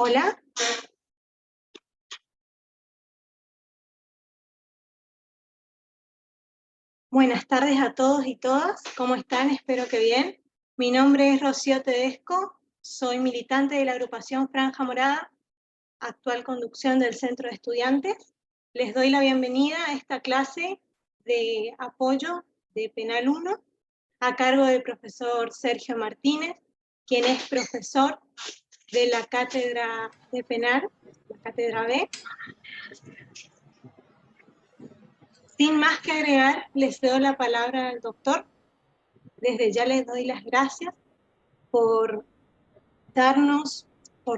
Hola. Buenas tardes a todos y todas. ¿Cómo están? Espero que bien. Mi nombre es Rocío Tedesco. Soy militante de la agrupación Franja Morada, actual conducción del Centro de Estudiantes. Les doy la bienvenida a esta clase de apoyo de Penal 1, a cargo del profesor Sergio Martínez, quien es profesor de la Cátedra de Penal, la Cátedra B. Sin más que agregar, les doy la palabra al doctor. Desde ya les doy las gracias por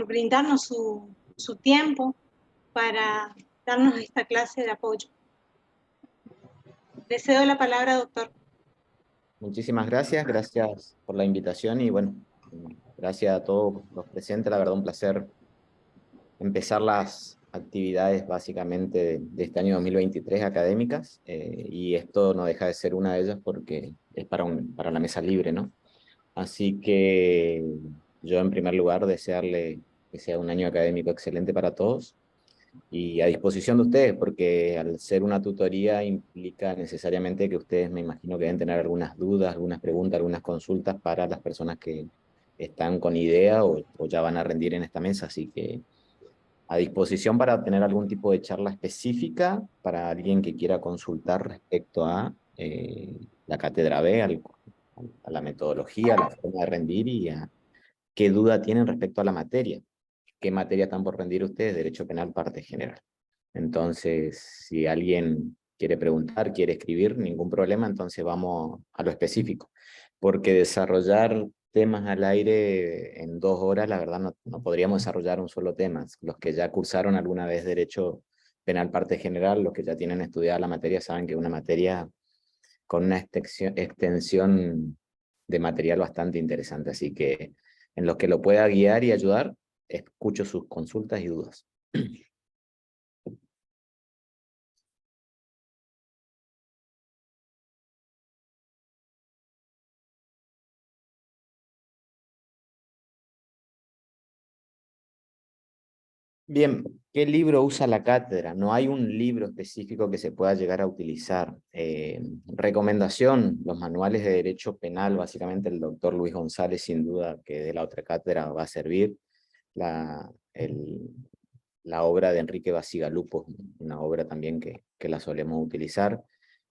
brindarnos su tiempo para darnos esta clase de apoyo. Les cedo la palabra, doctor. Muchísimas gracias, gracias por la invitación y bueno, gracias a todos los presentes, la verdad un placer empezar las actividades básicamente de este año 2023 académicas y esto no deja de ser una de ellas porque es para la mesa libre, ¿no? Así que yo en primer lugar desearle que sea un año académico excelente para todos y a disposición de ustedes, porque al ser una tutoría implica necesariamente que ustedes me imagino que deben tener algunas dudas, algunas preguntas, algunas consultas para las personas que están con idea o ya van a rendir en esta mesa, así que a disposición para tener algún tipo de charla específica para alguien que quiera consultar respecto a la cátedra B, a la metodología, a la forma de rendir y a qué duda tienen respecto a la materia. ¿Qué materia están por rendir ustedes? Derecho penal, parte general. Entonces, si alguien quiere preguntar, quiere escribir, ningún problema, entonces vamos a lo específico. Porque desarrollar temas al aire en 2 horas, la verdad no podríamos desarrollar un solo tema. Los que ya cursaron alguna vez Derecho Penal, parte general, los que ya tienen estudiada la materia, saben que es una materia con una extensión de material bastante interesante. Así que en los que lo pueda guiar y ayudar, escucho sus consultas y dudas. Bien, ¿qué libro usa la cátedra? No hay un libro específico que se pueda llegar a utilizar. Recomendación, los manuales de Derecho Penal, básicamente el doctor Luis González, sin duda que de la otra cátedra va a servir. La, el, la obra de Enrique Bacigalupo, una obra también que la solemos utilizar.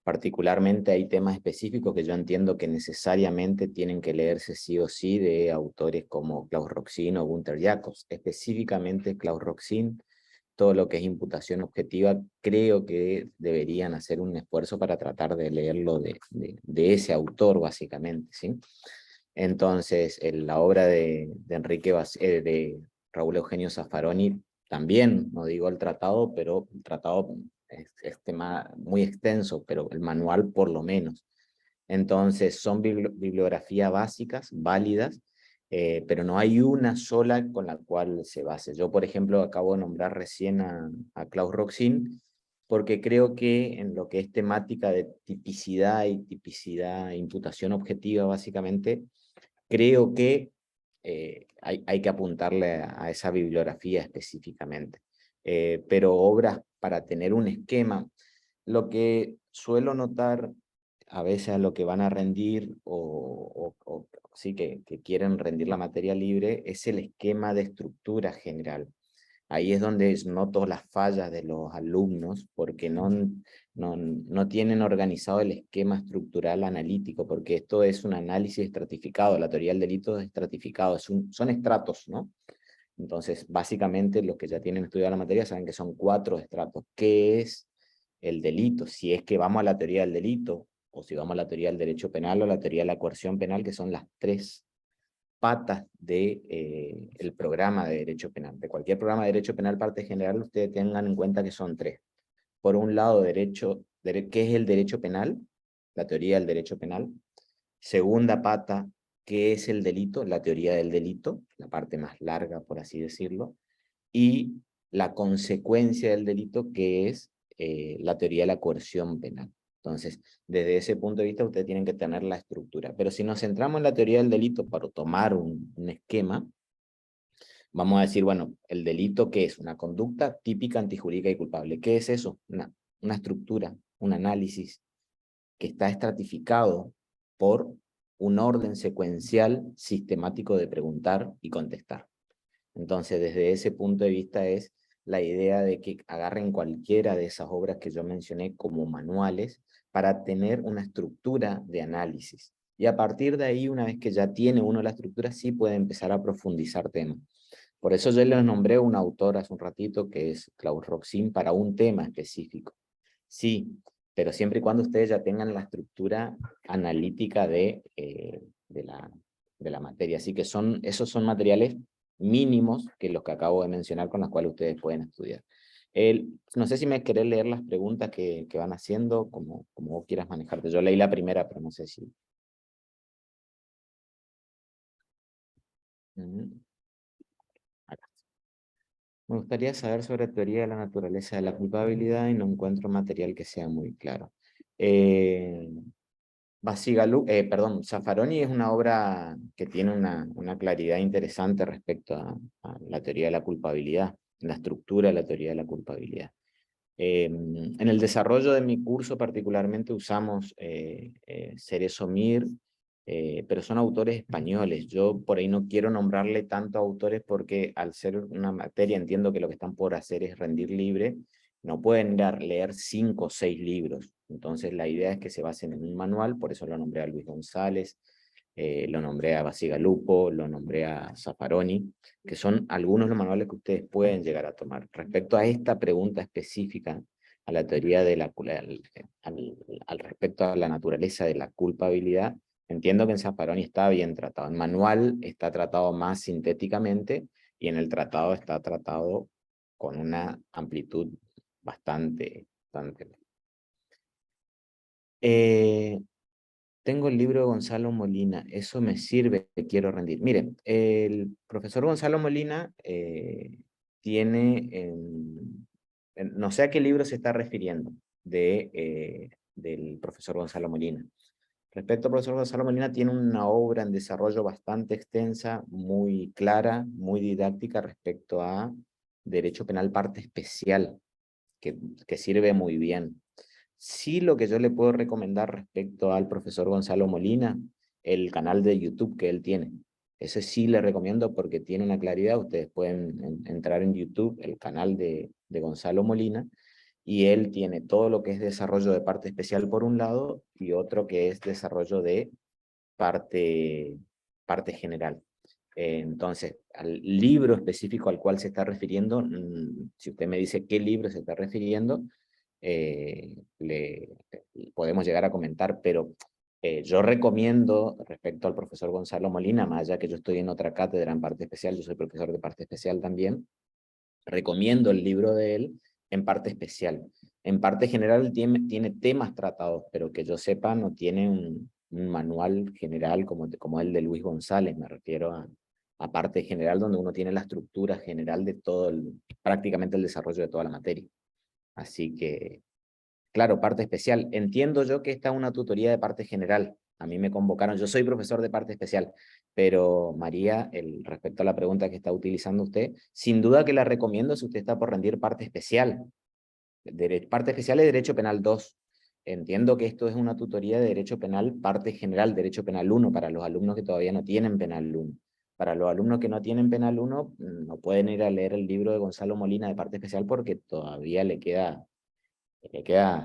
Particularmente hay temas específicos que yo entiendo que necesariamente tienen que leerse sí o sí de autores como Klaus Roxin o Günter Jacobs. Específicamente Klaus Roxin, todo lo que es imputación objetiva, creo que deberían hacer un esfuerzo para tratar de leerlo de ese autor, básicamente, ¿sí? Entonces, la obra de de Raúl Eugenio Zaffaroni, también, no digo el tratado, pero el tratado es tema muy extenso, pero el manual por lo menos. Entonces, son bibliografías básicas, válidas, pero no hay una sola con la cual se base. Yo, por ejemplo, acabo de nombrar recién a Klaus Roxin, porque creo que en lo que es temática de tipicidad e imputación objetiva, básicamente, creo que hay que apuntarle a esa bibliografía específicamente. Pero obras para tener un esquema, lo que suelo notar a veces a lo que van a rendir o sí que quieren rendir la materia libre es el esquema de estructura general. Ahí es donde noto las fallas de los alumnos porque no tienen organizado el esquema estructural analítico, porque esto es un análisis estratificado, la teoría del delito es estratificado, son estratos, ¿no? Entonces, básicamente, los que ya tienen estudiado la materia saben que son 4 estratos. ¿Qué es el delito? Si es que vamos a la teoría del delito, o si vamos a la teoría del derecho penal o la teoría de la coerción penal, que son las 3 patas de el programa de derecho penal. De cualquier programa de derecho penal parte general, ustedes tengan en cuenta que son 3. Por un lado, ¿qué es el derecho penal? La teoría del derecho penal. Segunda pata, ¿qué es el delito? La teoría del delito, la parte más larga, por así decirlo. Y la consecuencia del delito, que es la teoría de la coerción penal. Entonces, desde ese punto de vista, ustedes tienen que tener la estructura. Pero si nos centramos en la teoría del delito para tomar un esquema, Vamos a decir, bueno, el delito, ¿qué es? Una conducta típica, antijurídica y culpable. ¿Qué es eso? Una estructura, un análisis que está estratificado por un orden secuencial sistemático de preguntar y contestar. Entonces, desde ese punto de vista es la idea de que agarren cualquiera de esas obras que yo mencioné como manuales para tener una estructura de análisis. Y a partir de ahí, una vez que ya tiene uno la estructura, sí puede empezar a profundizar temas. Por eso yo les nombré un autor hace un ratito que es Klaus Roxin para un tema específico. Sí, pero siempre y cuando ustedes ya tengan la estructura analítica de la materia. Así que esos son materiales mínimos que los que acabo de mencionar con los cuales ustedes pueden estudiar. No sé si me querés leer las preguntas que van haciendo, como vos quieras manejarte. Yo leí la primera, pero no sé si... Acá. Me gustaría saber sobre teoría de la naturaleza de la culpabilidad y no encuentro material que sea muy claro. Zaffaroni es una obra que tiene una claridad interesante respecto a la teoría de la culpabilidad, la estructura de la teoría de la culpabilidad. En el desarrollo de mi curso particularmente usamos Cerezo Mir, pero son autores españoles. Yo por ahí no quiero nombrarle tanto a autores porque al ser una materia entiendo que lo que están por hacer es rendir libre. No pueden ir a leer 5 o 6 libros. Entonces la idea es que se basen en un manual, por eso lo nombré a Luis González, lo nombré a Bacigalupo, lo nombré a Zaffaroni, que son algunos de los manuales que ustedes pueden llegar a tomar. Respecto a esta pregunta específica, a la teoría de al respecto a la naturaleza de la culpabilidad, entiendo que en Zaffaroni está bien tratado. En manual está tratado más sintéticamente y en el tratado está tratado con una amplitud bastante. Tengo el libro de Gonzalo Molina, eso me sirve, quiero rendir. Miren, el profesor Gonzalo Molina tiene, no sé a qué libro se está refiriendo del profesor Gonzalo Molina. Respecto al profesor Gonzalo Molina, tiene una obra en desarrollo bastante extensa, muy clara, muy didáctica respecto a Derecho Penal Parte Especial, que sirve muy bien. Sí, lo que yo le puedo recomendar respecto al profesor Gonzalo Molina, el canal de YouTube que él tiene. Ese sí le recomiendo porque tiene una claridad. Ustedes pueden entrar en YouTube, el canal de Gonzalo Molina, y él tiene todo lo que es desarrollo de parte especial por un lado y otro que es desarrollo de parte general. Entonces, al libro específico al cual se está refiriendo, si usted me dice qué libro se está refiriendo, le podemos llegar a comentar, pero yo recomiendo, respecto al profesor Gonzalo Molina, más allá que yo estoy en otra cátedra en parte especial, yo soy profesor de parte especial también, recomiendo el libro de él en parte especial. En parte general tiene temas tratados, pero que yo sepa no tiene un manual general como el de Luis González, me refiero a parte general donde uno tiene la estructura general de todo, prácticamente el desarrollo de toda la materia. Así que, claro, parte especial. Entiendo yo que esta es una tutoría de parte general. A mí me convocaron, yo soy profesor de parte especial, pero María, respecto a la pregunta que está utilizando usted, sin duda que la recomiendo si usted está por rendir parte especial. Parte especial es Derecho Penal 2. Entiendo que esto es una tutoría de Derecho Penal, parte general, Derecho Penal 1, para los alumnos que todavía no tienen Penal 1. Para los alumnos que no tienen Penal 1, no pueden ir a leer el libro de Gonzalo Molina de parte especial porque todavía le queda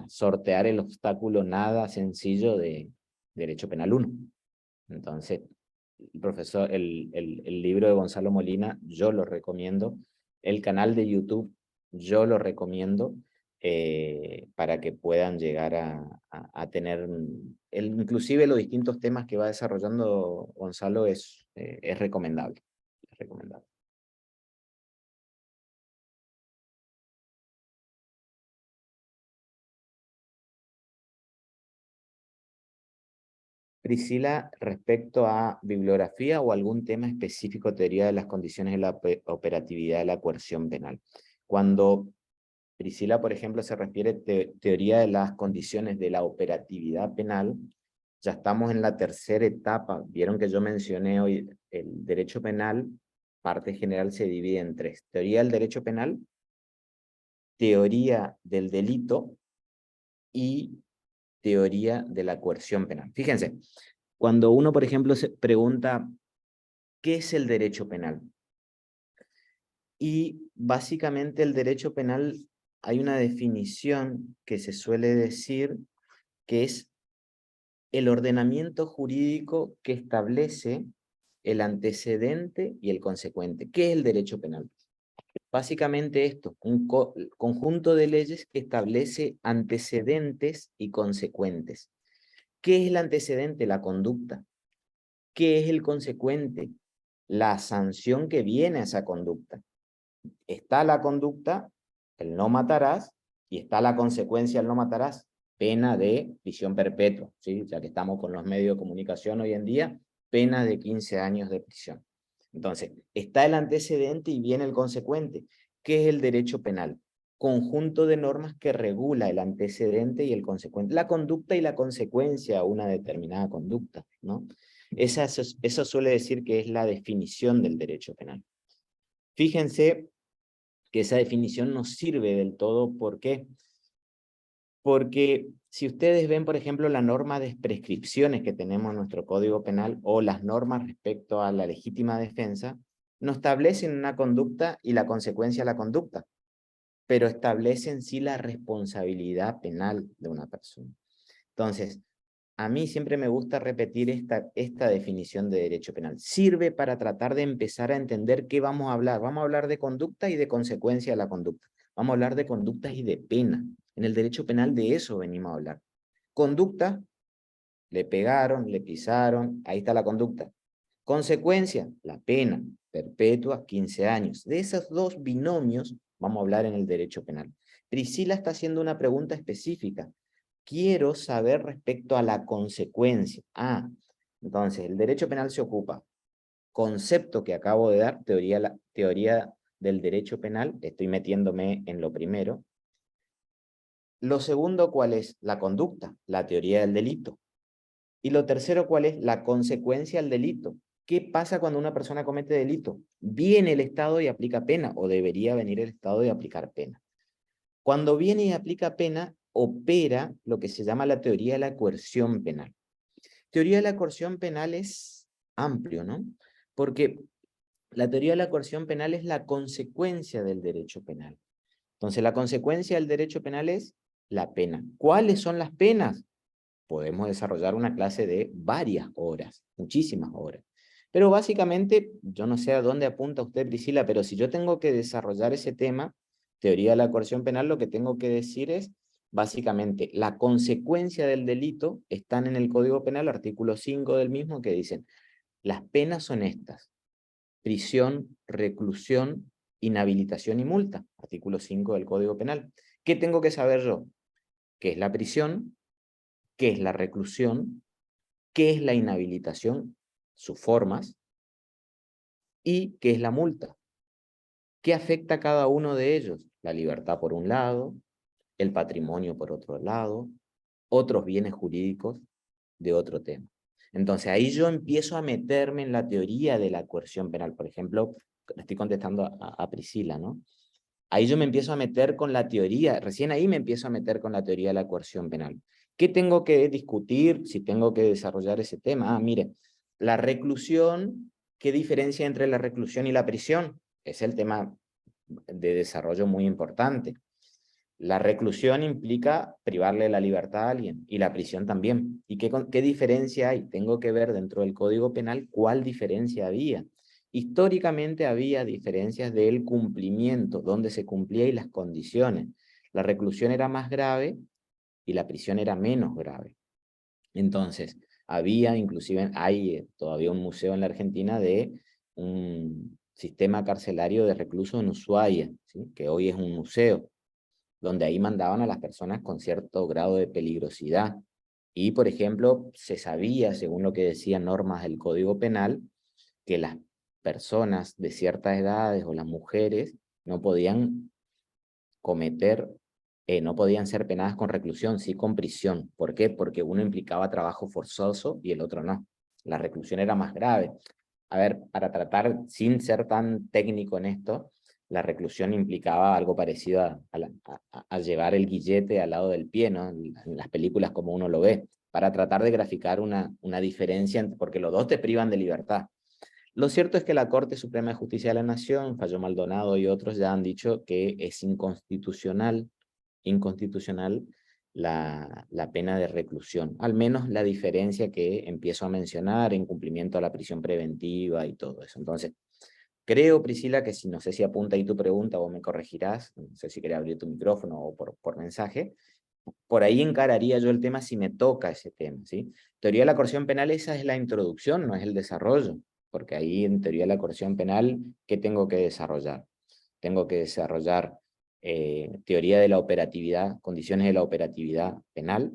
sortear el obstáculo nada sencillo de Derecho Penal 1. Entonces, el libro de Gonzalo Molina, yo lo recomiendo. El canal de YouTube, yo lo recomiendo para que puedan llegar a tener, inclusive los distintos temas que va desarrollando Gonzalo es recomendable. Es recomendable. Priscila, respecto a bibliografía o algún tema específico, teoría de las condiciones de la operatividad de la coerción penal. Cuando Priscila, por ejemplo, se refiere a teoría de las condiciones de la operatividad penal, ya estamos en la tercera etapa. Vieron que yo mencioné hoy el derecho penal parte general se divide en tres: teoría del derecho penal, teoría del delito y teoría de la coerción penal. Fíjense, cuando uno, por ejemplo, se pregunta, ¿qué es el derecho penal? Y básicamente el derecho penal, hay una definición que se suele decir que es el ordenamiento jurídico que establece el antecedente y el consecuente. ¿Qué es el derecho penal? Básicamente esto, un conjunto de leyes que establece antecedentes y consecuentes. ¿Qué es el antecedente? La conducta. ¿Qué es el consecuente? La sanción que viene a esa conducta. Está la conducta, el no matarás, y está la consecuencia, el no matarás, pena de prisión perpetua, ¿sí? Ya que estamos con los medios de comunicación hoy en día, pena de 15 años de prisión. Entonces, está el antecedente y viene el consecuente. ¿Qué es el derecho penal? Conjunto de normas que regula el antecedente y el consecuente, la conducta y la consecuencia a una determinada conducta, ¿no? Eso suele decir que es la definición del derecho penal. Fíjense que esa definición no sirve del todo. ¿Por qué? Porque si ustedes ven, por ejemplo, la norma de prescripciones que tenemos en nuestro Código Penal o las normas respecto a la legítima defensa, no establecen una conducta y la consecuencia de la conducta, pero establecen sí la responsabilidad penal de una persona. Entonces, a mí siempre me gusta repetir esta definición de derecho penal. Sirve para tratar de empezar a entender qué vamos a hablar. Vamos a hablar de conducta y de consecuencia de la conducta. Vamos a hablar de conductas y de pena. En el derecho penal de eso venimos a hablar. Conducta, le pegaron, le pisaron, ahí está la conducta. Consecuencia, la pena perpetua, 15 años. De esos dos binomios vamos a hablar en el derecho penal. Priscila está haciendo una pregunta específica. Quiero saber respecto a la consecuencia. Entonces el derecho penal se ocupa. Concepto que acabo de dar, teoría del derecho penal, estoy metiéndome en lo primero. Lo segundo, ¿cuál es? La conducta, la teoría del delito. Y lo tercero, ¿cuál es? La consecuencia del delito. ¿Qué pasa cuando una persona comete delito? Viene el Estado y aplica pena, o debería venir el Estado y aplicar pena. Cuando viene y aplica pena, opera lo que se llama la teoría de la coerción penal. Teoría de la coerción penal es amplio, ¿no? Porque la teoría de la coerción penal es la consecuencia del derecho penal. Entonces, la consecuencia del derecho penal es la pena. ¿Cuáles son las penas? Podemos desarrollar una clase de varias horas, muchísimas horas. Pero básicamente, yo no sé a dónde apunta usted, Priscila, pero si yo tengo que desarrollar ese tema, teoría de la coerción penal, lo que tengo que decir es, básicamente, la consecuencia del delito están en el Código Penal, artículo 5 del mismo, que dicen, las penas son estas: prisión, reclusión, inhabilitación y multa, artículo 5 del Código Penal. ¿Qué tengo que saber yo? ¿Qué es la prisión? ¿Qué es la reclusión? ¿Qué es la inhabilitación? Sus formas. ¿Y qué es la multa? ¿Qué afecta a cada uno de ellos? La libertad por un lado, el patrimonio por otro lado, otros bienes jurídicos de otro tema. Entonces ahí yo empiezo a meterme en la teoría de la coerción penal. Por ejemplo, le estoy contestando a Priscila, ¿no? Ahí yo me empiezo a meter con la teoría, recién ahí me empiezo a meter con la teoría de la coerción penal. ¿Qué tengo que discutir si tengo que desarrollar ese tema? Mire, la reclusión, ¿qué diferencia entre la reclusión y la prisión? Es el tema de desarrollo muy importante. La reclusión implica privarle la libertad a alguien y la prisión también. ¿Y qué diferencia hay? Tengo que ver dentro del Código Penal cuál diferencia había. Históricamente había diferencias del cumplimiento, dónde se cumplía y las condiciones. La reclusión era más grave y la prisión era menos grave. Entonces, inclusive hay todavía un museo en la Argentina de un sistema carcelario de reclusos en Ushuaia, ¿sí? Que hoy es un museo, donde ahí mandaban a las personas con cierto grado de peligrosidad. Y, por ejemplo, se sabía, según lo que decían normas del Código Penal, que las personas de ciertas edades o las mujeres no podían no podían ser penadas con reclusión, sí con prisión. ¿Por qué? Porque uno implicaba trabajo forzoso y el otro no. La reclusión era más grave. a ver, para tratar, sin ser tan técnico en esto, la reclusión implicaba algo parecido a llevar el guillete al lado del pie, ¿no? En las películas como uno lo ve, para tratar de graficar una diferencia, porque los dos te privan de libertad. Lo cierto es que la Corte Suprema de Justicia de la Nación, Fallo Maldonado y otros ya han dicho que es inconstitucional la pena de reclusión, al menos la diferencia que empiezo a mencionar en cumplimiento a la prisión preventiva y todo eso. Entonces, creo, Priscila, que si no sé si apunta ahí tu pregunta o me corregirás, no sé si querés abrir tu micrófono o por mensaje, por ahí encararía yo el tema si me toca ese tema, ¿sí? Teoría de la coerción penal, esa es la introducción, no es el desarrollo, porque ahí en teoría de la coerción penal, ¿qué tengo que desarrollar? Tengo que desarrollar teoría de la operatividad, condiciones de la operatividad penal,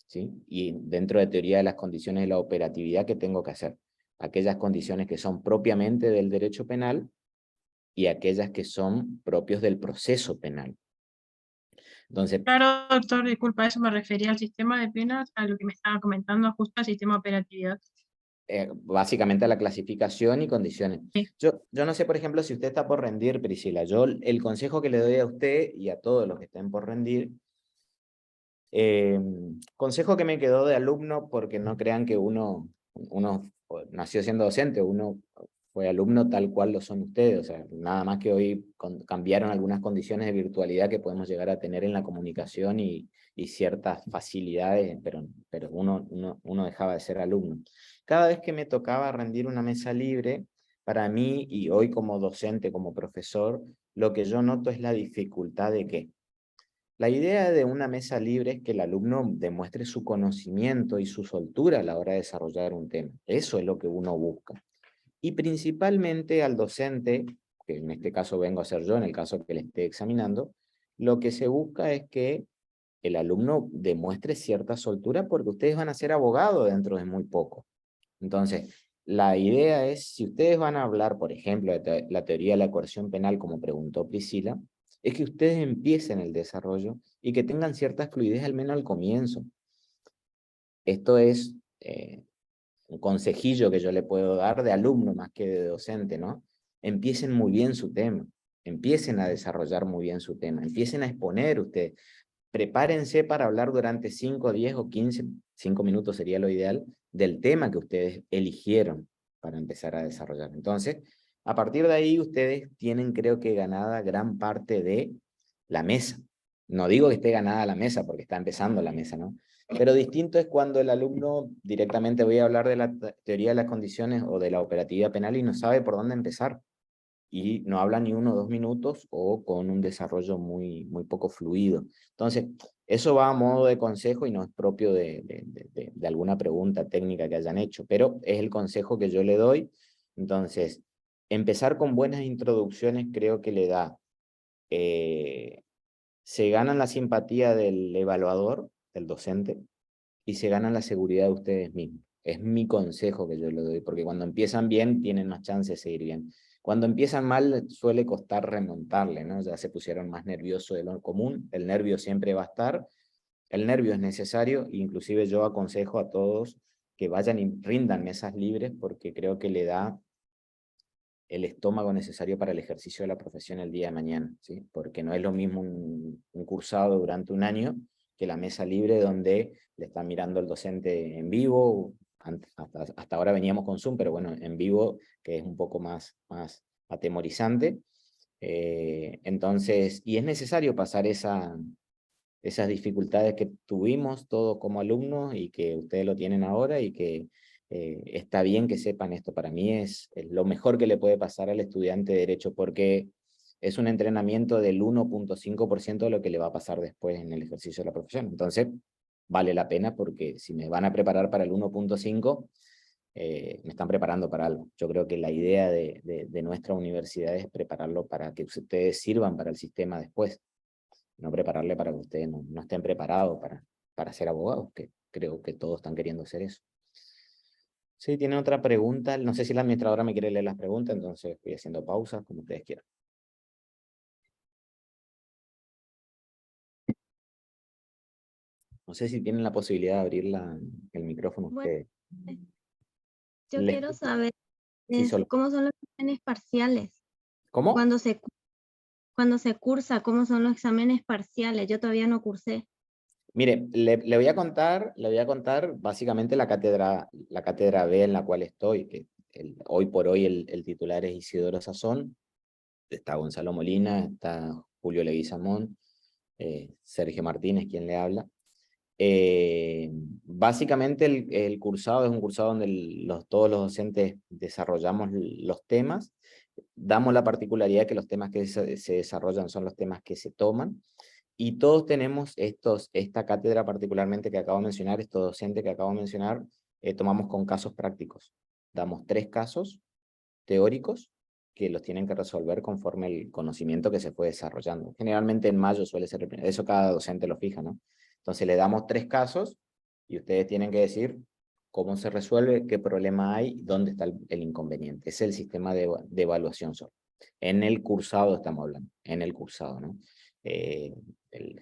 ¿sí? Y dentro de teoría de las condiciones de la operatividad, ¿qué tengo que hacer? Aquellas condiciones que son propiamente del derecho penal y aquellas que son propios del proceso penal. Entonces, Claro, doctor, disculpa, eso me refería al sistema de penas, a lo que me estaba comentando, justo al sistema de operatividad. básicamente a la clasificación y condiciones. Sí. Yo no sé, por ejemplo, si usted está por rendir, Priscila. Yo el consejo que le doy a usted y a todos los que estén por rendir, consejo que me quedó de alumno, porque no crean que uno nació siendo docente, uno fue alumno tal cual lo son ustedes, o sea, nada más que hoy cambiaron algunas condiciones de virtualidad que podemos llegar a tener en la comunicación y ciertas facilidades, pero uno dejaba de ser alumno. Cada vez que me tocaba rendir una mesa libre, para mí, y hoy como docente, como profesor, lo que yo noto es la dificultad de que la idea de una mesa libre es que el alumno demuestre su conocimiento y su soltura a la hora de desarrollar un tema. Eso es lo que uno busca. Y principalmente al docente, que en este caso vengo a ser yo, en el caso que le esté examinando, lo que se busca es que el alumno demuestre cierta soltura porque ustedes van a ser abogados dentro de muy poco. Entonces, la idea es, si ustedes van a hablar, por ejemplo, de la teoría de la coerción penal, como preguntó Priscila, es que ustedes empiecen el desarrollo y que tengan cierta fluidez al menos al comienzo. Esto es un consejillo que yo le puedo dar de alumno más que de docente, ¿no? Empiecen muy bien su tema, empiecen a desarrollar muy bien su tema, empiecen a exponer ustedes. Prepárense para hablar durante 5, 10 o 15, 5 minutos sería lo ideal, del tema que ustedes eligieron para empezar a desarrollar. Entonces, a partir de ahí ustedes tienen, creo que, ganada gran parte de la mesa. No digo que esté ganada la mesa porque está empezando la mesa, ¿no? Pero distinto es cuando el alumno directamente voy a hablar de la teoría de las condiciones o de la operatividad penal y no sabe por dónde empezar. Y no habla ni 1 o 2 minutos o con un desarrollo muy poco fluido. Entonces, eso va a modo de consejo y no es propio de alguna pregunta técnica que hayan hecho, pero es el consejo que yo le doy. Entonces, empezar con buenas introducciones creo que le da, se ganan la simpatía del evaluador, del docente, y se ganan la seguridad de ustedes mismos. Es mi consejo que yo le doy, porque cuando empiezan bien, tienen más chance de seguir bien. Cuando empiezan mal, suele costar remontarle, ¿no? Ya se pusieron más nerviosos de lo común, el nervio siempre va a estar, el nervio es necesario, inclusive yo aconsejo a todos que vayan y rindan mesas libres, porque creo que le da el estómago necesario para el ejercicio de la profesión el día de mañana, ¿sí? Porque no es lo mismo un cursado durante un año que la mesa libre donde le está mirando el docente en vivo, hasta ahora veníamos con Zoom, pero bueno, en vivo, que es un poco más atemorizante. Entonces, y es necesario pasar esas dificultades que tuvimos todos como alumnos y que ustedes lo tienen ahora y que está bien que sepan esto. Para mí es lo mejor que le puede pasar al estudiante de Derecho porque es un entrenamiento del 1.5% de lo que le va a pasar después en el ejercicio de la profesión. Entonces, vale la pena porque si me van a preparar para el 1.5, me están preparando para algo. Yo creo que la idea de nuestra universidad es prepararlo para que ustedes sirvan para el sistema después, no prepararle para que ustedes no estén preparados para ser abogados, que creo que todos están queriendo hacer eso. Sí, tienen otra pregunta. No sé si la administradora me quiere leer las preguntas, entonces estoy haciendo pausas, como ustedes quieran. No sé si tienen la posibilidad de abrir el micrófono Bueno, ustedes. yo quiero saber Sí, solo. ¿Cómo son los exámenes parciales? ¿Cómo? Cuando se cursa, ¿cómo son los exámenes parciales? Yo todavía no cursé. Mire, le voy a contar básicamente la cátedra B en la cual estoy, que hoy por hoy el titular es Isidoro Sazón, está Gonzalo Molina, está Julio Leguizamón, Sergio Martínez, quien le habla. Básicamente el cursado es un cursado donde todos los docentes desarrollamos los temas, damos la particularidad que los temas que se desarrollan son los temas que se toman, y todos tenemos esta cátedra particularmente que acabo de mencionar, estos docentes que acabo de mencionar, tomamos con casos prácticos. Damos 3 casos teóricos que los tienen que resolver conforme el conocimiento que se fue desarrollando. Generalmente en mayo suele ser el primero, eso cada docente lo fija, ¿no? Entonces le damos 3 casos y ustedes tienen que decir cómo se resuelve, qué problema hay, dónde está el inconveniente. Es el sistema de evaluación solo. En el cursado estamos hablando, en el cursado, ¿no?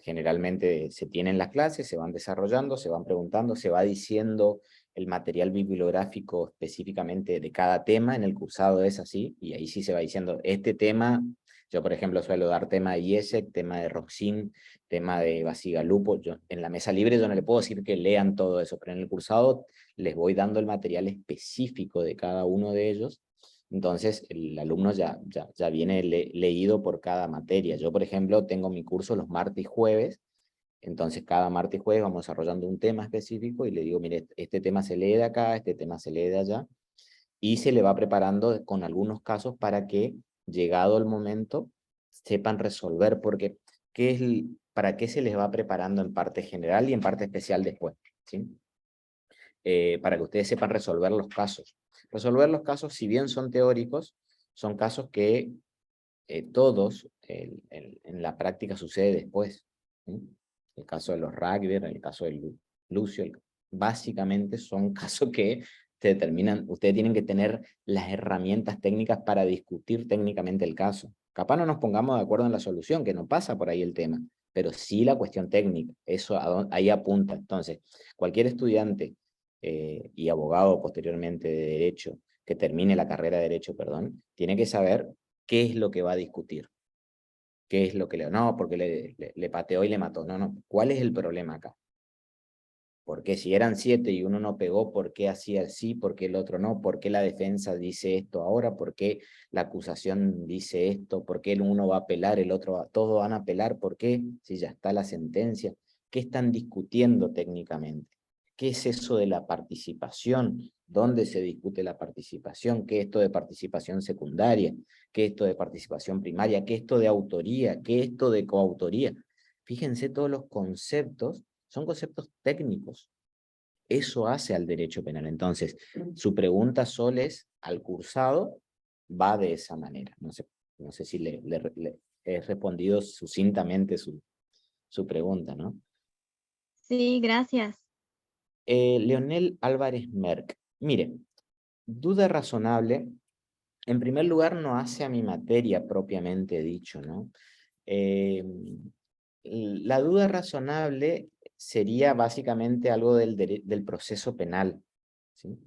Generalmente se tienen las clases, se van desarrollando, se van preguntando, se va diciendo el material bibliográfico específicamente de cada tema. En el cursado es así, y ahí sí se va diciendo, este tema, yo por ejemplo suelo dar tema de IESEC, tema de Roxin, tema de Basigalupo. En la mesa libre yo no le puedo decir que lean todo eso, pero en el cursado les voy dando el material específico de cada uno de ellos. Entonces el alumno ya viene leído por cada materia. Yo por ejemplo tengo mi curso los martes y jueves. Entonces, cada martes y jueves vamos desarrollando un tema específico y le digo, mire, este tema se lee de acá, este tema se lee de allá, y se le va preparando con algunos casos para que, llegado el momento, sepan resolver, porque ¿para qué se les va preparando en parte general y en parte especial después? ¿Sí? Para que ustedes sepan resolver los casos. Resolver los casos, si bien son teóricos, son casos que todos en la práctica sucede después. ¿Sí? El caso de los rugby, el caso de Lucio, básicamente son casos que se determinan, ustedes tienen que tener las herramientas técnicas para discutir técnicamente el caso. Capaz no nos pongamos de acuerdo en la solución, que no pasa por ahí el tema, pero sí la cuestión técnica, eso ahí apunta. Entonces, cualquier estudiante y abogado posteriormente de Derecho, que termine la carrera de Derecho, perdón, tiene que saber qué es lo que va a discutir. ¿Qué es lo que no, porque le pateó y le mató? No, ¿cuál es el problema acá? Porque si eran 7 y uno no pegó, ¿por qué hacía sí? ¿Por qué el otro no? ¿Por qué la defensa dice esto ahora? ¿Por qué la acusación dice esto? ¿Por qué el uno va a apelar, el otro va? Todos van a apelar. ¿Por qué? Si ya está la sentencia. ¿Qué están discutiendo técnicamente? ¿Qué es eso de la participación? ¿Dónde se discute la participación? ¿Qué es esto de participación secundaria? ¿Qué es esto de participación primaria? ¿Qué es esto de autoría? ¿Qué es esto de coautoría? Fíjense todos los conceptos. Son conceptos técnicos. Eso hace al derecho penal. Entonces, su pregunta, Sol, es, al cursado, va de esa manera. No sé si le he respondido sucintamente su pregunta, ¿no? Sí, gracias. Leonel Álvarez Merck. Mire, duda razonable, en primer lugar, no hace a mi materia propiamente dicho, ¿no? La duda razonable sería básicamente algo del proceso penal, ¿sí?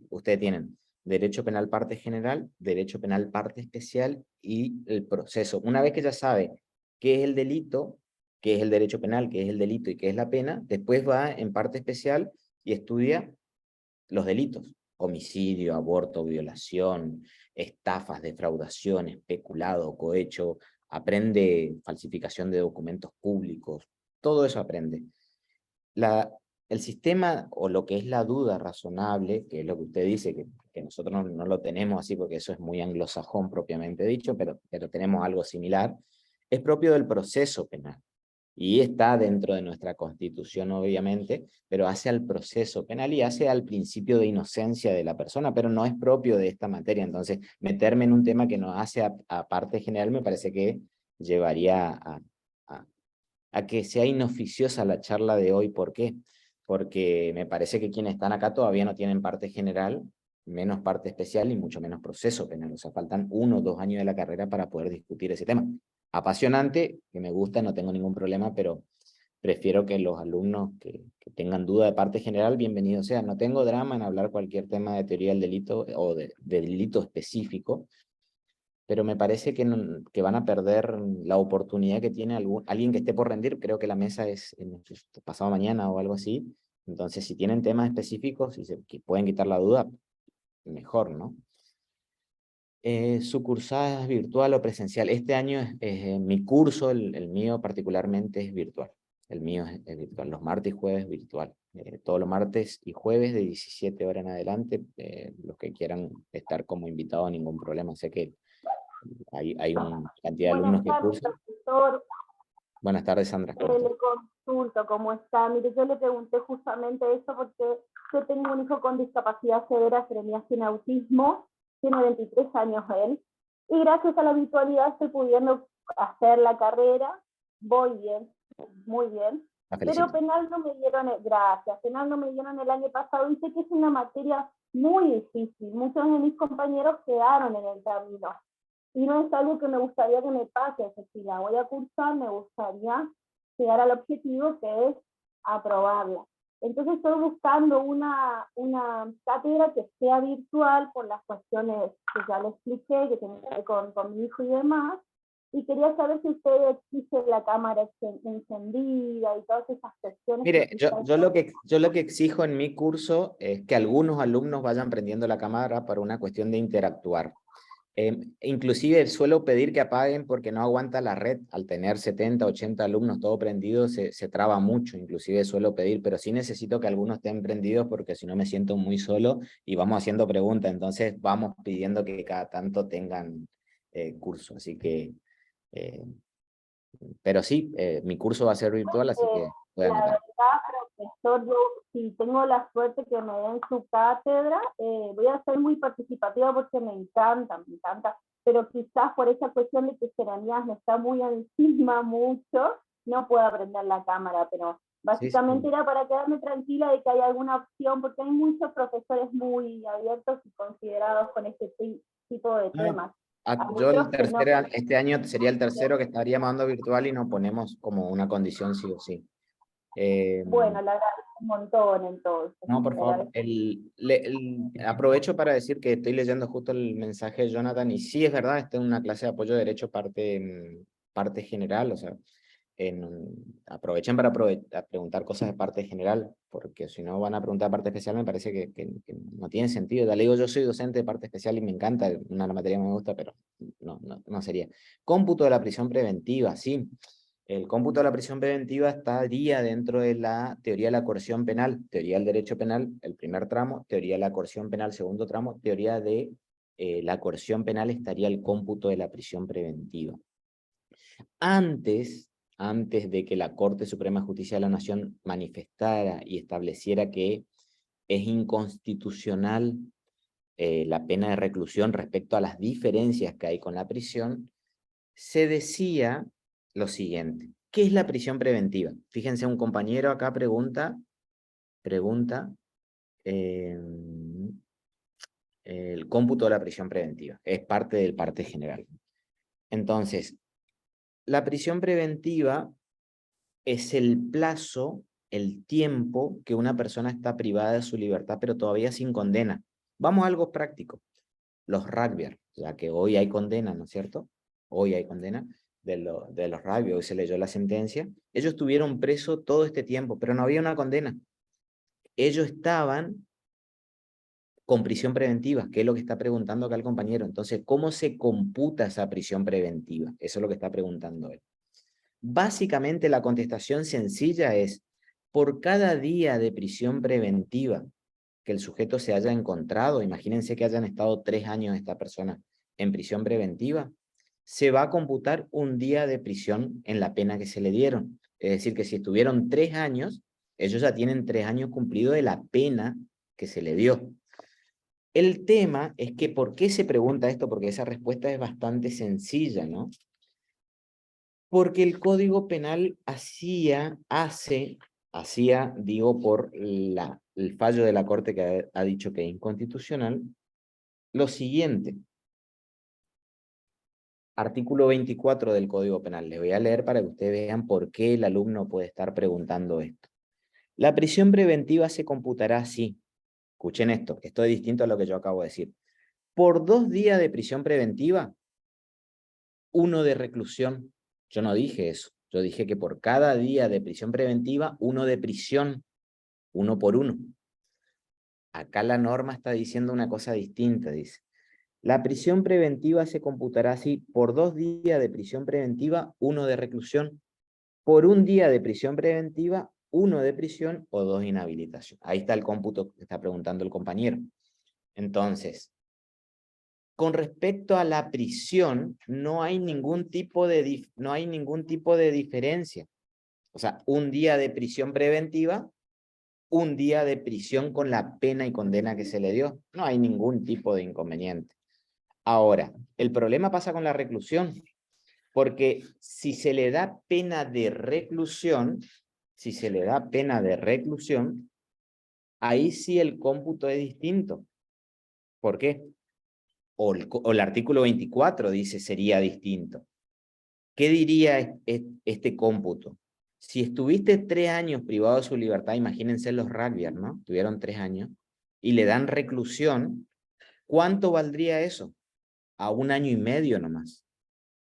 Ustedes tienen derecho penal parte general, derecho penal parte especial y el proceso. Una vez que ya sabe qué es el delito, qué es el derecho penal, qué es el delito y qué es la pena, después va en parte especial y estudia los delitos: homicidio, aborto, violación, estafas, defraudaciones, peculado, cohecho, aprende falsificación de documentos públicos, todo eso aprende. El sistema, o lo que es la duda razonable, que es lo que usted dice, que nosotros no lo tenemos así porque eso es muy anglosajón propiamente dicho, pero tenemos algo similar, es propio del proceso penal. Y está dentro de nuestra Constitución, obviamente, pero hace al proceso penal y hace al principio de inocencia de la persona, pero no es propio de esta materia. Entonces, meterme en un tema que nos hace a parte general me parece que llevaría a que sea inoficiosa la charla de hoy. ¿Por qué? Porque me parece que quienes están acá todavía no tienen parte general, menos parte especial y mucho menos proceso penal. O sea, faltan 1 o 2 años de la carrera para poder discutir ese tema. Apasionante, que me gusta, no tengo ningún problema, pero prefiero que los alumnos que tengan duda de parte general, bienvenidos sean. No tengo drama en hablar cualquier tema de teoría del delito o de delito específico, pero me parece que van a perder la oportunidad que tiene alguien que esté por rendir. Creo que la mesa es pasado mañana o algo así. Entonces, si tienen temas específicos y que pueden quitar la duda, mejor, ¿no? ¿Su virtual o presencial? Este año mi curso, el mío particularmente, es virtual. El mío es virtual, los martes y jueves virtual. Todos los martes y jueves de 17 horas en adelante, los que quieran estar como invitados, ningún problema. Sé que hay una cantidad de alumnos que Buenas tardes, cursan. profesor. Buenas tardes, Sandra. Le consulto cómo está. Mire, yo le pregunté justamente eso porque yo tengo un hijo con discapacidad severa, serenidad sin autismo, tiene 23 años él, y gracias a la virtualidad estoy pudiendo hacer la carrera, voy bien, muy bien, pero penal no me dieron, gracias, penal no me dieron el año pasado, y sé que es una materia muy difícil, muchos de mis compañeros quedaron en el camino, y no es algo que me gustaría que me pase, es decir, la voy a cursar, me gustaría llegar al objetivo que es aprobarla. Entonces estoy buscando una cátedra que sea virtual por las cuestiones que ya le expliqué, que tiene que ver con mi hijo y demás, y quería saber si usted exige la cámara encendida y todas esas cuestiones. Mire, yo lo que exijo en mi curso es que algunos alumnos vayan prendiendo la cámara para una cuestión de interactuar. Inclusive suelo pedir que apaguen porque no aguanta la red. Al tener 70, 80 alumnos todo prendido se traba mucho. Inclusive suelo pedir, pero sí necesito que algunos estén prendidos porque si no me siento muy solo y vamos haciendo preguntas. Entonces vamos pidiendo que cada tanto tengan curso. Así que, pero sí, mi curso va a ser virtual, así que pueden La anotar. verdad, profesor, yo si tengo la suerte que me den su cátedra, voy a ser muy participativa porque me encanta, pero quizás por esa cuestión de que Seranías me está muy encima mucho, no puedo aprender la cámara, pero básicamente era para quedarme tranquila de que hay alguna opción, porque hay muchos profesores muy abiertos y considerados con este tipo de temas. Yo este año sería el tercero que estaría mandando virtual y nos ponemos como una condición sí o sí. Bueno, le agradezco un montón entonces. No, por favor. Aprovecho para decir que estoy leyendo justo el mensaje de Jonathan y sí es verdad, está en una clase de apoyo de derecho parte general, o sea, aprovechen para preguntar cosas de parte general, porque si no van a preguntar parte especial me parece que no tiene sentido. Ya le digo, yo soy docente de parte especial y me encanta, una materia que me gusta, pero no sería. Cómputo de la prisión preventiva, sí. El cómputo de la prisión preventiva estaría dentro de la teoría de la coerción penal, teoría del derecho penal, el primer tramo, teoría de la coerción penal, segundo tramo, teoría de la coerción penal estaría el cómputo de la prisión preventiva. Antes de que la Corte Suprema de Justicia de la Nación manifestara y estableciera que es inconstitucional la pena de reclusión respecto a las diferencias que hay con la prisión, se decía lo siguiente. ¿Qué es la prisión preventiva? Fíjense, un compañero acá pregunta el cómputo de la prisión preventiva. Es parte del parte general. Entonces, la prisión preventiva es el plazo, el tiempo que una persona está privada de su libertad, pero todavía sin condena. Vamos a algo práctico. Los rugbyers, ya que hoy hay condena, ¿no es cierto? Hoy hay condena de los rugby, hoy se leyó la sentencia. Ellos estuvieron presos todo este tiempo, pero no había una condena. Ellos estaban con prisión preventiva, que es lo que está preguntando acá el compañero. Entonces, ¿cómo se computa esa prisión preventiva? Eso es lo que está preguntando él. Básicamente la contestación sencilla es, por cada día de prisión preventiva que el sujeto se haya encontrado, imagínense que hayan estado 3 años esta persona en prisión preventiva, se va a computar un día de prisión en la pena que se le dieron. Es decir, que si estuvieron 3 años, ellos ya tienen 3 años cumplidos de la pena que se le dio. El tema es que, ¿por qué se pregunta esto? Porque esa respuesta es bastante sencilla, ¿no? Porque el Código Penal hacía, digo, por el fallo de la Corte que ha dicho que es inconstitucional, lo siguiente. Artículo 24 del Código Penal. Les voy a leer para que ustedes vean por qué el alumno puede estar preguntando esto. La prisión preventiva se computará así. Escuchen esto es distinto a lo que yo acabo de decir. Por 2 días de prisión preventiva, 1 de reclusión. Yo no dije eso. Yo dije que por cada día de prisión preventiva, 1 de prisión. 1 por 1. Acá la norma está diciendo una cosa distinta, dice. La prisión preventiva se computará así: por 2 días de prisión preventiva, 1 de reclusión. Por 1 día de prisión preventiva, 1 de prisión o 2 inhabilitación. Ahí está el cómputo que está preguntando el compañero. Entonces, con respecto a la prisión, no hay ningún tipo de diferencia. O sea, 1 día de prisión preventiva, 1 día de prisión con la pena y condena que se le dio. No hay ningún tipo de inconveniente. Ahora, el problema pasa con la reclusión, porque si se le da pena de reclusión, ahí sí el cómputo es distinto. ¿Por qué? O el artículo 24 dice sería distinto. ¿Qué diría este cómputo? Si estuviste 3 años privado de su libertad, imagínense los rugbyers, ¿no? Tuvieron 3 años, y le dan reclusión, ¿cuánto valdría eso? A 1 año y medio nomás,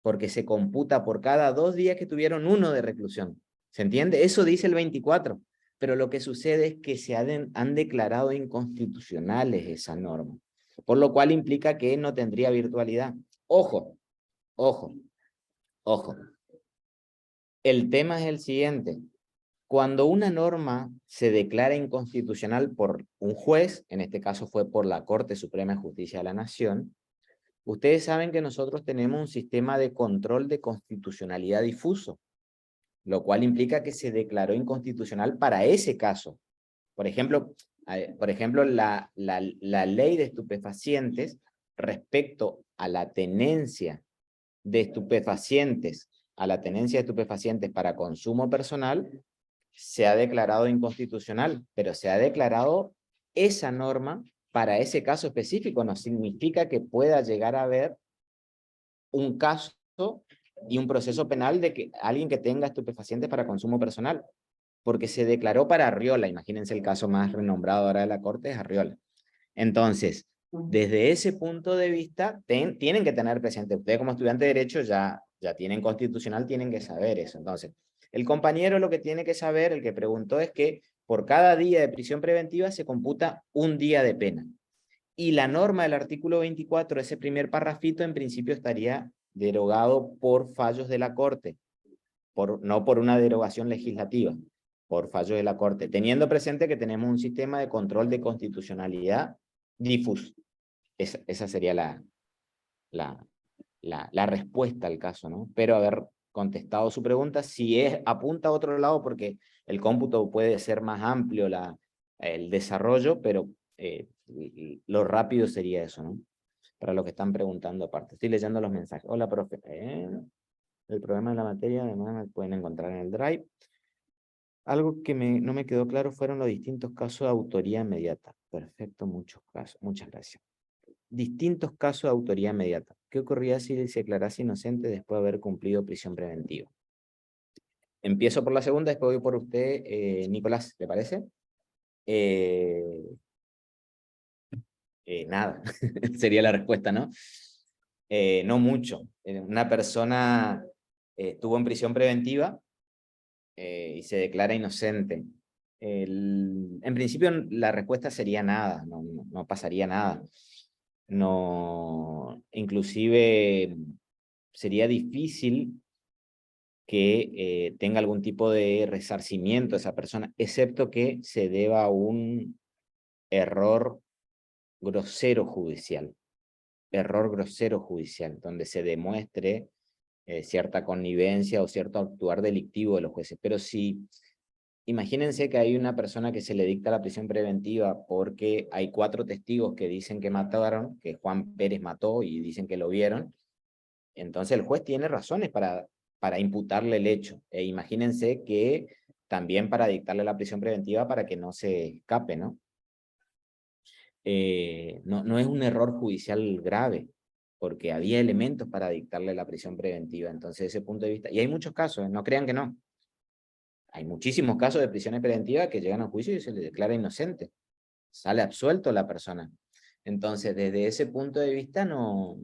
porque se computa por cada 2 días que tuvieron 1 de reclusión. ¿Se entiende? Eso dice el 24, pero lo que sucede es que se han declarado inconstitucionales esa norma, por lo cual implica que no tendría virtualidad. Ojo, ojo, ojo. El tema es el siguiente. Cuando una norma se declara inconstitucional por un juez, en este caso fue por la Corte Suprema de Justicia de la Nación, ustedes saben que nosotros tenemos un sistema de control de constitucionalidad difuso, lo cual implica que se declaró inconstitucional para ese caso. Por ejemplo, la ley de estupefacientes respecto a la tenencia de estupefacientes, para consumo personal, se ha declarado inconstitucional, pero se ha declarado esa norma para ese caso específico. No significa que pueda llegar a haber un caso y un proceso penal de que alguien que tenga estupefacientes para consumo personal, porque se declaró para Arriola. Imagínense el caso más renombrado ahora de la Corte es Arriola. Entonces, desde ese punto de vista, tienen que tener presente, ustedes como estudiantes de Derecho ya tienen constitucional, tienen que saber eso. Entonces, el compañero lo que tiene que saber, el que preguntó, es que por cada día de prisión preventiva se computa 1 día de pena. Y la norma del artículo 24, ese primer parrafito, en principio estaría derogado por fallos de la Corte, no por una derogación legislativa, por fallos de la Corte, teniendo presente que tenemos un sistema de control de constitucionalidad difuso. Esa sería la respuesta al caso, ¿no? Pero haber contestado su pregunta, si apunta a otro lado, porque el cómputo puede ser más amplio el desarrollo, pero lo rápido sería eso, ¿no? Para los que están preguntando aparte. Estoy leyendo los mensajes. Hola, profe. El problema de la materia, además, me pueden encontrar en el Drive. Algo que no me quedó claro fueron los distintos casos de autoría inmediata. Perfecto, muchos casos. Muchas gracias. Distintos casos de autoría inmediata. ¿Qué ocurría si se declarase inocente después de haber cumplido prisión preventiva? Empiezo por la segunda, después voy por usted, Nicolás, ¿le parece? Nada, sería la respuesta, ¿no? No mucho. Una persona estuvo en prisión preventiva y se declara inocente. En principio la respuesta sería nada, no pasaría nada. No, inclusive sería difícil que tenga algún tipo de resarcimiento esa persona, excepto que se deba a un error grosero judicial, donde se demuestre cierta connivencia o cierto actuar delictivo de los jueces. Pero si, imagínense que hay una persona que se le dicta la prisión preventiva porque hay 4 testigos que dicen que mataron, que Juan Pérez mató y dicen que lo vieron, entonces el juez tiene razones para imputarle el hecho. E imagínense que también para dictarle la prisión preventiva para que no se escape, ¿no? No es un error judicial grave, porque había elementos para dictarle la prisión preventiva. Entonces, desde ese punto de vista, y hay muchos casos, no crean que no. Hay muchísimos casos de prisiones preventivas que llegan a juicio y se le declara inocente. Sale absuelto la persona. Entonces, desde ese punto de vista no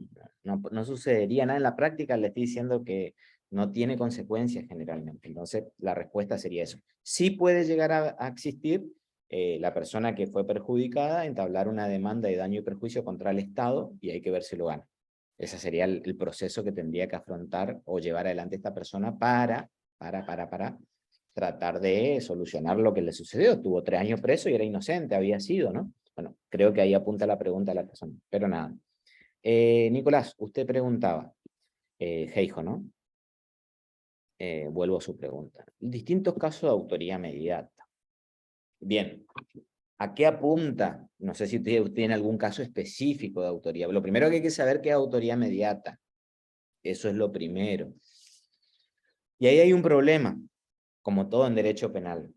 sucedería nada en la práctica. Le estoy diciendo que no tiene consecuencias generalmente. Entonces, la respuesta sería eso. Sí puede llegar a existir la persona que fue perjudicada, entablar una demanda de daño y perjuicio contra el Estado, y hay que ver si lo gana. Ese sería el proceso que tendría que afrontar o llevar adelante esta persona para tratar de solucionar lo que le sucedió. Tuvo 3 años preso y era inocente, había sido, ¿no? Bueno, creo que ahí apunta la pregunta a la persona, pero nada. Nicolás, usted preguntaba, Heijo, ¿no? Vuelvo a su pregunta. Distintos casos de autoría inmediata. Bien, ¿a qué apunta? No sé si usted tiene algún caso específico de autoría. Lo primero que hay que saber que es autoría inmediata. Eso es lo primero. Y ahí hay un problema, como todo en derecho penal.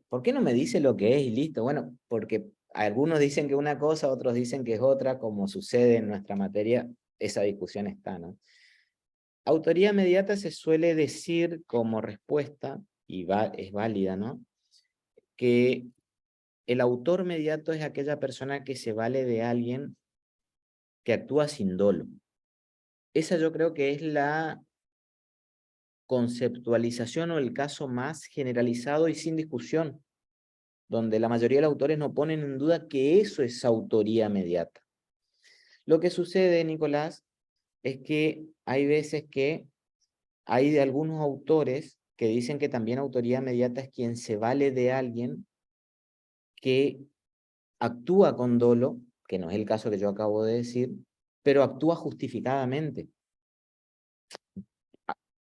¿Por qué no me dice lo que es y listo? Bueno, porque algunos dicen que una cosa, otros dicen que es otra, como sucede en nuestra materia, esa discusión está, ¿no? Autoría inmediata se suele decir como respuesta, y es válida, ¿no? Que el autor inmediato es aquella persona que se vale de alguien que actúa sin dolo. Esa yo creo que es la conceptualización o el caso más generalizado y sin discusión, donde la mayoría de los autores no ponen en duda que eso es autoría inmediata. Lo que sucede, Nicolás, es que hay veces que hay de algunos autores que dicen que también autoría inmediata es quien se vale de alguien que actúa con dolo, que no es el caso que yo acabo de decir, pero actúa justificadamente.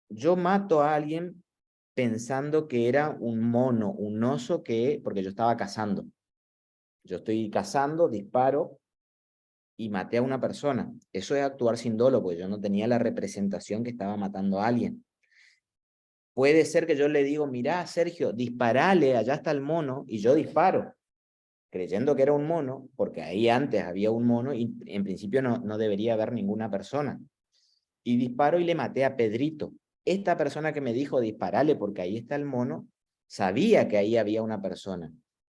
Yo mato a alguien pensando que era un mono, un oso, porque yo estaba cazando. Yo estoy cazando, disparo y maté a una persona. Eso es actuar sin dolo, porque yo no tenía la representación que estaba matando a alguien. Puede ser que yo le digo, mirá, Sergio, disparale, allá está el mono, y yo disparo, creyendo que era un mono, porque ahí antes había un mono y en principio no debería haber ninguna persona. Y disparo y le maté a Pedrito. Esta persona que me dijo disparale porque ahí está el mono, sabía que ahí había una persona.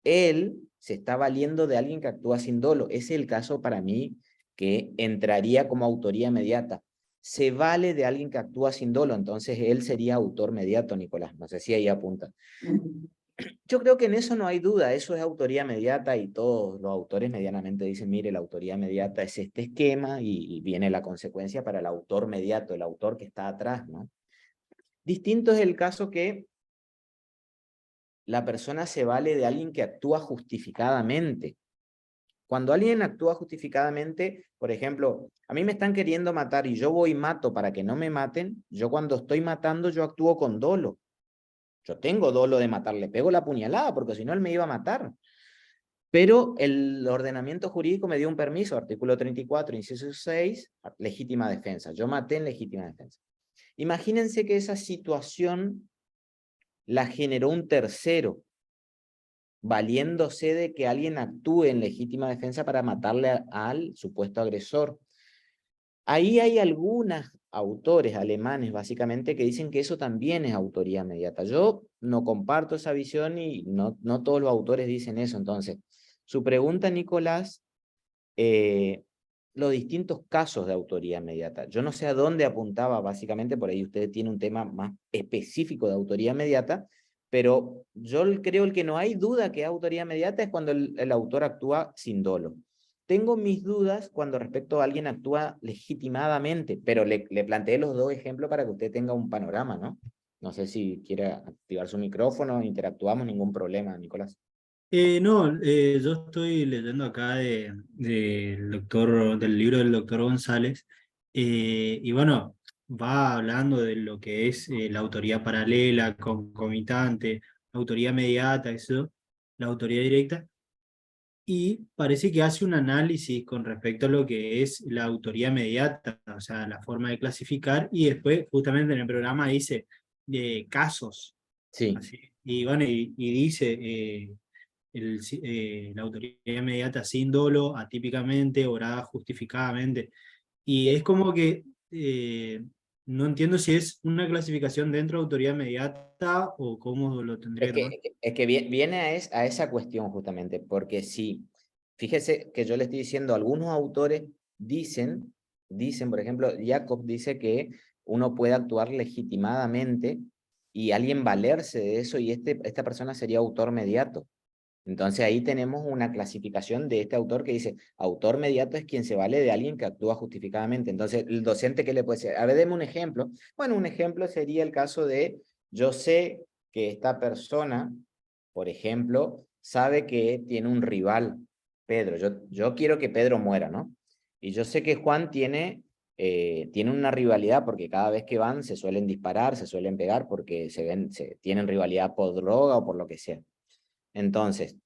Él se está valiendo de alguien que actúa sin dolo. Ese es el caso para mí que entraría como autoría inmediata. Se vale de alguien que actúa sin dolo, entonces él sería autor inmediato, Nicolás. No sé si ahí apunta. Yo creo que en eso no hay duda, eso es autoría inmediata y todos los autores medianamente dicen, mire, la autoría inmediata es este esquema y viene la consecuencia para el autor inmediato, el autor que está atrás, ¿no? Distinto es el caso que la persona se vale de alguien que actúa justificadamente. Cuando alguien actúa justificadamente, por ejemplo, a mí me están queriendo matar y yo voy y mato para que no me maten, yo cuando estoy matando yo actúo con dolo. Yo tengo dolo de matar, le pego la puñalada porque si no él me iba a matar. Pero el ordenamiento jurídico me dio un permiso, artículo 34, inciso 6, legítima defensa. Yo maté en legítima defensa. Imagínense que esa situación la generó un tercero, valiéndose de que alguien actúe en legítima defensa para matarle al supuesto agresor. Ahí hay algunos autores alemanes, básicamente, que dicen que eso también es autoría inmediata. Yo no comparto esa visión y no todos los autores dicen eso. Entonces, su pregunta, Nicolás, los distintos casos de autoría inmediata. Yo no sé a dónde apuntaba, básicamente, por ahí usted tiene un tema más específico de autoría inmediata, pero yo creo que no hay duda que es autoría inmediata es cuando el autor actúa sin dolo. Tengo mis dudas cuando respecto a alguien actúa legitimadamente, pero le planteé los dos ejemplos para que usted tenga un panorama, ¿no? No sé si quiere activar su micrófono, interactuamos, ningún problema, Nicolás. No, yo estoy leyendo acá del libro del doctor González, y bueno, va hablando de lo que es la autoría paralela, concomitante, la autoría inmediata, eso, la autoría directa, y parece que hace un análisis con respecto a lo que es la autoría inmediata, o sea, la forma de clasificar, y después justamente en el programa dice casos, Sí. así, y bueno, y dice... la autoría inmediata sin dolo, atípicamente, obrada justificadamente. Y es como que no entiendo si es una clasificación dentro de autoría inmediata o cómo lo tendría Es que tomar. que viene a esa cuestión justamente, porque si, fíjese que yo le estoy diciendo, algunos autores dicen, por ejemplo, Jacob dice que uno puede actuar legitimadamente y alguien valerse de eso y esta persona sería autor mediato. Entonces ahí tenemos una clasificación de este autor que dice, autor mediato es quien se vale de alguien que actúa justificadamente. Entonces, el docente, ¿qué le puede decir? A ver, deme un ejemplo. Bueno, un ejemplo sería el caso de, yo sé que esta persona, por ejemplo, sabe que tiene un rival, Pedro. Yo quiero que Pedro muera, ¿no? Y yo sé que Juan tiene una rivalidad porque cada vez que van se suelen disparar, se suelen pegar porque tienen rivalidad por droga o por lo que sea. Entonces,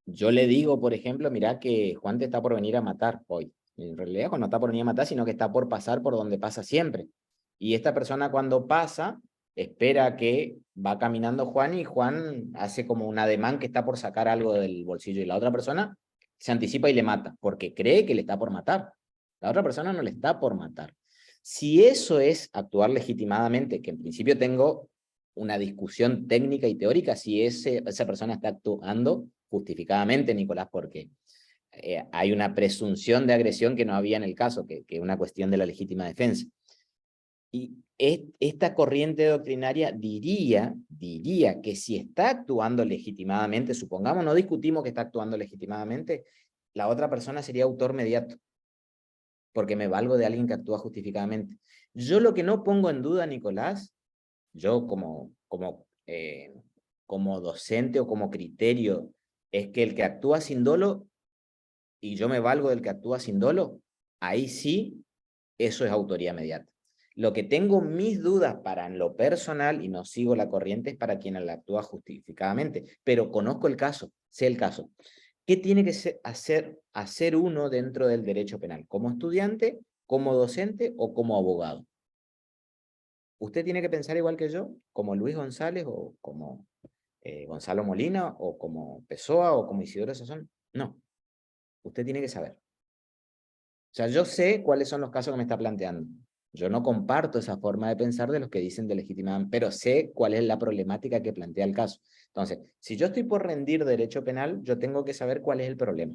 yo le digo, por ejemplo, mira que Juan te está por venir a matar hoy. En realidad Juan no está por venir a matar, sino que está por pasar por donde pasa siempre. Y esta persona cuando pasa, espera que va caminando Juan y Juan hace como un ademán que está por sacar algo del bolsillo y la otra persona se anticipa y le mata, porque cree que le está por matar. La otra persona no le está por matar. Si eso es actuar legitimadamente, que en principio tengo una discusión técnica y teórica, si esa persona está actuando justificadamente, Nicolás, porque hay una presunción de agresión que no había en el caso, que es una cuestión de la legítima defensa. Y esta corriente doctrinaria diría que si está actuando legítimamente, supongamos, no discutimos que está actuando legítimamente, la otra persona sería autor mediato, porque me valgo de alguien que actúa justificadamente. Yo lo que no pongo en duda, Nicolás, yo como docente o como criterio, es que el que actúa sin dolo, y yo me valgo del que actúa sin dolo, ahí sí, eso es autoría mediata. Lo que tengo mis dudas para en lo personal, y no sigo la corriente, es para quien la actúa justificadamente, pero conozco el caso, sé el caso. ¿Qué tiene que hacer uno dentro del derecho penal? ¿Como estudiante, como docente o como abogado? Usted tiene que pensar igual que yo, como Luis González o como Gonzalo Molina o como Pessoa o como Isidoro Sazón. No, usted tiene que saber. O sea, yo sé cuáles son los casos que me está planteando. Yo no comparto esa forma de pensar de los que dicen de legitimidad, pero sé cuál es la problemática que plantea el caso. Entonces, si yo estoy por rendir derecho penal, yo tengo que saber cuál es el problema.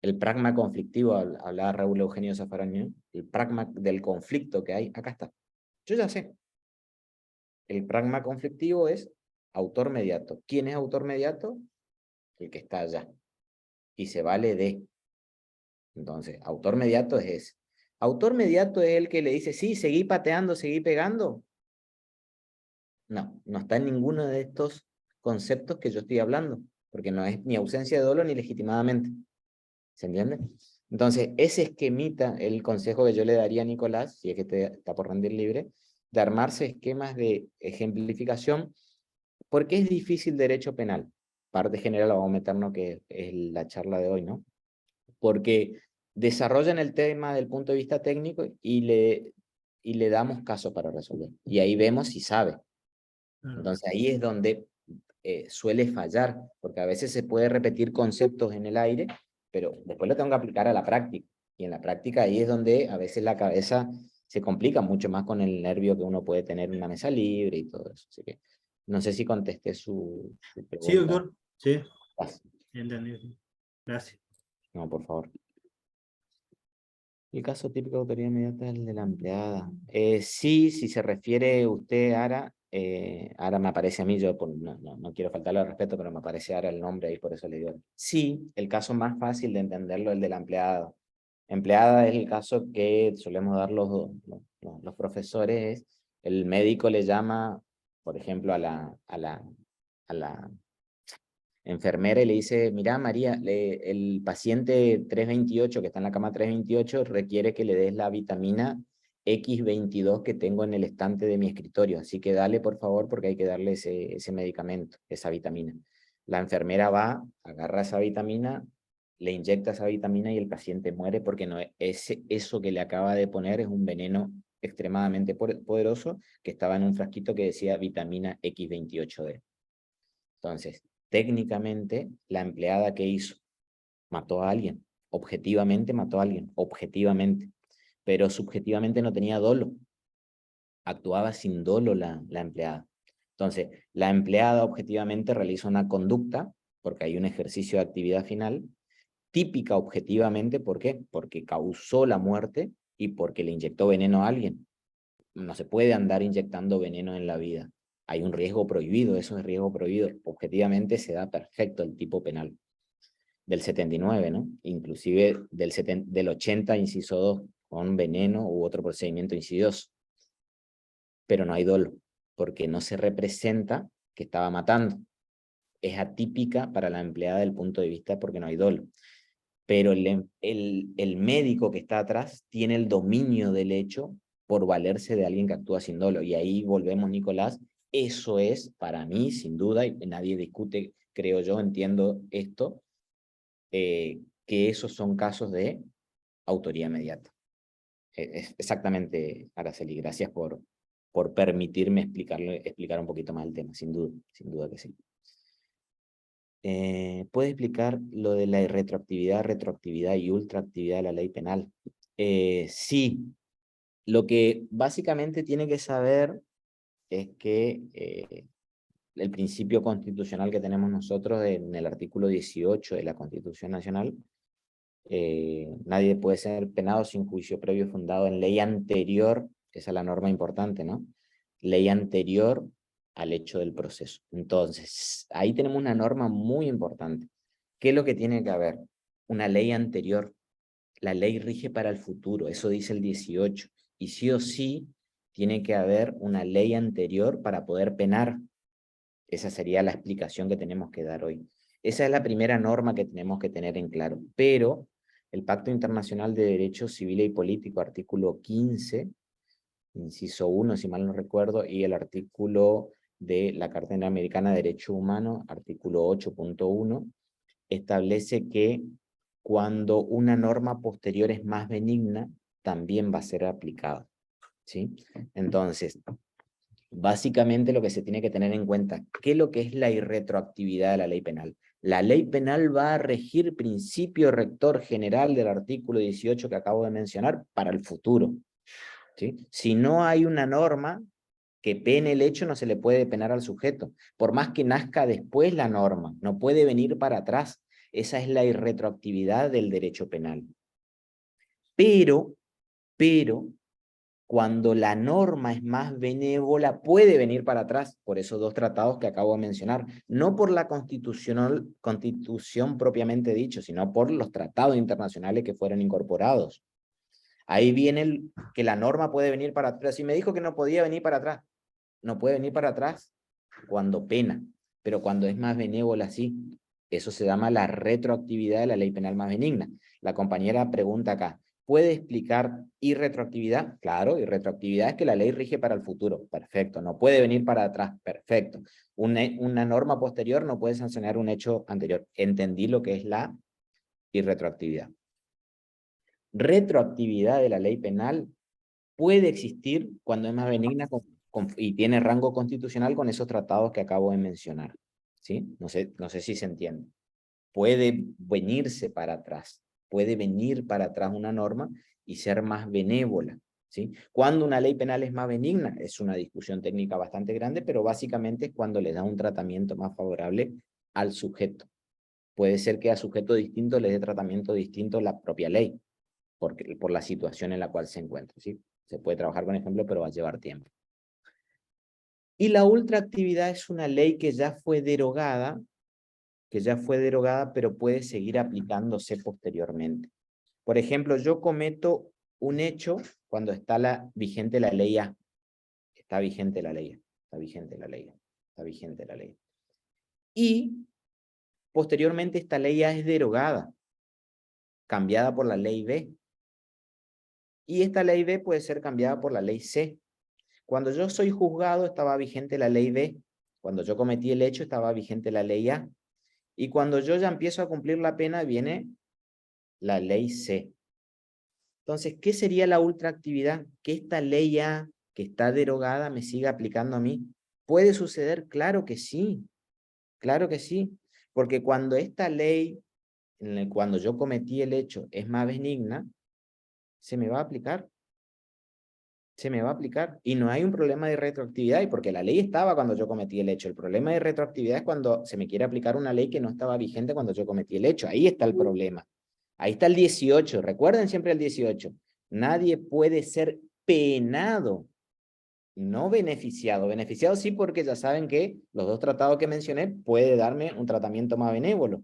El pragma conflictivo, hablaba Raúl Eugenio Zaffaroni, el pragma del conflicto que hay, acá está. Yo ya sé. El pragma conflictivo es autor mediato. ¿Quién es autor mediato? El que está allá. Y se vale de. Entonces, autor mediato es ese. Autor mediato es el que le dice, sí, seguí pateando, seguí pegando. No, no está en ninguno de estos conceptos que yo estoy hablando, porque no es ni ausencia de dolo ni legitimadamente. ¿Se entiende? Entonces, ese esquemita, el consejo que yo le daría a Nicolás, si es que está por rendir libre, de armarse esquemas de ejemplificación, porque es difícil derecho penal. Parte general, vamos a meternos que es la charla de hoy, ¿no? Porque desarrollan el tema del punto de vista técnico y le damos caso para resolver. Y ahí vemos si sabe. Entonces ahí es donde suele fallar, porque a veces se puede repetir conceptos en el aire, pero después lo tengo que aplicar a la práctica. Y en la práctica ahí es donde a veces la cabeza se complica mucho más con el nervio que uno puede tener en una mesa libre y todo eso. Así que no sé si contesté su pregunta. Sí, doctor. Sí. Gracias. Entendido. Gracias. No, por favor. El caso típico de autoría inmediata es el de la empleada. Sí, si se refiere usted, Ara, Ara me aparece a mí, yo no quiero faltarle al respeto, pero me aparece Ara el nombre y por eso le digo. Sí, el caso más fácil de entenderlo es el de la empleada. Empleada es el caso que solemos dar los profesores, el médico le llama, por ejemplo, a la enfermera y le dice, mira María, el paciente 328 que está en la cama 328 requiere que le des la vitamina X22 que tengo en el estante de mi escritorio, así que dale por favor porque hay que darle ese medicamento, esa vitamina. La enfermera va, agarra esa vitamina, le inyecta esa vitamina y el paciente muere porque no eso que le acaba de poner es un veneno extremadamente poderoso que estaba en un frasquito que decía vitamina X28D. Entonces, técnicamente, la empleada que hizo, mató a alguien, Objetivamente mató a alguien, objetivamente. Pero subjetivamente no tenía dolo. Actuaba sin dolo la empleada. Entonces, la empleada objetivamente realiza una conducta, porque hay un ejercicio de actividad final, típica objetivamente, ¿por qué? Porque causó la muerte y porque le inyectó veneno a alguien. No se puede andar inyectando veneno en la vida. Hay un riesgo prohibido, eso es riesgo prohibido. Objetivamente se da perfecto el tipo penal. Del 79, ¿no? Inclusive del 80, inciso 2, con veneno u otro procedimiento insidioso. Pero no hay dolo, porque no se representa que estaba matando. Es atípica para la empleada del punto de vista porque no hay dolo. Pero el médico que está atrás tiene el dominio del hecho por valerse de alguien que actúa sin dolo. Y ahí volvemos, Nicolás, eso es para mí, sin duda, y nadie discute, creo yo, entiendo esto, que esos son casos de autoría inmediata. Exactamente, Araceli, gracias por permitirme explicar un poquito más el tema, sin duda que sí. ¿Puede explicar lo de la irretroactividad, retroactividad y ultraactividad de la ley penal? Sí, lo que básicamente tiene que saber es que el principio constitucional que tenemos nosotros en el artículo 18 de la Constitución Nacional, nadie puede ser penado sin juicio previo fundado en ley anterior, esa es la norma importante, ¿no? Ley anterior al hecho del proceso. Entonces, ahí tenemos una norma muy importante. ¿Qué es lo que tiene que haber? Una ley anterior. La ley rige para el futuro, eso dice el 18. Y sí o sí, tiene que haber una ley anterior para poder penar. Esa sería la explicación que tenemos que dar hoy. Esa es la primera norma que tenemos que tener en claro. Pero el Pacto Internacional de Derecho Civil y Político, artículo 15, inciso 1, si mal no recuerdo, y el artículo de la Carta Interamericana de Derechos Humanos, artículo 8.1, establece que cuando una norma posterior es más benigna, también va a ser aplicada, ¿sí? Entonces, básicamente lo que se tiene que tener en cuenta, ¿qué es lo que es la irretroactividad de la ley penal? La ley penal va a regir principio rector general del artículo 18 que acabo de mencionar para el futuro, ¿sí? Si no hay una norma que pene el hecho, no se le puede penar al sujeto. Por más que nazca después la norma, no puede venir para atrás. Esa es la irretroactividad del derecho penal. Pero, cuando la norma es más benévola, puede venir para atrás, por esos dos tratados que acabo de mencionar, no por la constitución propiamente dicho, sino por los tratados internacionales que fueron incorporados. Ahí viene que la norma puede venir para atrás. Si me dijo que no podía venir para atrás, no puede venir para atrás cuando pena, pero cuando es más benévola, sí. Eso se llama la retroactividad de la ley penal más benigna. La compañera pregunta acá, ¿puede explicar irretroactividad? Claro, irretroactividad es que la ley rige para el futuro. Perfecto. No puede venir para atrás. Perfecto. Una norma posterior no puede sancionar un hecho anterior. Entendí lo que es la irretroactividad. Retroactividad de la ley penal puede existir cuando es más benigna y tiene rango constitucional con esos tratados que acabo de mencionar, ¿sí? No sé si se entiende. Puede venirse para atrás, puede venir para atrás una norma y ser más benévola, ¿sí? Cuando una ley penal es más benigna, es una discusión técnica bastante grande, pero básicamente es cuando le da un tratamiento más favorable al sujeto. Puede ser que a sujeto distinto le dé tratamiento distinto la propia ley, por la situación en la cual se encuentra, ¿sí? Se puede trabajar con ejemplo, pero va a llevar tiempo. Y la ultraactividad es una ley que ya fue derogada, pero puede seguir aplicándose posteriormente. Por ejemplo, yo cometo un hecho cuando está vigente la ley A. Está vigente la ley A. Está vigente la ley A. Está vigente la ley A. Y posteriormente esta ley A es derogada, cambiada por la ley B. Y esta ley B puede ser cambiada por la ley C. Cuando yo soy juzgado estaba vigente la ley B. Cuando yo cometí el hecho estaba vigente la ley A. Y cuando yo ya empiezo a cumplir la pena viene la ley C. Entonces, ¿qué sería la ultraactividad? Que esta ley A que está derogada me siga aplicando a mí. ¿Puede suceder? Claro que sí. Claro que sí. Porque cuando esta ley cuando yo cometí el hecho es más benigna, se me va a aplicar. Se me va a aplicar. Y no hay un problema de retroactividad, y porque la ley estaba cuando yo cometí el hecho. El problema de retroactividad es cuando se me quiere aplicar una ley que no estaba vigente cuando yo cometí el hecho. Ahí está el problema. Ahí está el 18. Recuerden siempre el 18. Nadie puede ser penado, no beneficiado. Beneficiado sí, porque ya saben que los dos tratados que mencioné puede darme un tratamiento más benévolo.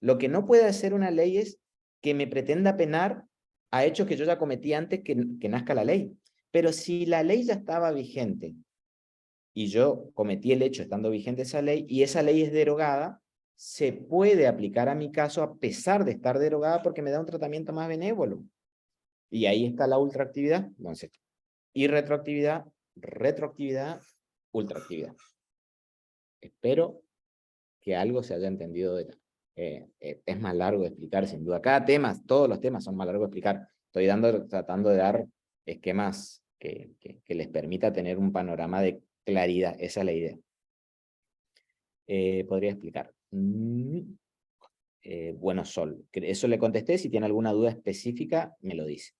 Lo que no puede hacer una ley es que me pretenda penar a hechos que yo ya cometí antes que nazca la ley. Pero si la ley ya estaba vigente y yo cometí el hecho estando vigente esa ley y esa ley es derogada, se puede aplicar a mi caso a pesar de estar derogada porque me da un tratamiento más benévolo. Y ahí está la ultraactividad. Entonces, y retroactividad, retroactividad, ultraactividad. Espero que algo se haya entendido de es más largo de explicar, sin duda. Cada tema, todos los temas son más largos de explicar. Estoy tratando de dar esquemas que les permita tener un panorama de claridad. Esa es la idea. Podría explicar. Bueno, Sol, eso le contesté. Si tiene alguna duda específica, me lo dice.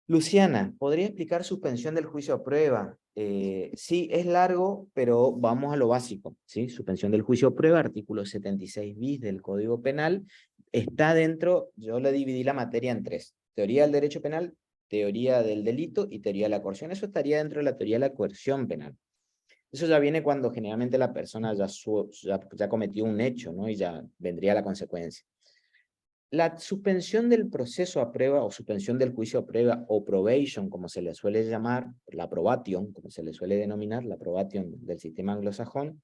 Luciana, ¿podría explicar suspensión del juicio a prueba? Sí, es largo, pero vamos a lo básico, ¿sí? Suspensión del juicio a prueba, artículo 76 bis del Código Penal, está dentro, yo le dividí la materia en 3. Teoría del derecho penal, teoría del delito y teoría de la coerción. Eso estaría dentro de la teoría de la coerción penal. Eso ya viene cuando generalmente la persona ya cometió un hecho, ¿no? Y ya vendría la consecuencia. La suspensión del proceso a prueba o suspensión del juicio a prueba o probation, como se le suele llamar, la probation, como se le suele denominar, la probation del sistema anglosajón,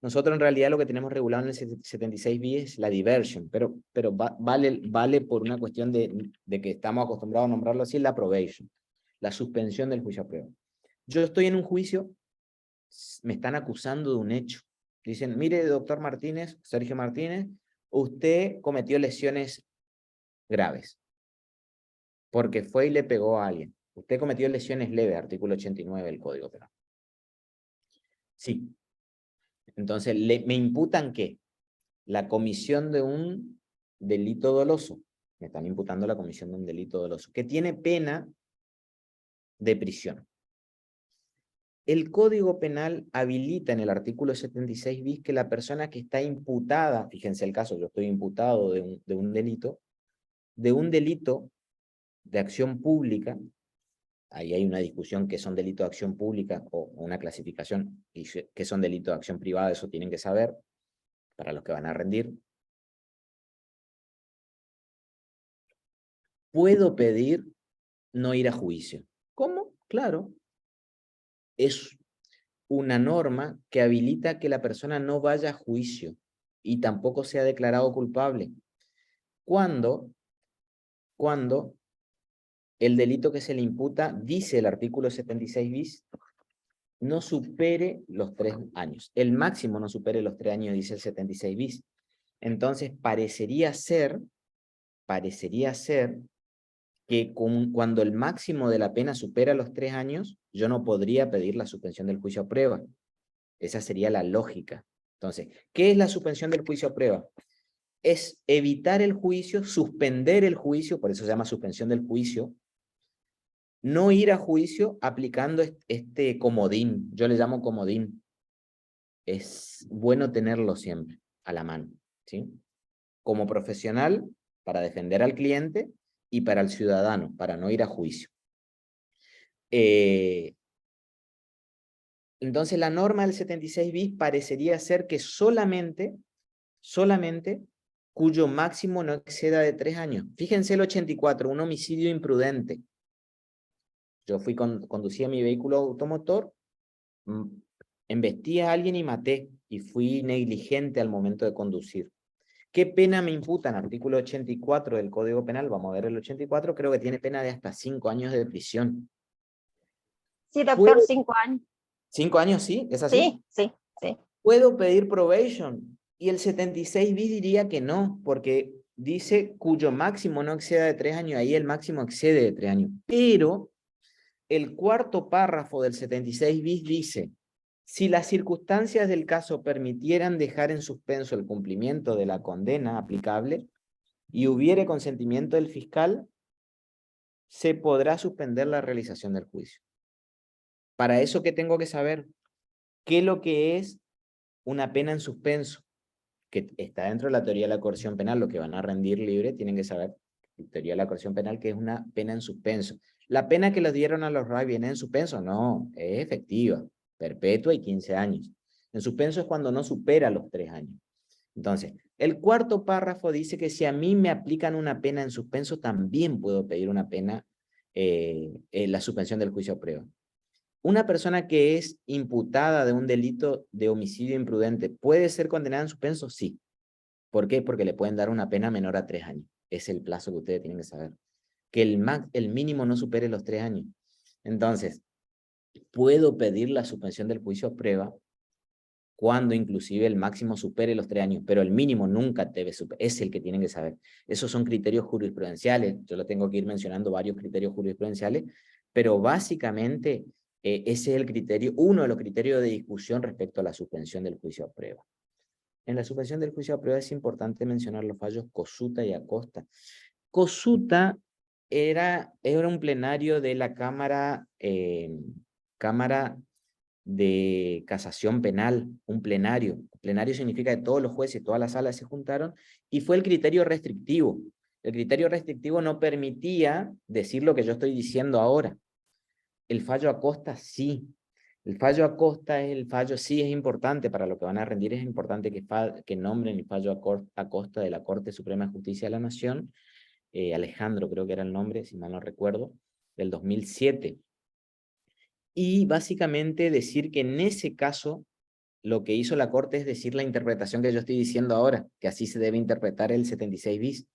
nosotros en realidad lo que tenemos regulado en el 76 bis es la diversion, pero vale por una cuestión de que estamos acostumbrados a nombrarlo así, la probation, la suspensión del juicio a prueba. Yo estoy en un juicio, me están acusando de un hecho. Dicen, mire, doctor Martínez, Sergio Martínez, usted cometió lesiones graves, porque fue y le pegó a alguien. Usted cometió lesiones leves, artículo 89 del Código Penal. Sí. Entonces, ¿me imputan qué? La comisión de un delito doloso. Me están imputando la comisión de un delito doloso, que tiene pena de prisión. El Código Penal habilita en el artículo 76 bis que la persona que está imputada, fíjense el caso, yo estoy imputado de un delito de acción pública, ahí hay una discusión que son delitos de acción pública o una clasificación y que son delitos de acción privada, eso tienen que saber para los que van a rendir. Puedo pedir no ir a juicio. ¿Cómo? Claro. Es una norma que habilita que la persona no vaya a juicio y tampoco sea declarado culpable. Cuando el delito que se le imputa, dice el artículo 76 bis, no supere los 3 años. El máximo no supere los 3 años, dice el 76 bis. Entonces, parecería ser que cuando el máximo de la pena supera los 3 años, yo no podría pedir la suspensión del juicio a prueba. Esa sería la lógica. Entonces, ¿qué es la suspensión del juicio a prueba? Es evitar el juicio, suspender el juicio, por eso se llama suspensión del juicio, no ir a juicio aplicando este comodín, yo le llamo comodín. Es bueno tenerlo siempre a la mano, ¿sí? Como profesional, para defender al cliente, y para el ciudadano, para no ir a juicio. Entonces la norma del 76 bis parecería ser que solamente cuyo máximo no exceda de 3 años. Fíjense el 84, un homicidio imprudente. Yo conducía mi vehículo automotor, embestí a alguien y maté, y fui negligente al momento de conducir. ¿Qué pena me imputan? Artículo 84 del Código Penal, vamos a ver el 84, creo que tiene pena de hasta 5 años de prisión. Sí, doctor, 5 años. 5 años, ¿sí? ¿Es así? Sí. ¿Puedo pedir probation? Y el 76 bis diría que no, porque dice cuyo máximo no exceda de 3 años, ahí el máximo excede de 3 años. Pero el cuarto párrafo del 76 bis dice, si las circunstancias del caso permitieran dejar en suspenso el cumplimiento de la condena aplicable, y hubiere consentimiento del fiscal, se podrá suspender la realización del juicio. Para eso, ¿qué tengo que saber? ¿Qué es lo que es una pena en suspenso? Que está dentro de la teoría de la coerción penal, lo que van a rendir libre tienen que saber, la teoría de la coerción penal, que es una pena en suspenso. ¿La pena que le dieron a los RAI viene en suspenso? No, es efectiva, perpetua y 15 años. En suspenso es cuando no supera los 3 años. Entonces, el cuarto párrafo dice que si a mí me aplican una pena en suspenso, también puedo pedir una pena, la suspensión del juicio a prueba. Una persona que es imputada de un delito de homicidio imprudente, ¿puede ser condenada en suspenso? Sí. ¿Por qué? Porque le pueden dar una pena menor a 3 años. Es el plazo que ustedes tienen que saber. Que el mínimo no supere los 3 años. Entonces, puedo pedir la suspensión del juicio a prueba cuando inclusive el máximo supere los 3 años, pero el mínimo nunca debe superar, es el que tienen que saber. Esos son criterios jurisprudenciales, yo lo tengo que ir mencionando varios criterios jurisprudenciales, pero básicamente ese es el criterio, uno de los criterios de discusión respecto a la suspensión del juicio a prueba. En la suspensión del juicio a prueba es importante mencionar los fallos Cosuta y Acosta. Cosuta era un plenario de la Cámara de Casación Penal, un plenario. Plenario significa que todos los jueces, todas las salas se juntaron, y fue el criterio restrictivo. El criterio restrictivo no permitía decir lo que yo estoy diciendo ahora. El fallo Acosta sí. El fallo Acosta es el fallo, sí es importante para lo que van a rendir, es importante que nombren el fallo Acosta de la Corte Suprema de Justicia de la Nación, Alejandro creo que era el nombre, si mal no recuerdo, del 2007. Y básicamente decir que en ese caso lo que hizo la Corte es decir la interpretación que yo estoy diciendo ahora, que así se debe interpretar el 76 bis.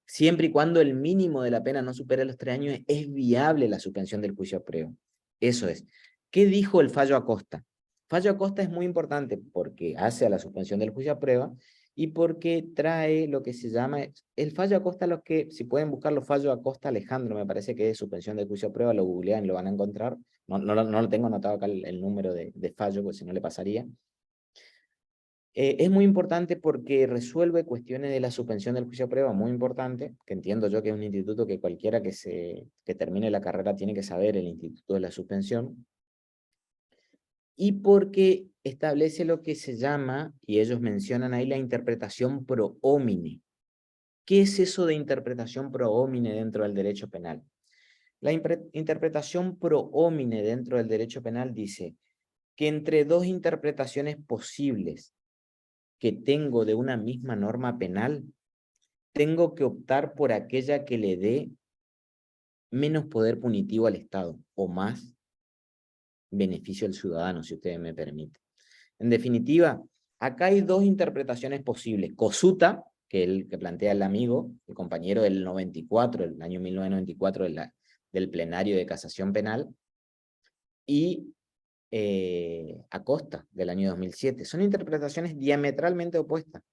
Siempre y cuando el mínimo de la pena no supere los 3 años, es viable la suspensión del juicio a prueba. Eso es. ¿Qué dijo el fallo Acosta? Fallo Acosta es muy importante porque hace a la suspensión del juicio a prueba y porque trae lo que se llama el fallo Acosta, los que, si pueden buscar los fallos Acosta Alejandro, me parece que es suspensión del juicio a prueba, lo googlean y lo van a encontrar. No lo tengo anotado acá el número de fallo, porque si no le pasaría. Es muy importante porque resuelve cuestiones de la suspensión del juicio a prueba, muy importante, que entiendo yo que es un instituto que cualquiera que termine la carrera tiene que saber, el instituto de la suspensión, y porque establece lo que se llama, y ellos mencionan ahí, la interpretación pro homine. ¿Qué es eso de interpretación pro homine dentro del derecho penal? La interpretación pro homine dentro del derecho penal dice que entre dos interpretaciones posibles que tengo de una misma norma penal, tengo que optar por aquella que le dé menos poder punitivo al Estado o más beneficio al ciudadano, si ustedes me permiten. En definitiva, acá hay dos interpretaciones posibles. Cosuta, que es el que plantea el amigo, el compañero del 94, el año 1994 del plenario de casación penal, y Acosta, del año 2007. Son interpretaciones diametralmente opuestas.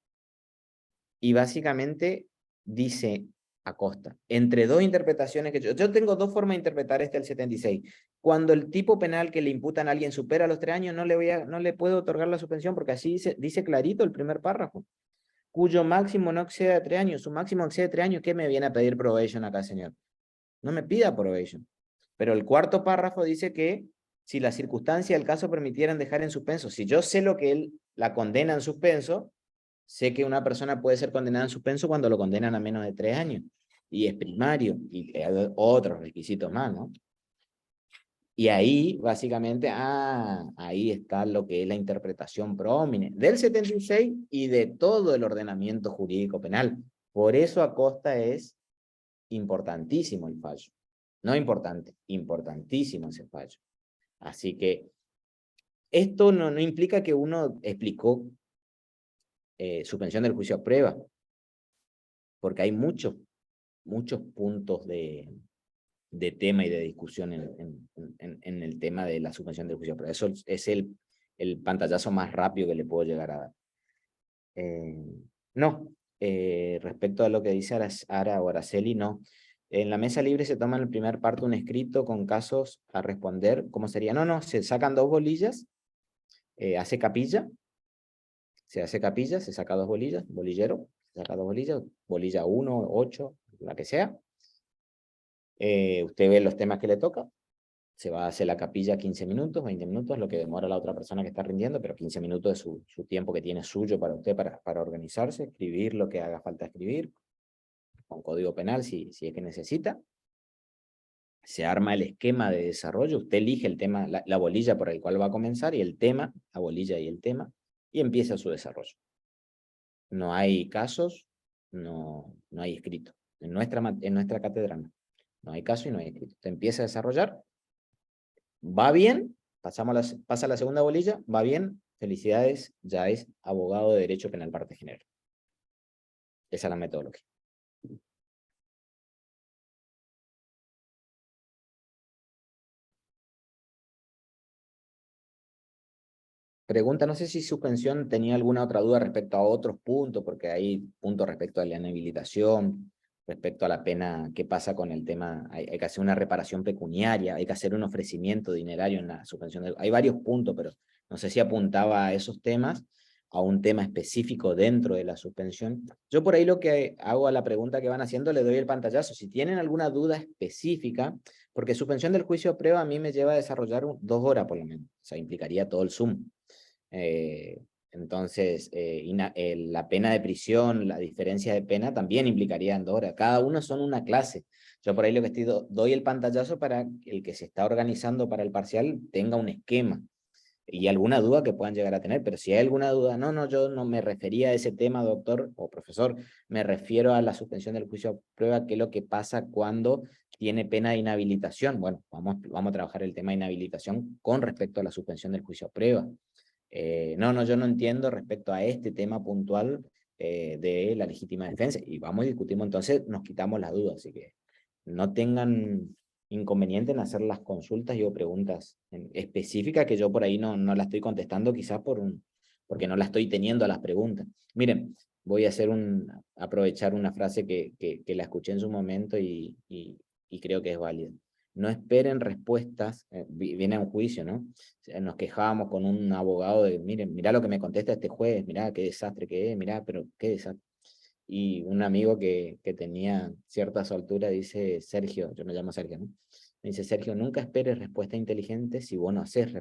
Y básicamente dice Acosta, entre dos interpretaciones que yo tengo dos formas de interpretar el 76. Cuando el tipo penal que le imputan a alguien supera los 3 años, no le puedo otorgar la suspensión, porque así dice clarito el primer párrafo. Cuyo máximo no exceda de 3 años, su máximo excede de 3 años, ¿qué me viene a pedir probation acá, señor? No me pida probation. Pero el cuarto párrafo dice que si las circunstancias del caso permitieran dejar en suspenso, si yo sé lo que él la condena en suspenso, sé que una persona puede ser condenada en suspenso cuando lo condenan a menos de 3 años. Y es primario, y otros requisitos más, ¿no? Y ahí, básicamente, ahí está lo que es la interpretación pro homine del 76 y de todo el ordenamiento jurídico penal. Por eso Acosta es importantísimo el fallo. No importante, importantísimo ese fallo. Así que esto no implica que uno explicó suspensión del juicio a prueba, porque hay muchos puntos de tema y de discusión en el tema de la suspensión del juicio a prueba. Eso es el pantallazo más rápido que le puedo llegar a dar. Respecto a lo que dice Ara o Araceli, no. En la mesa libre se toma en el primer parte un escrito con casos a responder. ¿Cómo sería? No, se sacan 2 bolillas, se hace capilla, se saca 2 bolillas, bolillero, saca 2 bolillas, bolilla 1, 8, la que sea. Usted ve los temas que le toca, se va a hacer la capilla 15 minutos, 20 minutos, lo que demora la otra persona que está rindiendo, pero 15 minutos es su tiempo que tiene suyo para usted, para organizarse, escribir lo que haga falta escribir, con código penal si es que necesita. Se arma el esquema de desarrollo, usted elige el tema, la bolilla por el cual va a comenzar, y el tema, la bolilla y el tema, y empieza su desarrollo. No hay casos, no hay escrito. En nuestra cátedra no hay caso y no hay escrito. Usted empieza a desarrollar, va bien, pasa la segunda bolilla, va bien, felicidades, ya es abogado de Derecho Penal Parte General. Esa es la metodología. Pregunta, no sé si suspensión tenía alguna otra duda respecto a otros puntos, porque hay puntos respecto a la inhabilitación, respecto a la pena, qué pasa con el tema, hay que hacer una reparación pecuniaria, hay que hacer un ofrecimiento dinerario en la suspensión. Hay varios puntos, pero no sé si apuntaba a esos temas, a un tema específico dentro de la suspensión. Yo por ahí lo que hago a la pregunta que van haciendo, le doy el pantallazo. Si tienen alguna duda específica, porque suspensión del juicio a prueba a mí me lleva a desarrollar 2 horas por lo menos, o sea, implicaría todo el Zoom. Entonces, la pena de prisión, la diferencia de pena también implicaría en 2 horas. Cada uno son una clase. Yo por ahí lo que doy el pantallazo para que el que se está organizando para el parcial tenga un esquema y alguna duda que puedan llegar a tener. Pero si hay alguna duda, no, yo no me refería a ese tema, doctor o profesor, me refiero a la suspensión del juicio a prueba, que es lo que pasa cuando tiene pena de inhabilitación. Bueno, vamos a trabajar el tema de inhabilitación con respecto a la suspensión del juicio a prueba. Yo no entiendo respecto a este tema puntual de la legítima defensa, y vamos y discutimos, entonces nos quitamos las dudas, así que no tengan inconveniente en hacer las consultas o preguntas específicas que yo por ahí no la estoy contestando, quizás porque no la estoy teniendo a las preguntas. Miren, voy a aprovechar una frase que la escuché en su momento y creo que es válida. No esperen respuestas, viene a un juicio, ¿no? Nos quejábamos con un abogado de, miren, mirá lo que me contesta este juez, mirá qué desastre que es, mirá, pero qué desastre. Y un amigo que tenía cierta soltura dice, Sergio, yo me llamo Sergio, ¿no? Me dice, Sergio, nunca esperes respuesta inteligente si vos no haces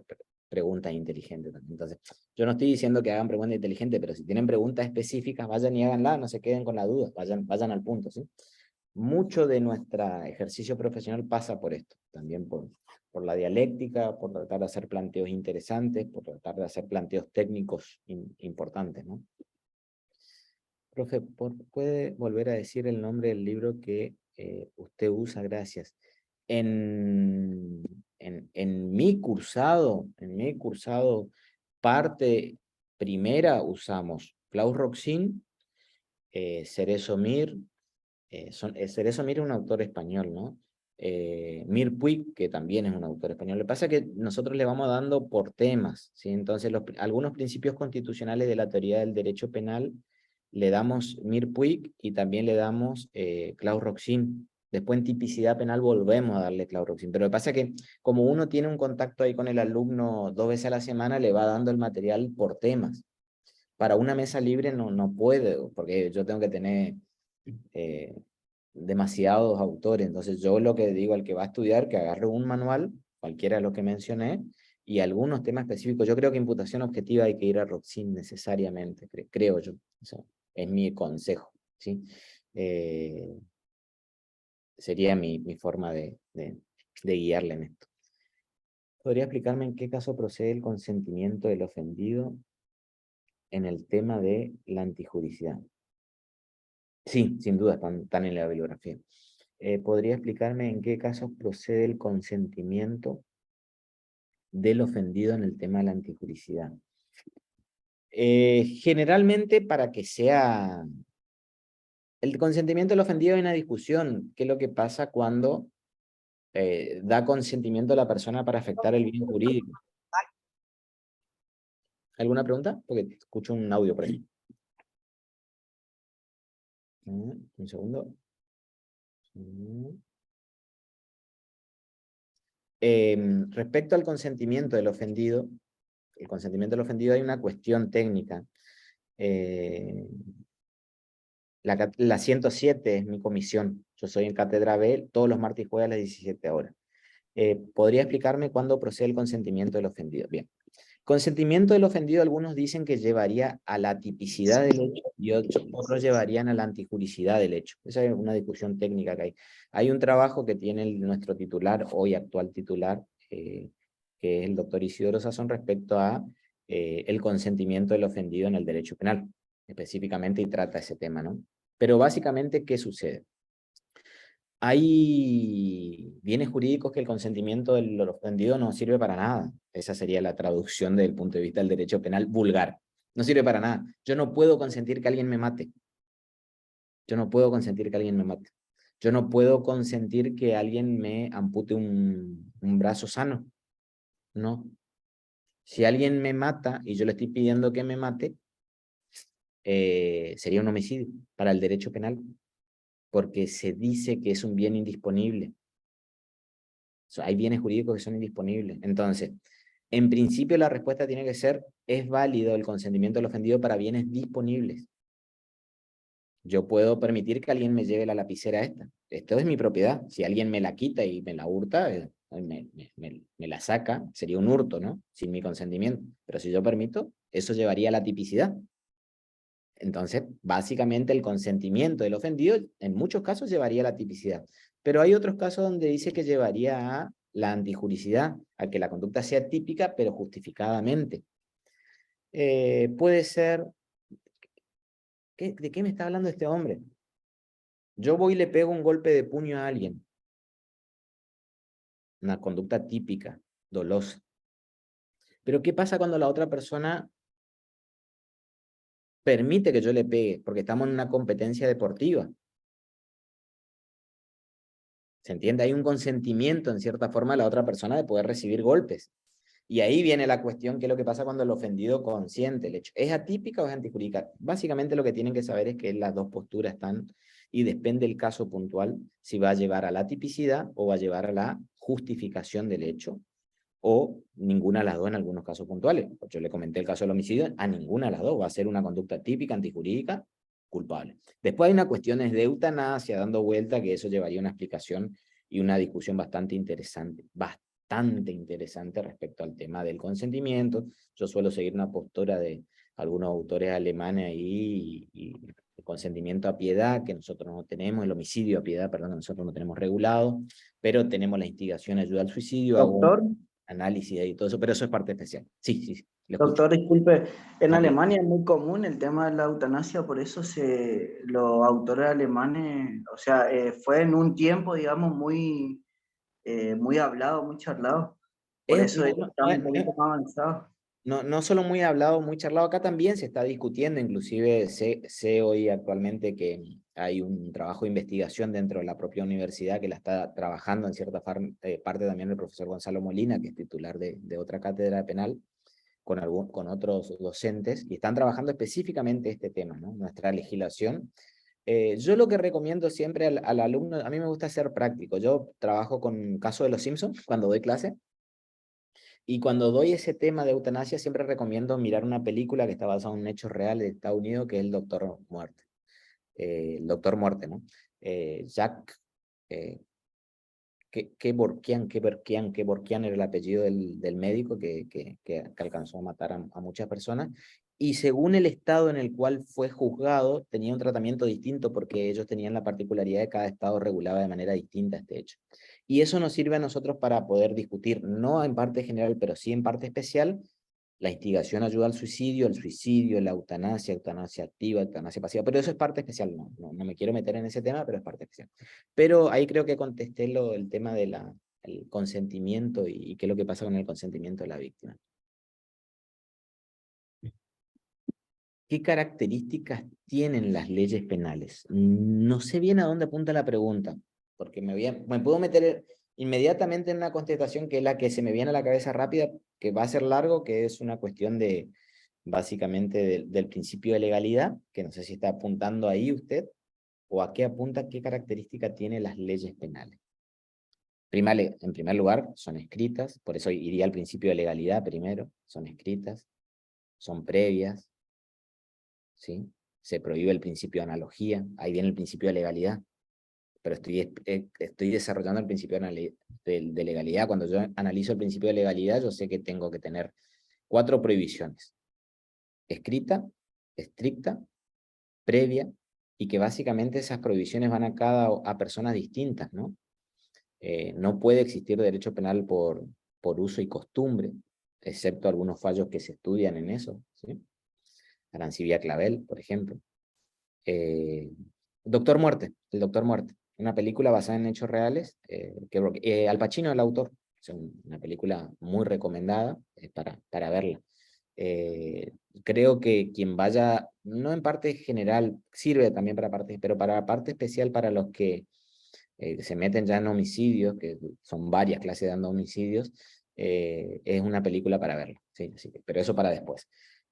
preguntas inteligentes también. Entonces, yo no estoy diciendo que hagan preguntas inteligentes, pero si tienen preguntas específicas, vayan y háganlas, no se queden con la duda, vayan al punto, ¿sí? Mucho de nuestro ejercicio profesional pasa por esto, también por la dialéctica, por tratar de hacer planteos interesantes, por tratar de hacer planteos técnicos importantes, ¿no? Profe, ¿puede volver a decir el nombre del libro que usted usa? Gracias. En mi cursado, parte primera usamos Klaus Roxin, Cerezo Mir, Cerezo Mir es un autor español, ¿no? Mir Puig, que también es un autor español. Lo que pasa es que nosotros le vamos dando por temas, ¿sí? Entonces, algunos principios constitucionales de la teoría del derecho penal le damos Mir Puig y también le damos Klaus Roxin. Después en tipicidad penal volvemos a darle Klaus Roxin. Pero lo que pasa es que como uno tiene un contacto ahí con el alumno 2 veces a la semana, le va dando el material por temas. Para una mesa libre no puede, porque yo tengo que tener demasiados autores. Entonces yo lo que digo al que va a estudiar, que agarre un manual, cualquiera de los que mencioné, y algunos temas específicos. Yo creo que imputación objetiva hay que ir a Roxin necesariamente, creo yo. O sea, es mi consejo, ¿sí? Sería mi forma de guiarle en esto. ¿Podría explicarme en qué caso procede el consentimiento del ofendido en el tema de la antijuricidad? Sí, sin duda, están en la bibliografía. ¿Podría explicarme en qué casos procede el consentimiento del ofendido en el tema de la antijuricidad? Generalmente para que sea... El consentimiento del ofendido es una discusión. ¿Qué es lo que pasa cuando da consentimiento a la persona para afectar el bien jurídico? ¿Alguna pregunta? Porque escucho un audio por ahí. Un segundo. Respecto al consentimiento del ofendido, el consentimiento del ofendido hay una cuestión técnica. La 107 es mi comisión. Yo soy en Cátedra B todos los martes y jueves a las 17 horas. ¿Podría explicarme cuándo procede el consentimiento del ofendido? Bien. Consentimiento del ofendido, algunos dicen que llevaría a la tipicidad del hecho y otros llevarían a la antijuricidad del hecho. Esa es una discusión técnica que hay. Hay un trabajo que tiene nuestro titular, hoy actual titular, que es el doctor Isidoro Sazón, respecto a el consentimiento del ofendido en el derecho penal, específicamente, y trata ese tema, ¿no? Pero básicamente, ¿qué sucede? Hay bienes jurídicos que el consentimiento del ofendido no sirve para nada. Esa sería la traducción desde el punto de vista del derecho penal vulgar. No sirve para nada. Yo no puedo consentir que alguien me mate. Yo no puedo consentir que alguien me mate. Yo no puedo consentir que alguien me ampute un brazo sano. No. Si alguien me mata y yo le estoy pidiendo que me mate, sería un homicidio para el derecho penal, porque se dice que es un bien indisponible. Hay bienes jurídicos que son indisponibles. Entonces, en principio la respuesta tiene que ser, es válido el consentimiento del ofendido para bienes disponibles. Yo puedo permitir que alguien me lleve la lapicera esta. Esto es mi propiedad. Si alguien me la quita y me la hurta, me la saca, sería un hurto, ¿no? Sin mi consentimiento. Pero si yo permito, eso llevaría a la tipicidad. Entonces, básicamente el consentimiento del ofendido en muchos casos llevaría a la tipicidad. Pero hay otros casos donde dice que llevaría a la antijuricidad, a que la conducta sea típica pero justificadamente. Puede ser... ¿De qué me está hablando este hombre? Yo voy y le pego un golpe de puño a alguien. Una conducta típica, dolosa. Pero ¿qué pasa cuando la otra persona permite que yo le pegue? Porque estamos en una competencia deportiva. ¿Se entiende? Hay un consentimiento, en cierta forma, de la otra persona de poder recibir golpes. Y ahí viene la cuestión, ¿qué es lo que pasa cuando el ofendido consiente el hecho? ¿Es atípica o es antijurídica? Básicamente lo que tienen que saber es que las dos posturas están, y depende del caso puntual, si va a llevar a la tipicidad o va a llevar a la justificación del hecho, o ninguna de las dos en algunos casos puntuales. Yo le comenté el caso del homicidio, a ninguna de las dos va a ser una conducta típica, antijurídica, culpable. Después hay una cuestión de eutanasia dando vuelta, que eso llevaría a una explicación y una discusión bastante interesante respecto al tema del consentimiento. Yo suelo seguir una postura de algunos autores alemanes ahí, y el consentimiento a piedad, que nosotros no tenemos, el homicidio a piedad, perdón, que nosotros no tenemos regulado, pero tenemos la instigación, ayuda al suicidio, Doctor, análisis y todo eso, pero eso es parte especial. Sí, lo escucho. doctor, disculpe, en Ok. Alemania es muy común el tema de la eutanasia, por eso los autores alemanes, o sea, fue en un tiempo, digamos, muy hablado, muy charlado. Por eso ellos están un poquito más avanzados. No solo muy hablado, muy charlado, acá también se está discutiendo, inclusive sé hoy actualmente que hay un trabajo de investigación dentro de la propia universidad que la está trabajando en cierta parte también el profesor Gonzalo Molina, que es titular de otra cátedra penal, con otros docentes, y están trabajando específicamente este tema, ¿no? Nuestra legislación. Yo lo que recomiendo siempre al alumno, a mí me gusta ser práctico. Yo trabajo con caso de los Simpsons cuando doy clase, y cuando doy ese tema de eutanasia siempre recomiendo mirar una película que está basada en un hecho real de Estados Unidos, que es el Doctor Muerte. El Doctor Muerte, ¿no? Jack Kevorkian era el apellido del médico que alcanzó a matar a muchas personas, y según el estado en el cual fue juzgado, tenía un tratamiento distinto porque ellos tenían la particularidad de cada estado regulaba de manera distinta este hecho. Y eso nos sirve a nosotros para poder discutir, no en parte general, pero sí en parte especial, la instigación ayuda al suicidio, la eutanasia activa, eutanasia pasiva, pero eso es parte especial, no me quiero meter en ese tema, pero es parte especial. Pero ahí creo que contesté el tema del consentimiento y qué es lo que pasa con el consentimiento de la víctima. ¿Qué características tienen las leyes penales? No sé bien a dónde apunta la pregunta, porque me puedo meter inmediatamente en una contestación que es la que se me viene a la cabeza rápida, que va a ser largo, que es una cuestión de, básicamente, del principio de legalidad, que no sé si está apuntando ahí usted, o a qué apunta, qué característica tienen las leyes penales. En primer lugar, son escritas, por eso iría al principio de legalidad primero, son escritas, son previas, ¿sí? se prohíbe el principio de analogía, ahí viene el principio de legalidad, pero estoy desarrollando el principio de legalidad. Cuando yo analizo el principio de legalidad, yo sé que tengo que tener 4 prohibiciones: escrita, estricta, previa, y que básicamente esas prohibiciones van a personas distintas, ¿no? No puede existir derecho penal por uso y costumbre, excepto algunos fallos que se estudian en eso, ¿sí? Arancibia Clavel, por ejemplo. Doctor Muerte, el Doctor Muerte, una película basada en hechos reales, Al Pacino el autor, es una película muy recomendada para verla. Creo que quien vaya, no en parte general, sirve también para parte, pero para parte especial para los que se meten ya en homicidios, que son varias clases de homicidios, es una película para verla, sí, pero eso para después.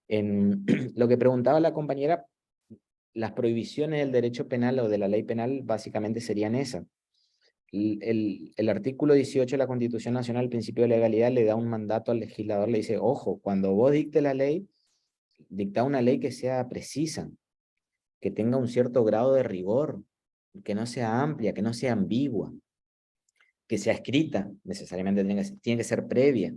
En lo que preguntaba la compañera, las prohibiciones del derecho penal o de la ley penal básicamente serían esas. El artículo 18 de la Constitución Nacional, el principio de legalidad, le da un mandato al legislador, le dice, ojo, cuando vos dicte la ley, dicta una ley que sea precisa, que tenga un cierto grado de rigor, que no sea amplia, que no sea ambigua, que sea escrita, necesariamente tiene que ser previa.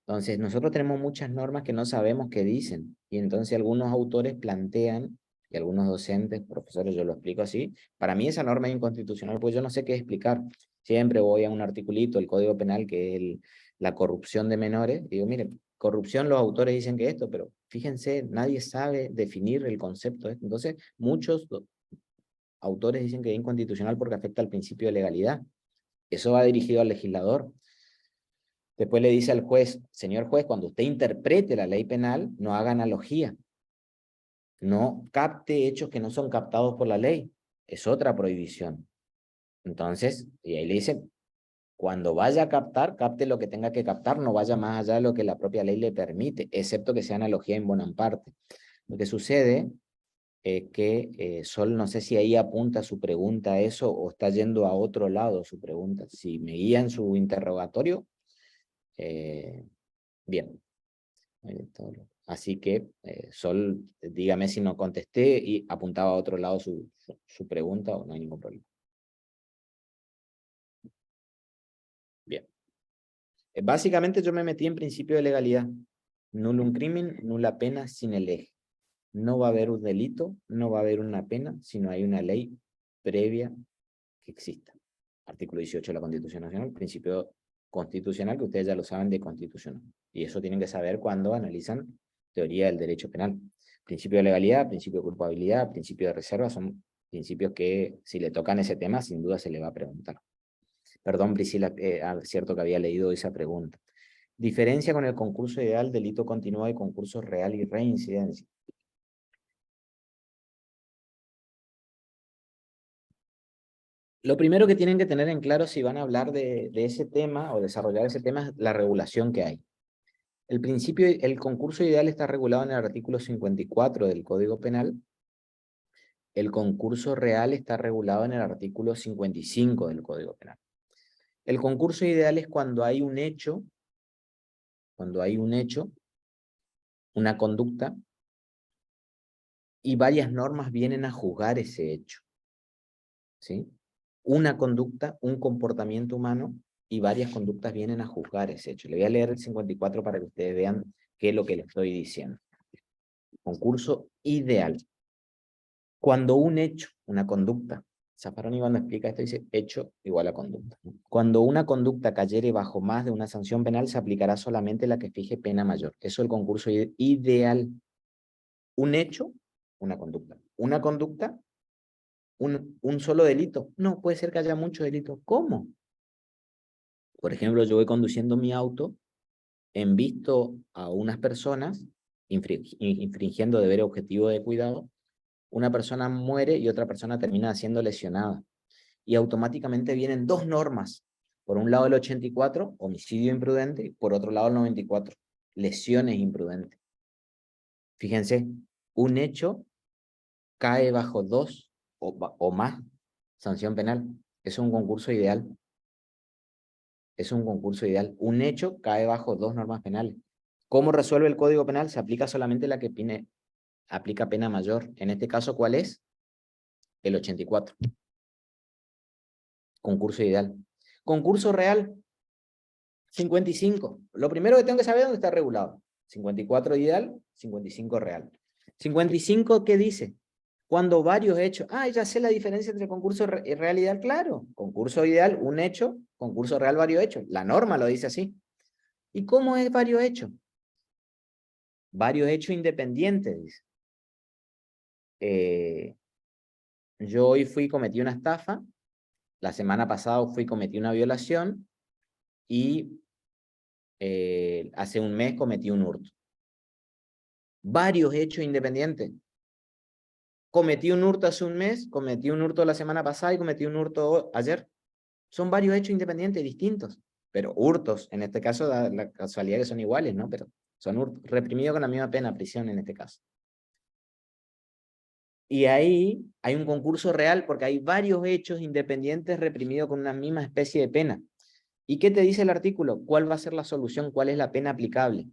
Entonces, nosotros tenemos muchas normas que no sabemos qué dicen, y entonces algunos autores plantean, y algunos docentes, profesores, yo lo explico así, para mí esa norma es inconstitucional, pues yo no sé qué explicar. Siempre voy a un articulito, el Código Penal, que es la corrupción de menores, y digo, miren, corrupción los autores dicen que esto, pero fíjense, nadie sabe definir el concepto de esto. Entonces, muchos autores dicen que es inconstitucional porque afecta al principio de legalidad. Eso va dirigido al legislador. Después le dice al juez, señor juez, cuando usted interprete la ley penal, no haga analogía. No capte hechos que no son captados por la ley. Es otra prohibición. Entonces, y ahí le dice, cuando vaya a captar, capte lo que tenga que captar, no vaya más allá de lo que la propia ley le permite, excepto que sea analogía en buena parte. Lo que sucede es que Sol, no sé si ahí apunta su pregunta a eso o está yendo a otro lado su pregunta. Si me guía en su interrogatorio, bien. Así que, Sol, dígame si no contesté y apuntaba a otro lado su pregunta o no hay ningún problema. Bien. Básicamente yo me metí en principio de legalidad. Nullum crimen, nula pena sin el eje. No va a haber un delito, no va a haber una pena, sino hay una ley previa que exista. Artículo 18 de la Constitución Nacional, principio constitucional que ustedes ya lo saben de constitucional. Y eso tienen que saber cuando analizan teoría del derecho penal. Principio de legalidad, principio de culpabilidad, principio de reserva, son principios que si le tocan ese tema, sin duda se le va a preguntar. Perdón, Priscila, cierto que había leído esa pregunta. Diferencia con el concurso ideal, delito continuado y concurso real y reincidencia. Lo primero que tienen que tener en claro si van a hablar de ese tema o desarrollar ese tema es la regulación que hay. El concurso ideal está regulado en el artículo 54 del Código Penal. El concurso real está regulado en el artículo 55 del Código Penal. El concurso ideal es cuando hay un hecho, una conducta, y varias normas vienen a juzgar ese hecho, ¿sí? Una conducta, un comportamiento humano, y varias conductas vienen a juzgar ese hecho. Le voy a leer el 54 para que ustedes vean qué es lo que les estoy diciendo. Concurso ideal. Cuando un hecho, una conducta, Zaffaroni cuando explica esto dice hecho igual a conducta. Cuando una conducta cayere bajo más de una sanción penal, se aplicará solamente la que fije pena mayor. Eso es el concurso ideal. Un hecho, una conducta. Una conducta, un solo delito. No, puede ser que haya muchos delitos. ¿Cómo? Por ejemplo, yo voy conduciendo mi auto, visto a unas personas infringiendo deber objetivo de cuidado, una persona muere y otra persona termina siendo lesionada. Y automáticamente vienen dos normas. Por un lado el 84, homicidio imprudente, y por otro lado el 94, lesiones imprudentes. Fíjense, un hecho cae bajo dos o más sanción penal. Es un concurso ideal. Es un concurso ideal. Un hecho cae bajo dos normas penales. ¿Cómo resuelve el Código Penal? Se aplica solamente la que aplica pena mayor. En este caso, ¿cuál es? El 84. Concurso ideal. Concurso real, 55. Lo primero que tengo que saber es dónde está regulado. 54 ideal, 55 real. 55, ¿qué dice? Cuando varios hechos. Ah, ya sé la diferencia entre concurso real y ideal, claro. Concurso ideal, un hecho. Concurso real, varios hechos. La norma lo dice así. ¿Y cómo es varios hechos? Varios hechos independientes, dice. Yo hoy cometí una estafa. La semana pasada cometí una violación. Y hace un mes cometí un hurto. Varios hechos independientes. Cometí un hurto hace un mes, cometí un hurto la semana pasada y cometí un hurto ayer. Son varios hechos independientes, distintos. Pero hurtos, en este caso da la casualidad que son iguales, ¿no? Pero son hurtos reprimidos con la misma pena, prisión en este caso. Y ahí hay un concurso real porque hay varios hechos independientes reprimidos con una misma especie de pena. ¿Y qué te dice el artículo? ¿Cuál va a ser la solución? ¿Cuál es la pena aplicable?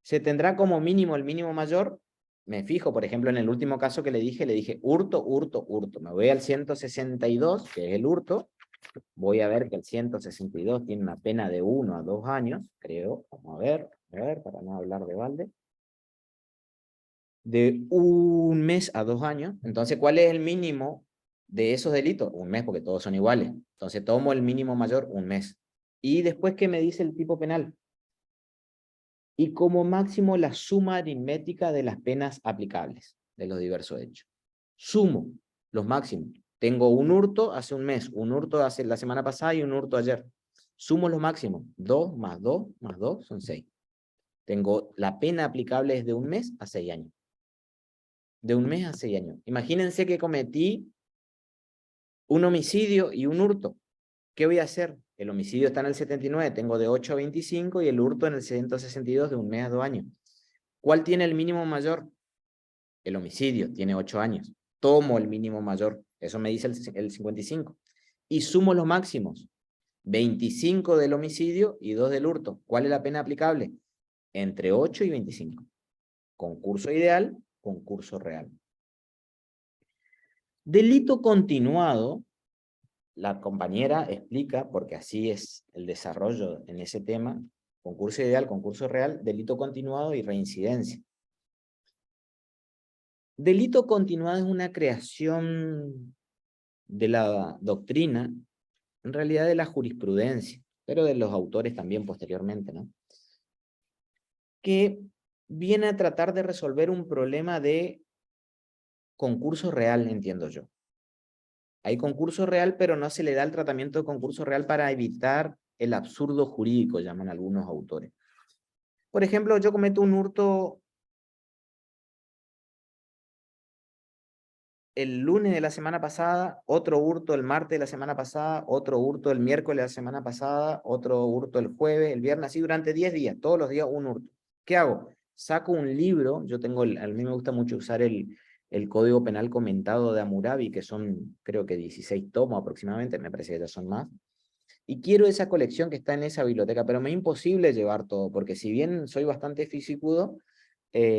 Se tendrá como mínimo el mínimo mayor. Me fijo, por ejemplo, en el último caso que le dije hurto, hurto, hurto. Me voy al 162, que es el hurto. Voy a ver que el 162 tiene una pena de 1 a 2 años, creo. Vamos a ver, para no hablar de balde. De 1 mes a 2 años. Entonces, ¿cuál es el mínimo de esos delitos? 1 mes, porque todos son iguales. Entonces, tomo el mínimo mayor, 1 mes. Y después, ¿qué me dice el tipo penal? Y como máximo la suma aritmética de las penas aplicables de los diversos hechos. Sumo los máximos. Tengo un hurto hace un mes, un hurto hace la semana pasada y un hurto ayer. Sumo los máximos. 2 más 2 más 2 son 6. Tengo la pena aplicable es de 1 mes a 6 años. De 1 mes a 6 años. Imagínense que cometí un homicidio y un hurto. ¿Qué voy a hacer? El homicidio está en el 79, tengo de 8 a 25 y el hurto en el 162 de 1 mes a 2 años. ¿Cuál tiene el mínimo mayor? El homicidio tiene 8 años. Tomo el mínimo mayor, eso me dice el 55. Y sumo los máximos. 25 del homicidio y 2 del hurto. ¿Cuál es la pena aplicable? Entre 8 y 25. Concurso ideal, concurso real. Delito continuado. La compañera explica, porque así es el desarrollo en ese tema, concurso ideal, concurso real, delito continuado y reincidencia. Delito continuado es una creación de la doctrina, en realidad de la jurisprudencia, pero de los autores también posteriormente, ¿no? Que viene a tratar de resolver un problema de concurso real, entiendo yo. Hay concurso real, pero no se le da el tratamiento de concurso real para evitar el absurdo jurídico, llaman algunos autores. Por ejemplo, yo cometo un hurto el lunes de la semana pasada, otro hurto el martes de la semana pasada, otro hurto el miércoles de la semana pasada, otro hurto el jueves, el viernes, así durante 10 días, todos los días un hurto. ¿Qué hago? Saco un libro, yo tengo, a mí me gusta mucho usar el Código Penal comentado de Hammurabi, que son creo que 16 tomos aproximadamente, me parece que ya son más. Y quiero esa colección que está en esa biblioteca, pero me es imposible llevar todo, porque si bien soy bastante fisicudo,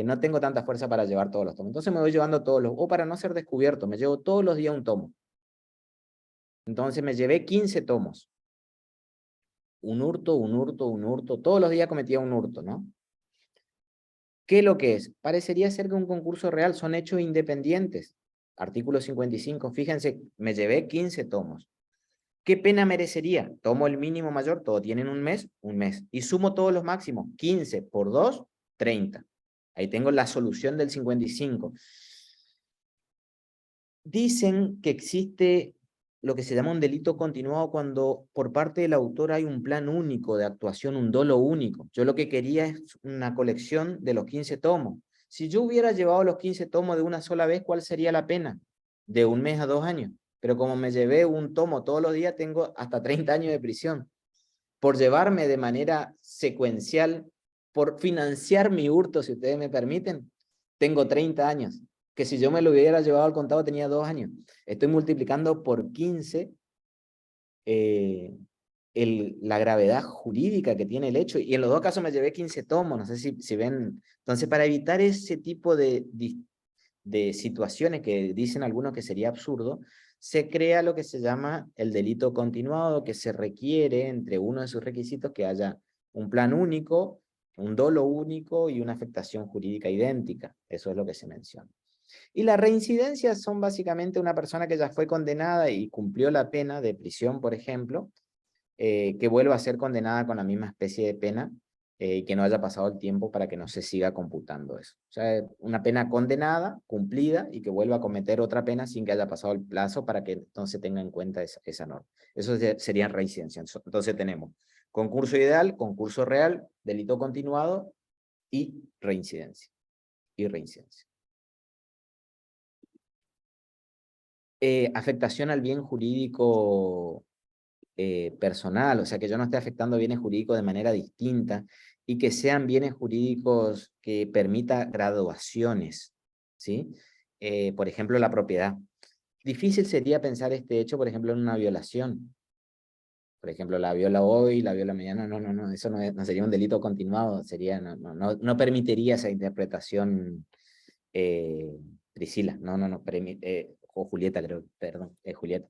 no tengo tanta fuerza para llevar todos los tomos. Entonces me voy llevando todos los, o para no ser descubierto, me llevo todos los días un tomo. Entonces me llevé 15 tomos. Un hurto, un hurto, un hurto, todos los días cometía un hurto, ¿no? ¿Qué es lo que es? Parecería ser que un concurso real son hechos independientes. Artículo 55, fíjense, me llevé 15 tomos. ¿Qué pena merecería? Tomo el mínimo mayor, todos tienen un mes, y sumo todos los máximos, 15 por 2, 30. Ahí tengo la solución del 55. Dicen que existe lo que se llama un delito continuado cuando por parte del autor hay un plan único de actuación, un dolo único. Yo lo que quería es una colección de los 15 tomos. Si yo hubiera llevado los 15 tomos de una sola vez, ¿cuál sería la pena? De 1 mes a 2 años. Pero como me llevé un tomo todos los días, tengo hasta 30 años de prisión. Por llevarme de manera secuencial, por financiar mi hurto, si ustedes me permiten, tengo 30 años. Que si yo me lo hubiera llevado al contado tenía 2 años. Estoy multiplicando por 15 la gravedad jurídica que tiene el hecho. Y en los dos casos me llevé 15 tomos, no sé si ven. Entonces, para evitar ese tipo de de situaciones que dicen algunos que sería absurdo, se crea lo que se llama el delito continuado, que se requiere entre uno de sus requisitos que haya un plan único, un dolo único y una afectación jurídica idéntica. Eso es lo que se menciona. Y las reincidencias son básicamente una persona que ya fue condenada y cumplió la pena de prisión, por ejemplo, que vuelva a ser condenada con la misma especie de pena y que no haya pasado el tiempo para que no se siga computando eso. O sea, una pena condenada, cumplida, y que vuelva a cometer otra pena sin que haya pasado el plazo para que entonces tenga en cuenta esa norma. Eso sería reincidencia. Entonces tenemos concurso ideal, concurso real, delito continuado y reincidencia. Afectación al bien jurídico personal, o sea, que yo no esté afectando bienes jurídicos de manera distinta y que sean bienes jurídicos que permita graduaciones, ¿sí? Por ejemplo, la propiedad. Difícil sería pensar este hecho, por ejemplo, en una violación. Por ejemplo, la viola hoy, la viola mañana, no, eso no sería un delito continuado, sería, no permitiría esa interpretación, Priscila, o Julieta, creo, perdón, Julieta.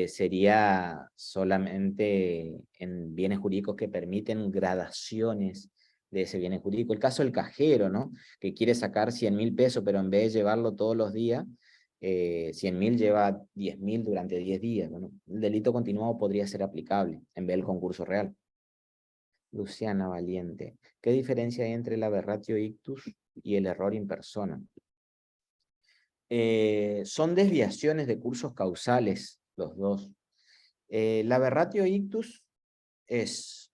Sería solamente en bienes jurídicos que permiten gradaciones de ese bien jurídico. El caso del cajero, ¿no? Que quiere sacar 100.000 pesos, pero en vez de llevarlo todos los días, 100.000 lleva 10.000 durante 10 días. Bueno, el delito continuado podría ser aplicable en vez del concurso real. Luciana Valiente. ¿Qué diferencia hay entre el aberratio ictus y el error in persona? Son desviaciones de cursos causales, los dos. El aberratio ictus es,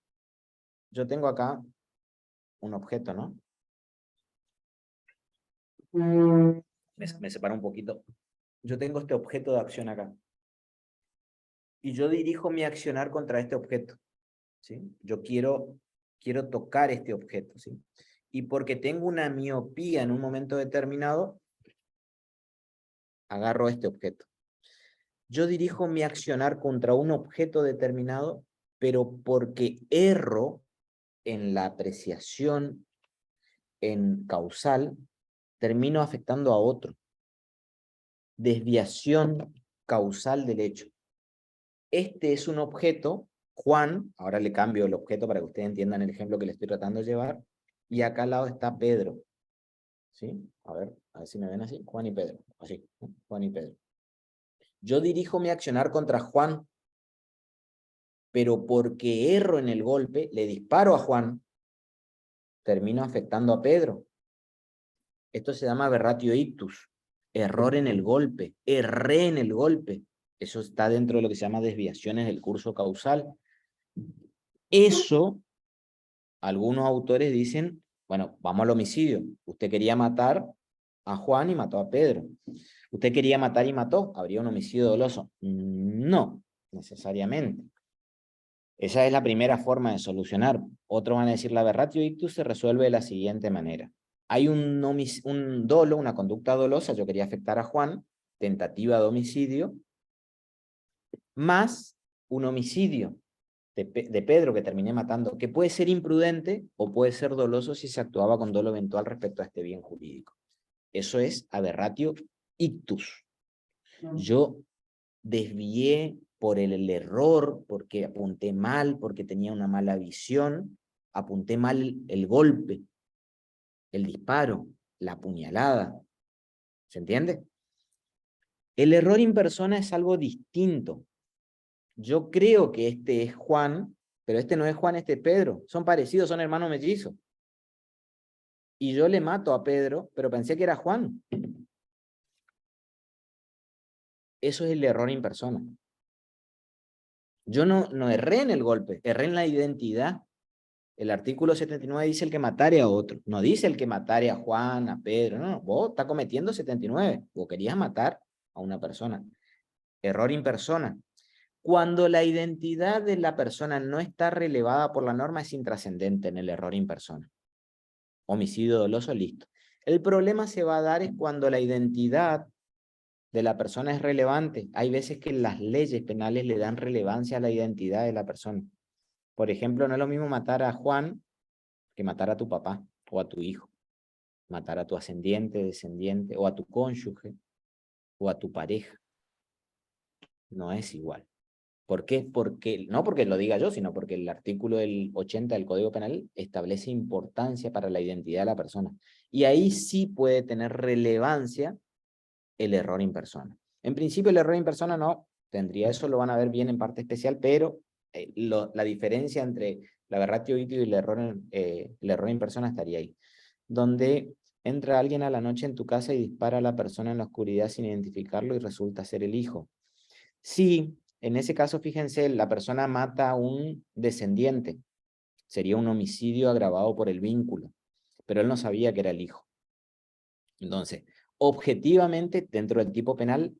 yo tengo acá un objeto, ¿no? Me separo un poquito. Yo tengo este objeto de acción acá. Y yo dirijo mi accionar contra este objeto, ¿sí? Yo quiero tocar este objeto, ¿sí? Y porque tengo una miopía en un momento determinado, agarro este objeto. Yo dirijo mi accionar contra un objeto determinado, pero porque erro en la apreciación en causal, termino afectando a otro. Desviación causal del hecho. Este es un objeto, Juan, ahora le cambio el objeto para que ustedes entiendan el ejemplo que le estoy tratando de llevar, y acá al lado está Pedro. ¿Sí? A ver si me ven así. Juan y Pedro. Así, Juan y Pedro. Yo dirijo mi accionar contra Juan, pero porque erro en el golpe, le disparo a Juan, termino afectando a Pedro. Esto se llama aberratio ictus, error en el golpe, erré en el golpe. Eso está dentro de lo que se llama desviaciones del curso causal. Eso, algunos autores dicen, bueno, vamos al homicidio. Usted quería matar a Juan y mató a Pedro. Usted quería matar y mató, ¿habría un homicidio doloso? No, necesariamente. Esa es la primera forma de solucionar. Otros van a decir, la aberratio ictus se resuelve de la siguiente manera. Hay un dolo, una conducta dolosa, yo quería afectar a Juan, tentativa de homicidio, más un homicidio de Pedro que terminé matando, que puede ser imprudente o puede ser doloso si se actuaba con dolo eventual respecto a este bien jurídico. Eso es aberratio ictus. Yo desvié por el error, porque apunté mal, porque tenía una mala visión, apunté mal el golpe, el disparo, la puñalada. ¿Se entiende? El error in persona es algo distinto. Yo creo que este es Juan, pero este no es Juan, este es Pedro. Son parecidos, son hermanos mellizos. Y yo le mato a Pedro, pero pensé que era Juan. Eso es el error in persona. Yo no erré en el golpe, erré en la identidad. El artículo 79 dice el que matare a otro. No dice el que matare a Juan, a Pedro. No, vos estás cometiendo 79. Vos querías matar a una persona. Error in persona. Cuando la identidad de la persona no está relevada por la norma, es intrascendente en el error in persona. Homicidio doloso, listo. El problema se va a dar es cuando la identidad de la persona es relevante. Hay veces que las leyes penales le dan relevancia a la identidad de la persona. Por ejemplo, no es lo mismo matar a Juan que matar a tu papá o a tu hijo. matar a tu ascendiente, descendiente, o a tu cónyuge, o a tu pareja. No es igual. ¿Por qué? No porque lo diga yo, sino porque el artículo del 80 del Código Penal establece importancia para la identidad de la persona. Y ahí sí puede tener relevancia el error in persona. En principio el error in persona no tendría, eso lo van a ver bien en parte especial, pero la diferencia entre la aberratio ictio y el error in persona estaría ahí. Donde entra alguien a la noche en tu casa y dispara a la persona en la oscuridad sin identificarlo y resulta ser el hijo. Sí, en ese caso, fíjense, la persona mata a un descendiente. Sería un homicidio agravado por el vínculo, pero él no sabía que era el hijo. Entonces, objetivamente, dentro del tipo penal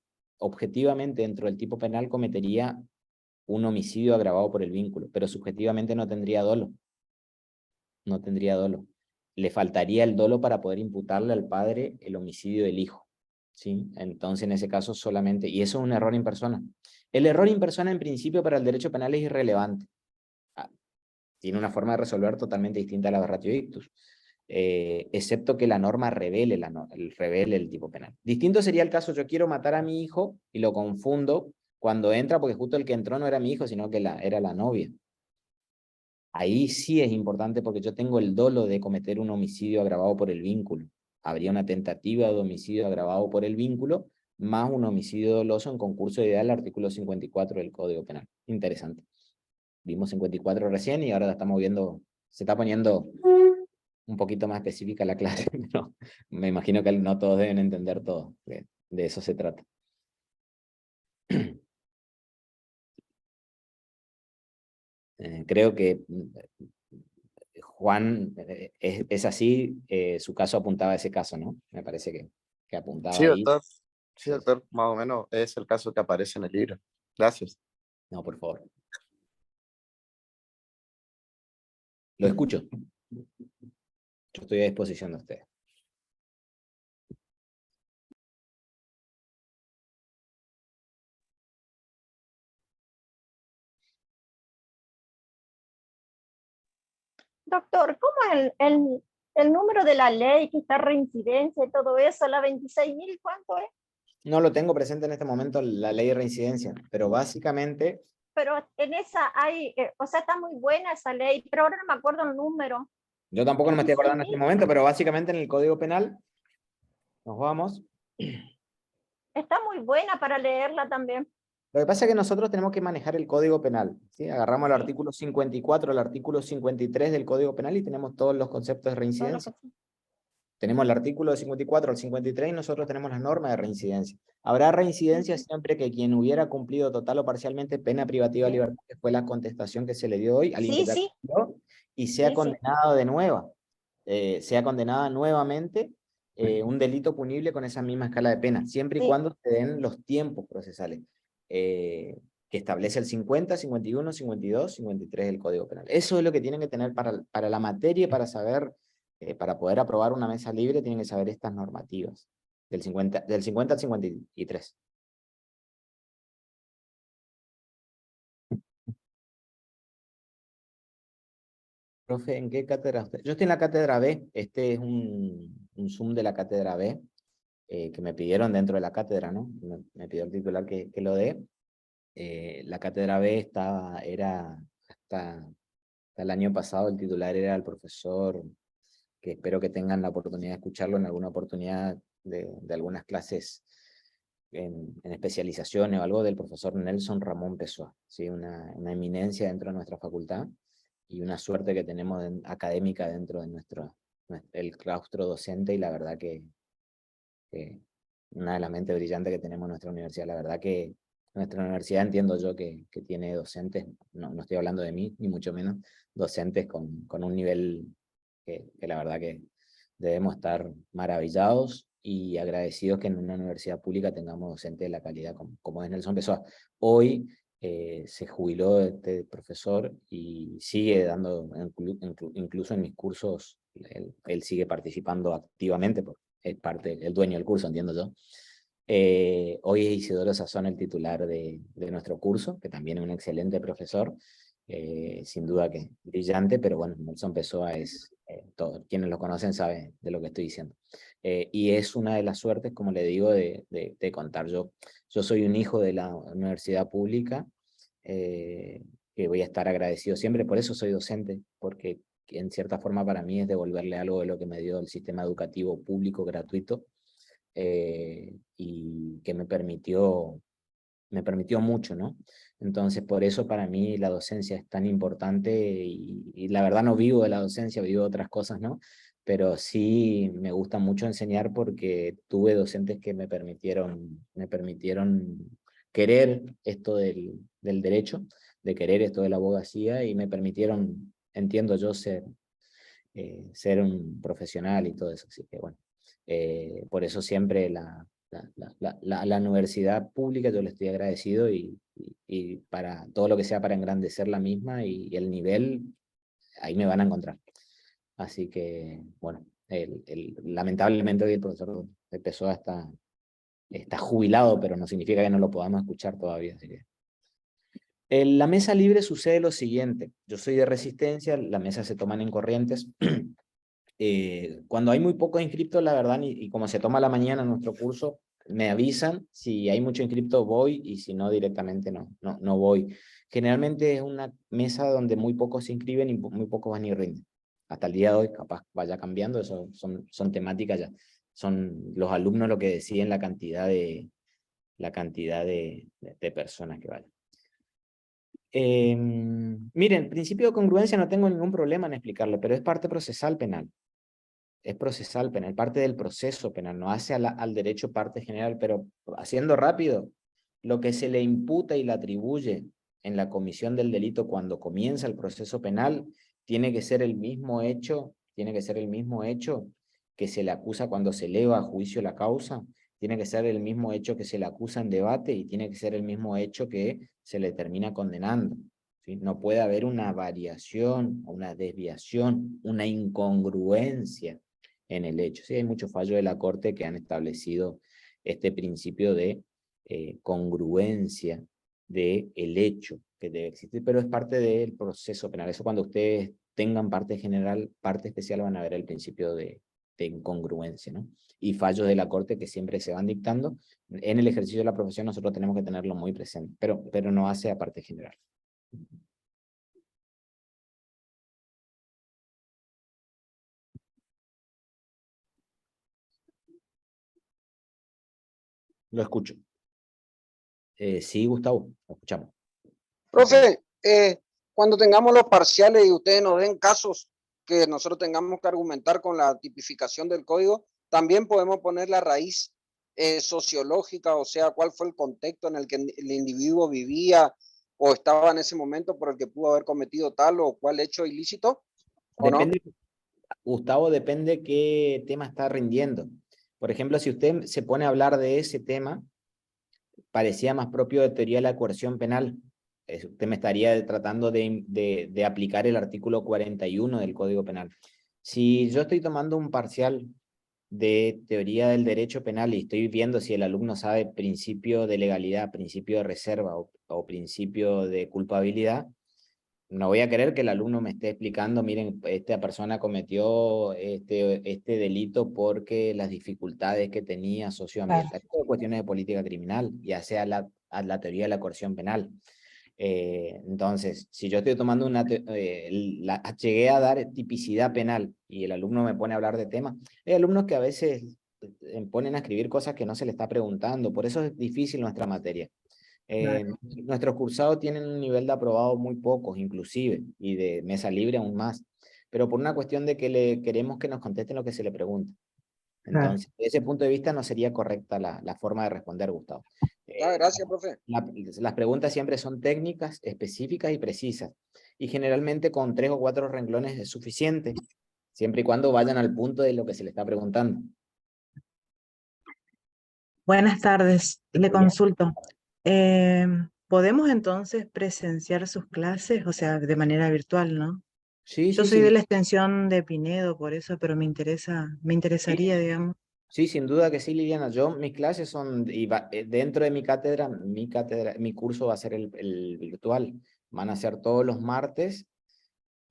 cometería un homicidio agravado por el vínculo, pero subjetivamente no tendría dolo. No tendría dolo. Le faltaría el dolo para poder imputarle al padre el homicidio del hijo. ¿Sí? Entonces, en ese caso solamente, y eso es un error in persona. El error in persona, en principio, para el derecho penal es irrelevante. Tiene una forma de resolver totalmente distinta a la aberratio ictus, excepto que la norma revele el tipo penal. Distinto sería el caso, yo quiero matar a mi hijo y lo confundo cuando entra, porque justo el que entró no era mi hijo, sino que era la novia. Ahí sí es importante porque yo tengo el dolo de cometer un homicidio agravado por el vínculo. Habría una tentativa de homicidio agravado por el vínculo, más un homicidio doloso en concurso de idea del artículo 54 del Código Penal. Interesante. Vimos 54 recién y ahora la estamos viendo, se está poniendo un poquito más específica la clase, pero me imagino que no todos deben entender todo, de eso se trata. Creo que Juan, es así, su caso apuntaba a ese caso, ¿no? Me parece que apuntaba Sí, ahí. doctor. Sí, doctor, más o menos es el caso que aparece en el libro. Gracias. No, por favor. Lo escucho. Yo estoy a disposición de ustedes. Doctor, ¿cómo es el número de la ley que está reincidencia y todo eso? ¿La 26.000 cuánto es? No lo tengo presente en este momento la ley de reincidencia, pero básicamente... Pero en esa hay, o sea, está muy buena esa ley, pero ahora no me acuerdo el número. Yo tampoco no me estoy acordando en este 26.000. momento, pero básicamente en el Código Penal, nos vamos. Está muy buena para leerla también. Lo que pasa es que nosotros tenemos que manejar el Código Penal, ¿sí? Agarramos el artículo 54, el artículo 53 del Código Penal y tenemos todos los conceptos de reincidencia. Tenemos el artículo de 54 al 53 y nosotros tenemos las normas de reincidencia. Habrá reincidencia siempre que quien hubiera cumplido total o parcialmente pena privativa de libertad, que fue la contestación que se le dio hoy, alguien que ya cumplió, y sea condenado de nueva, sea condenada nuevamente, un delito punible con esa misma escala de pena, siempre y cuando se den los tiempos procesales que establece el 50, 51, 52, 53 del Código Penal. Eso es lo que tienen que tener para la materia, para saber... para poder aprobar una mesa libre tienen que saber estas normativas, del 50 al 53. Profe, ¿en qué cátedra usted? Yo estoy en la cátedra B, este es un Zoom de la cátedra B, que me pidieron dentro de la cátedra, ¿no? Me pidió el titular que lo dé. La cátedra B era hasta el año pasado, el titular era el profesor, que espero que tengan la oportunidad de escucharlo en alguna oportunidad de algunas clases en especializaciones o algo, del profesor Nelson Ramón Pessoa, ¿sí? Una eminencia dentro de nuestra facultad y una suerte que tenemos académica dentro de el claustro docente, y la verdad que una de las mentes brillantes que tenemos en nuestra universidad. La verdad que nuestra universidad, entiendo yo que tiene docentes, no estoy hablando de mí, ni mucho menos, docentes con un nivel que la verdad que debemos estar maravillados y agradecidos que en una universidad pública tengamos docentes de la calidad como es Nelson Pessoa. Hoy se jubiló este profesor y sigue dando, incluso en mis cursos, él sigue participando activamente, porque es el dueño del curso, entiendo yo. Hoy es Isidoro Sazón el titular de nuestro curso, que también es un excelente profesor, sin duda que brillante, pero bueno, Nelson Pessoa es todos quienes lo conocen saben de lo que estoy diciendo. Y es una de las suertes, como le digo, de contar. Yo soy un hijo de la universidad pública, que voy a estar agradecido siempre, por eso soy docente, porque en cierta forma para mí es devolverle algo de lo que me dio el sistema educativo público gratuito, y que me permitió mucho, ¿no? Entonces, por eso para mí la docencia es tan importante y la verdad no vivo de la docencia, vivo de otras cosas, ¿no? Pero sí me gusta mucho enseñar porque tuve docentes que me permitieron querer esto del derecho, de querer esto de la abogacía y me permitieron, entiendo yo, ser un profesional y todo eso. Así que bueno, por eso siempre la universidad pública yo le estoy agradecido y para todo lo que sea para engrandecer la misma y el nivel, ahí me van a encontrar. Así que, bueno, lamentablemente hoy el profesor de Pessoa está jubilado, pero no significa que no lo podamos escuchar todavía. Así que. En la mesa libre sucede lo siguiente. Yo soy de Resistencia, la mesa se toman en Corrientes. Cuando hay muy pocos inscriptos, la verdad, y como se toma a la mañana nuestro curso, me avisan, si hay mucho inscripto voy, y si no, directamente no voy. Generalmente es una mesa donde muy pocos se inscriben y muy pocos van y rinden. Hasta el día de hoy, capaz vaya cambiando, eso son temáticas ya. Son los alumnos lo que deciden la cantidad de personas que vayan. Miren, principio de congruencia no tengo ningún problema en explicarle, pero es parte procesal penal. Es procesal penal, parte del proceso penal, no hace al derecho parte general, pero haciendo rápido, lo que se le imputa y le atribuye en la comisión del delito cuando comienza el proceso penal, tiene que ser el mismo hecho que se le acusa cuando se eleva a juicio la causa, tiene que ser el mismo hecho que se le acusa en debate y tiene que ser el mismo hecho que se le termina condenando. ¿Sí? No puede haber una variación, una desviación, una incongruencia en el hecho. Sí, hay muchos fallos de la Corte que han establecido este principio de congruencia del hecho que debe existir, pero es parte del proceso penal. Eso cuando ustedes tengan parte general, parte especial, van a ver el principio de incongruencia, ¿no? Y fallos de la Corte que siempre se van dictando. En el ejercicio de la profesión nosotros tenemos que tenerlo muy presente, pero no hace a parte general. Lo escucho. Sí, Gustavo, lo escuchamos. Profe, cuando tengamos los parciales y ustedes nos den casos que nosotros tengamos que argumentar con la tipificación del código, también podemos poner la raíz sociológica, o sea, cuál fue el contexto en el que el individuo vivía o estaba en ese momento por el que pudo haber cometido tal o cual hecho ilícito, ¿o depende, no? Gustavo, depende qué tema está rindiendo. Por ejemplo, si usted se pone a hablar de ese tema, parecía más propio de teoría de la coerción penal. Usted me estaría tratando de aplicar el artículo 41 del Código Penal. Si yo estoy tomando un parcial de teoría del derecho penal y estoy viendo si el alumno sabe principio de legalidad, principio de reserva o principio de culpabilidad, no voy a querer que el alumno me esté explicando, miren, esta persona cometió este delito porque las dificultades que tenía socioambientales, cuestiones de política criminal, ya sea a la teoría de la coerción penal. Entonces, si yo estoy tomando llegué a dar tipicidad penal y el alumno me pone a hablar de temas, hay alumnos que a veces ponen a escribir cosas que no se le está preguntando, por eso es difícil nuestra materia. Nuestros cursados tienen un nivel de aprobado muy pocos, inclusive, y de mesa libre aún más, pero por una cuestión de que queremos que nos contesten lo que se le pregunta. Entonces, desde ese punto de vista no sería correcta la forma de responder, Gustavo. Gracias, profe. Las preguntas siempre son técnicas, específicas y precisas, y generalmente con 3 o 4 renglones es suficiente, siempre y cuando vayan al punto de lo que se le está preguntando. Buenas tardes, le consulto. ¿Podemos entonces presenciar sus clases, o sea, de manera virtual, no? Sí, Yo sí, soy sí. de la extensión de Pinedo, por eso, pero me interesaría, digamos. Sí, sin duda que sí, Liliana. Mis clases son, dentro de mi cátedra, mi curso va a ser el virtual. Van a ser todos los martes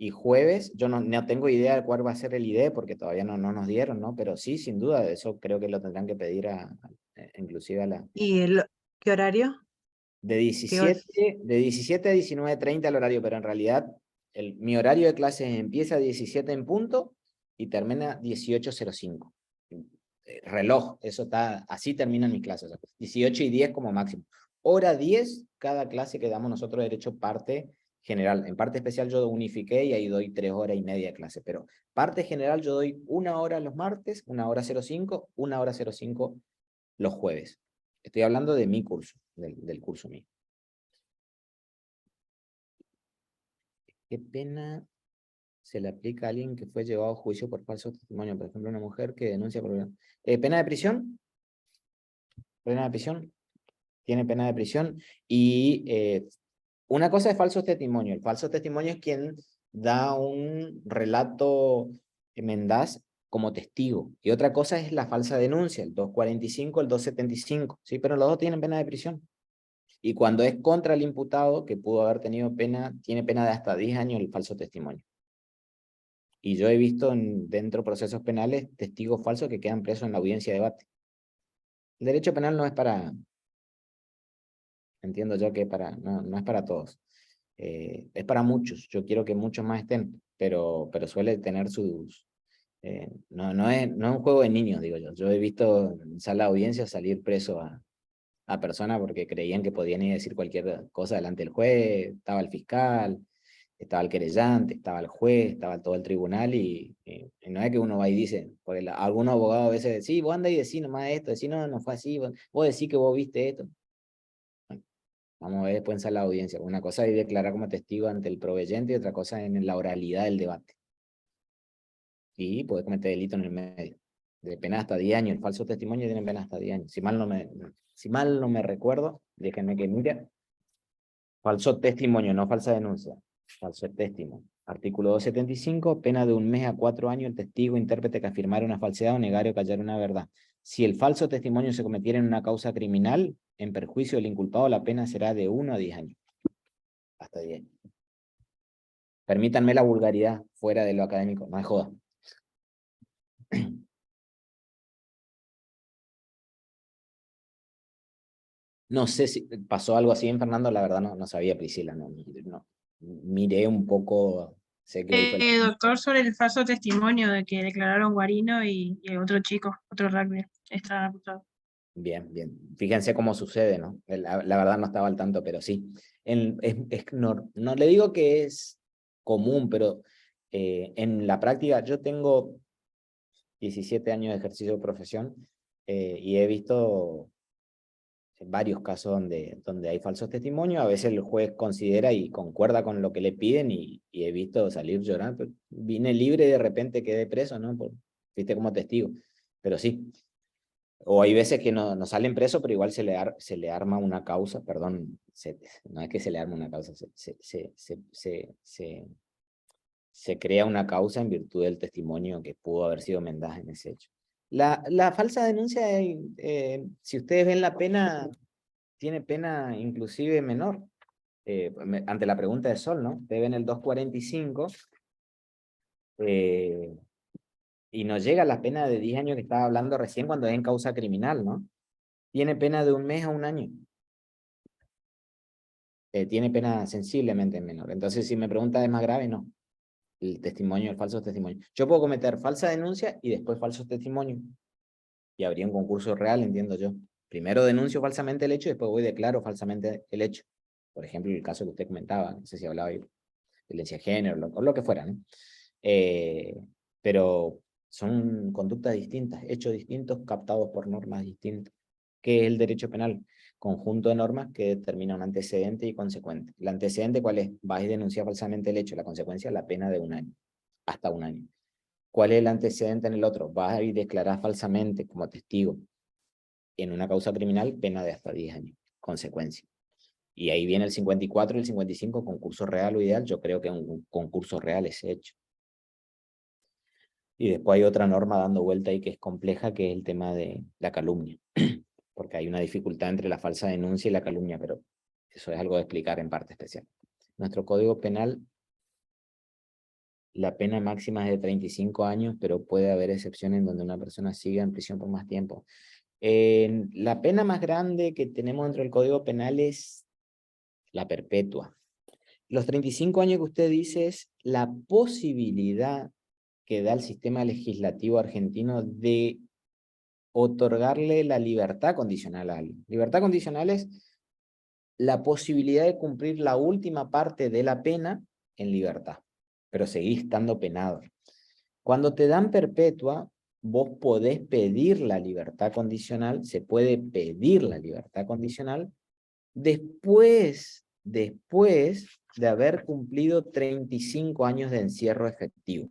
Y jueves, yo no tengo idea de cuál va a ser el ID, porque todavía no nos dieron, ¿no? Pero sí, sin duda, eso creo que lo tendrán que pedir inclusive a la... ¿Y qué horario? De 17 a 19:30 el horario, pero en realidad mi horario de clases empieza a 17 en punto y termina 18:05. Reloj, eso está, así terminan mis clases, 18:10 como máximo. Hora 10, cada clase que damos nosotros de Derecho parte general. En parte especial yo unifiqué y ahí doy 3 horas y media de clase, pero parte general yo doy 1 hora los martes, 1 hora 05, 1 hora 05 los jueves. Estoy hablando de mi curso, del curso mío. ¿Qué pena se le aplica a alguien que fue llevado a juicio por falso testimonio? Por ejemplo, una mujer que denuncia por... ¿Pena de prisión? ¿Pena de prisión? Tiene pena de prisión. Y una cosa es falso testimonio. El falso testimonio es quien da un relato mendaz como testigo. Y otra cosa es la falsa denuncia, el 245, el 275. ¿Sí? Pero los dos tienen pena de prisión. Y cuando es contra el imputado, que pudo haber tenido pena, tiene pena de hasta 10 años el falso testimonio. Y yo he visto dentro de procesos penales testigos falsos que quedan presos en la audiencia de debate. El derecho penal no es para... Entiendo yo que no es para todos. Es para muchos. Yo quiero que muchos más estén, pero suele tener sus... no es un juego de niños, digo yo. Yo he visto en sala de audiencia salir preso a personas porque creían que podían ir a decir cualquier cosa delante del juez, estaba el fiscal, estaba el querellante, estaba el juez, estaba todo el tribunal y no es que uno va y dice, porque algunos abogados a veces dicen, sí, vos andás y decís nomás esto, decís no fue así, vos decís que vos viste esto. Bueno, vamos a ver después en sala de audiencia. Una cosa es declarar como testigo ante el proveyente y otra cosa en la oralidad del debate. Y puede cometer delito en el medio. De pena hasta 10 años. El falso testimonio tiene pena hasta 10 años. Si mal no me recuerdo, déjenme que mire. Falso testimonio, no falsa denuncia. Falso testimonio. Artículo 275, pena de 1 mes a 4 años el testigo intérprete que afirmara una falsedad o negar o callar una verdad. Si el falso testimonio se cometiera en una causa criminal, en perjuicio del inculpado, la pena será de 1 a 10 años. Hasta 10. Permítanme la vulgaridad fuera de lo académico, no es joda. No sé si pasó algo así en Fernando, la verdad no sabía, Priscila, no. Miré un poco, sé que hoy fue... Doctor, sobre el falso testimonio de que declararon Guarino y el otro chico, otro rugby, está acusado. Bien. Fíjense cómo sucede, ¿no? La verdad no estaba al tanto, pero sí. No le digo que es común, pero en la práctica yo tengo 17 años de ejercicio de profesión y he visto varios casos donde hay falsos testimonios. A veces el juez considera y concuerda con lo que le piden y he visto salir llorando. Vine libre y de repente quedé preso, ¿no? Viste como testigo. Pero sí. O hay veces que no salen presos, pero igual se le arma una causa, perdón, no es que se le arma una causa, se crea una causa en virtud del testimonio que pudo haber sido mendaje en ese hecho. La falsa denuncia, si ustedes ven la pena, tiene pena inclusive menor, ante la pregunta de Sol, ¿no? Ustedes ven el 245, y nos llega la pena de 10 años que estaba hablando recién cuando es en causa criminal, ¿no? Tiene pena de 1 mes a 1 año. Tiene pena sensiblemente menor. Entonces, si me pregunta, ¿es más grave? No. El falso testimonio. Yo puedo cometer falsa denuncia y después falso testimonio. Y habría un concurso real, entiendo yo. Primero denuncio falsamente el hecho y después voy y declaro falsamente el hecho. Por ejemplo, el caso que usted comentaba, no sé si hablaba de violencia de género o lo que fuera, ¿no? Pero son conductas distintas, hechos distintos, captados por normas distintas. ¿Qué es el derecho penal? Conjunto de normas que determina un antecedente y consecuente. ¿El antecedente cuál es? Vas y denuncias falsamente el hecho. La consecuencia, la pena de 1 año, hasta 1 año. ¿Cuál es el antecedente en el otro? Vas y declaras falsamente como testigo en una causa criminal, pena de hasta 10 años, consecuencia. Y ahí viene el 54 y el 55, concurso real o ideal. Yo creo que un concurso real es hecho. Y después hay otra norma dando vuelta ahí que es compleja, que es el tema de la calumnia. Porque hay una dificultad entre la falsa denuncia y la calumnia, pero eso es algo de explicar en parte especial. Nuestro Código Penal la pena máxima es de 35 años, pero puede haber excepciones en donde una persona siga en prisión por más tiempo. La pena más grande que tenemos dentro del Código Penal es la perpetua. Los 35 años que usted dice es la posibilidad que da el sistema legislativo argentino de otorgarle la libertad condicional a alguien. Libertad condicional es la posibilidad de cumplir la última parte de la pena en libertad, pero seguís estando penado. Cuando te dan perpetua, vos podés pedir la libertad condicional, se puede pedir la libertad condicional después de haber cumplido 35 años de encierro efectivo.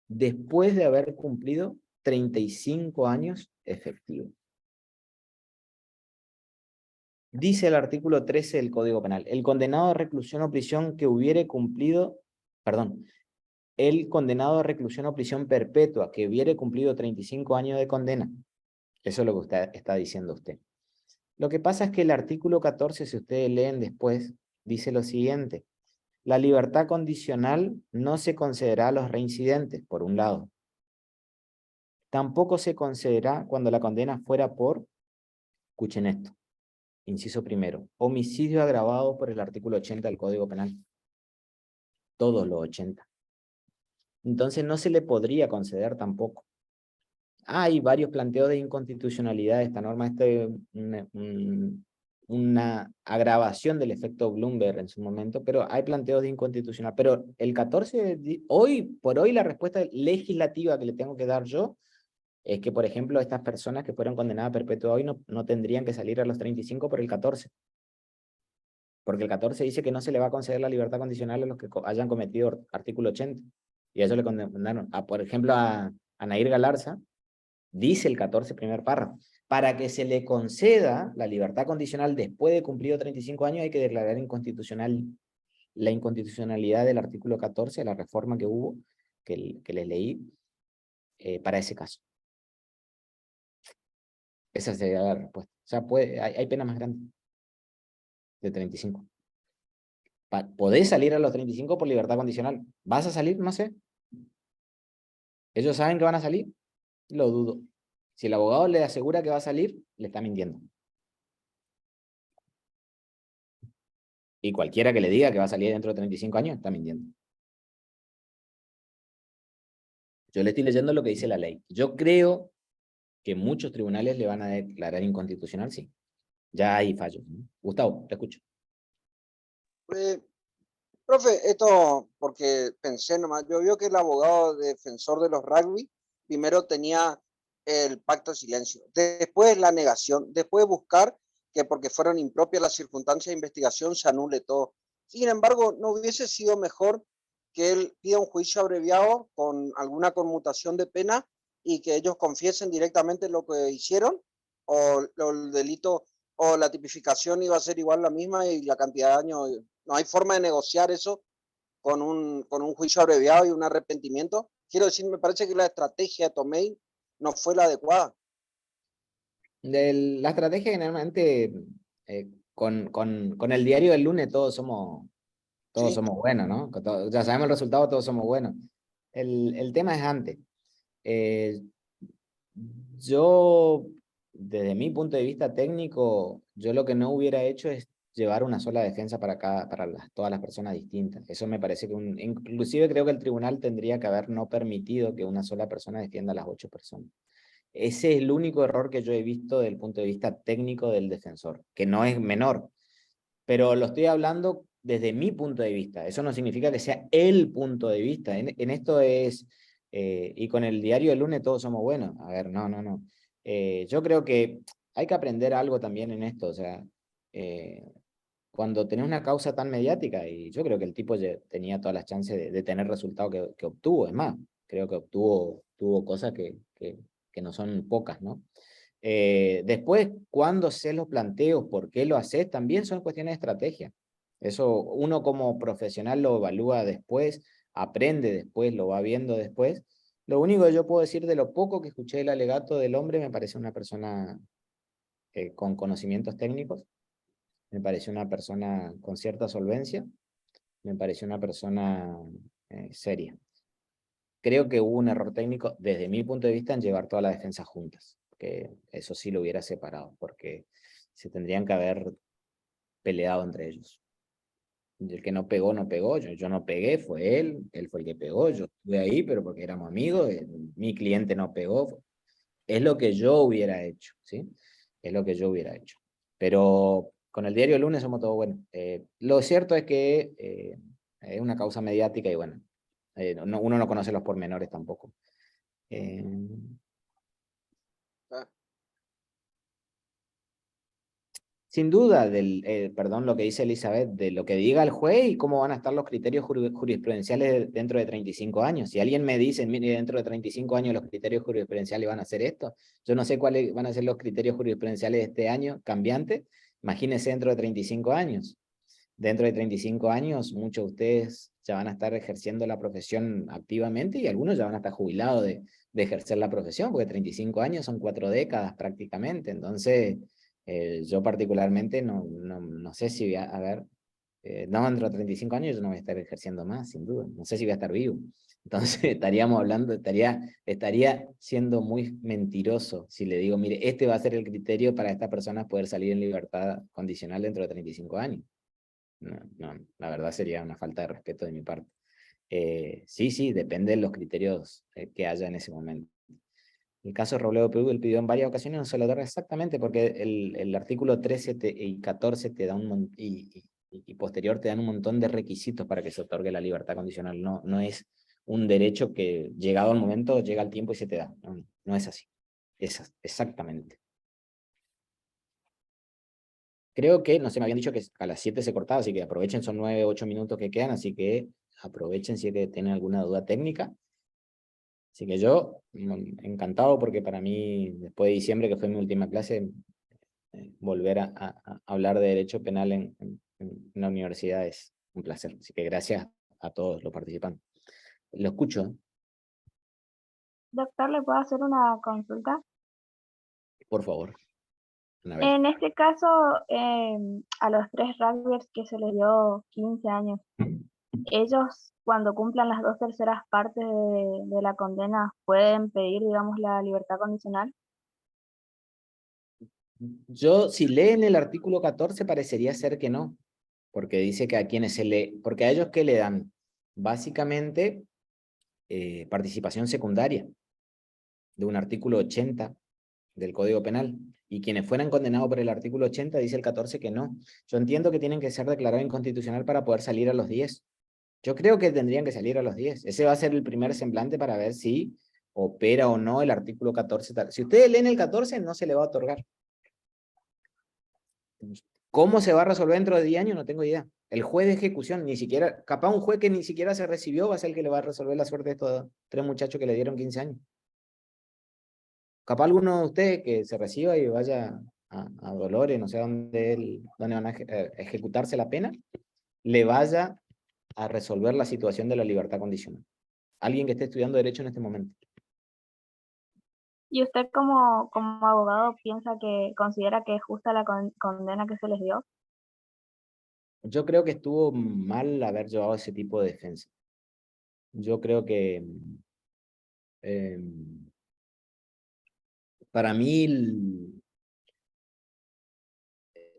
Después de haber cumplido 35 años efectivos. Dice el artículo 13 del Código Penal, el condenado a reclusión o prisión que hubiere cumplido, el condenado a reclusión o prisión perpetua que hubiere cumplido 35 años de condena. Eso es lo que usted está diciendo usted. Lo que pasa es que el artículo 14, si ustedes leen después, dice lo siguiente. La libertad condicional no se concederá a los reincidentes, por un lado. Tampoco se concederá cuando la condena fuera por, escuchen esto, inciso primero, homicidio agravado por el artículo 80 del Código Penal. Todos los 80. Entonces no se le podría conceder tampoco. Hay varios planteos de inconstitucionalidad de esta norma. Una agravación del efecto Bloomberg en su momento, pero hay planteos de inconstitucional. Pero el 14, por hoy la respuesta legislativa que le tengo que dar yo es que, por ejemplo, estas personas que fueron condenadas a perpetua hoy no tendrían que salir a los 35 por el 14. Porque el 14 dice que no se le va a conceder la libertad condicional a los que hayan cometido artículo 80. Y a eso le condenaron. Por ejemplo, a Nair Galarza, dice el 14 primer párrafo. Para que se le conceda la libertad condicional después de cumplido 35 años hay que declarar inconstitucional la inconstitucionalidad del artículo 14, la reforma que hubo, que les leí, para ese caso. Esa sería la respuesta. O sea, hay pena más grande de 35. Podés salir a los 35 por libertad condicional. ¿Vas a salir? No sé. ¿Ellos saben que van a salir? Lo dudo. Si el abogado le asegura que va a salir, le está mintiendo. Y cualquiera que le diga que va a salir dentro de 35 años, está mintiendo. Yo le estoy leyendo lo que dice la ley. Yo creo que muchos tribunales le van a declarar inconstitucional, sí. Ya hay fallos, ¿no? Gustavo, te escucho. Profe, esto porque pensé nomás, yo veo que el abogado defensor de los rugby primero tenía el pacto de silencio, después la negación, después buscar que porque fueron impropias las circunstancias de investigación se anule todo. Sin embargo, ¿no hubiese sido mejor que él pida un juicio abreviado con alguna conmutación de pena y que ellos confiesen directamente lo que hicieron? ¿O el delito o la tipificación iba a ser igual la misma y la cantidad de años? ¿No hay forma de negociar eso con un juicio abreviado y un arrepentimiento? Quiero decir, me parece que la estrategia de Tomei no fue la adecuada. La estrategia generalmente, con el diario del lunes todos somos buenos, ¿no? Ya sabemos el resultado, todos somos buenos. El tema es antes. Yo, desde mi punto de vista técnico, yo lo que no hubiera hecho es llevar una sola defensa para todas las personas distintas. Eso me parece que, inclusive creo que el tribunal tendría que haber no permitido que una sola persona defienda a las 8 personas. Ese es el único error que yo he visto desde el punto de vista técnico del defensor, que no es menor, pero lo estoy hablando desde mi punto de vista. Eso no significa que sea el punto de vista. En esto es, y con el diario del lunes todos somos buenos. A ver, no. Yo creo que hay que aprender algo también en esto. O sea, cuando tenés una causa tan mediática, y yo creo que el tipo ya tenía todas las chances de tener resultado que obtuvo. Es más, creo que tuvo cosas que no son pocas, ¿no? Después, cuando haces los planteos, por qué lo haces, también son cuestiones de estrategia. Eso uno como profesional lo evalúa después, aprende después, lo va viendo después. Lo único que yo puedo decir de lo poco que escuché el alegato del hombre, me parece una persona con conocimientos técnicos, me parece una persona con cierta solvencia, me parece una persona seria. creo que hubo un error técnico, desde mi punto de vista, en llevar todas las defensas juntas, que eso sí lo hubiera separado, porque se tendrían que haber peleado entre ellos. Y el que no pegó, no pegó, yo no pegué, fue él fue el que pegó, yo estuve ahí, pero porque éramos amigos, mi cliente no pegó, es lo que yo hubiera hecho, ¿sí? Es lo que yo hubiera hecho. Pero con el diario El Lunes somos todos buenos. Lo cierto es que es una causa mediática y bueno, uno no conoce los pormenores tampoco. Sin duda, perdón, lo que dice Elizabeth, de lo que diga el juez y cómo van a estar los criterios jurisprudenciales dentro de 35 años. Si alguien me dice, mire, dentro de 35 años los criterios jurisprudenciales van a hacer esto, yo no sé cuáles van a ser los criterios jurisprudenciales de este año cambiantes, imagínense dentro de 35 años. Dentro de 35 años, muchos de ustedes ya van a estar ejerciendo la profesión activamente y algunos ya van a estar jubilados de ejercer la profesión, porque 35 años son 4 décadas prácticamente, entonces... yo particularmente no sé si voy a ver, no, dentro de 35 años yo no voy a estar ejerciendo más, sin duda, no sé si voy a estar vivo. Entonces estaríamos hablando, estaría siendo muy mentiroso si le digo, mire, este va a ser el criterio para esta persona poder salir en libertad condicional dentro de 35 años. No, la verdad sería una falta de respeto de mi parte. Sí, depende de los criterios que haya en ese momento. El caso de Robledo Perú, él pidió en varias ocasiones, no se lo otorga exactamente porque el artículo 13 y 14 te da y posterior te dan un montón de requisitos para que se otorgue la libertad condicional. No es un derecho que llegado al momento, llega el tiempo y se te da. No es así. Es exactamente. Creo que, no sé, me habían dicho que a las 7 se cortaba, así que aprovechen, son 9, 8 minutos que quedan, así que aprovechen si es que tienen alguna duda técnica. Así que yo, encantado porque para mí, después de diciembre, que fue mi última clase, volver a hablar de derecho penal en la universidad es un placer. Así que gracias a todos los participantes. Lo escucho. Doctor, ¿le puedo hacer una consulta? Por favor. En este caso, a los 3 rugbyers que se les dio 15 años, ellos cuando cumplan las 2/3 partes de la condena, ¿pueden pedir, digamos, la libertad condicional? Yo, si leen el artículo 14, parecería ser que no, porque dice que a quienes porque a ellos ¿qué le dan? Básicamente, participación secundaria de un artículo 80 del Código Penal, y quienes fueran condenados por el artículo 80, dice el 14 que no. Yo entiendo que tienen que ser declarados inconstitucional para poder salir a los 10. Yo creo que tendrían que salir a los 10. Ese va a ser el primer semblante para ver si opera o no el artículo 14. Si ustedes leen el 14, no se le va a otorgar. ¿Cómo se va a resolver dentro de 10 años? No tengo idea. El juez de ejecución, ni siquiera, capaz un juez que ni siquiera se recibió va a ser el que le va a resolver la suerte de estos 3 muchachos que le dieron 15 años. Capaz alguno de ustedes que se reciba y vaya a Dolores, no sé dónde van a ejecutarse la pena, le vaya a resolver la situación de la libertad condicional. Alguien que esté estudiando Derecho en este momento. ¿Y usted como abogado considera que es justa la condena que se les dio? Yo creo que estuvo mal haber llevado ese tipo de defensa. Yo creo que para mí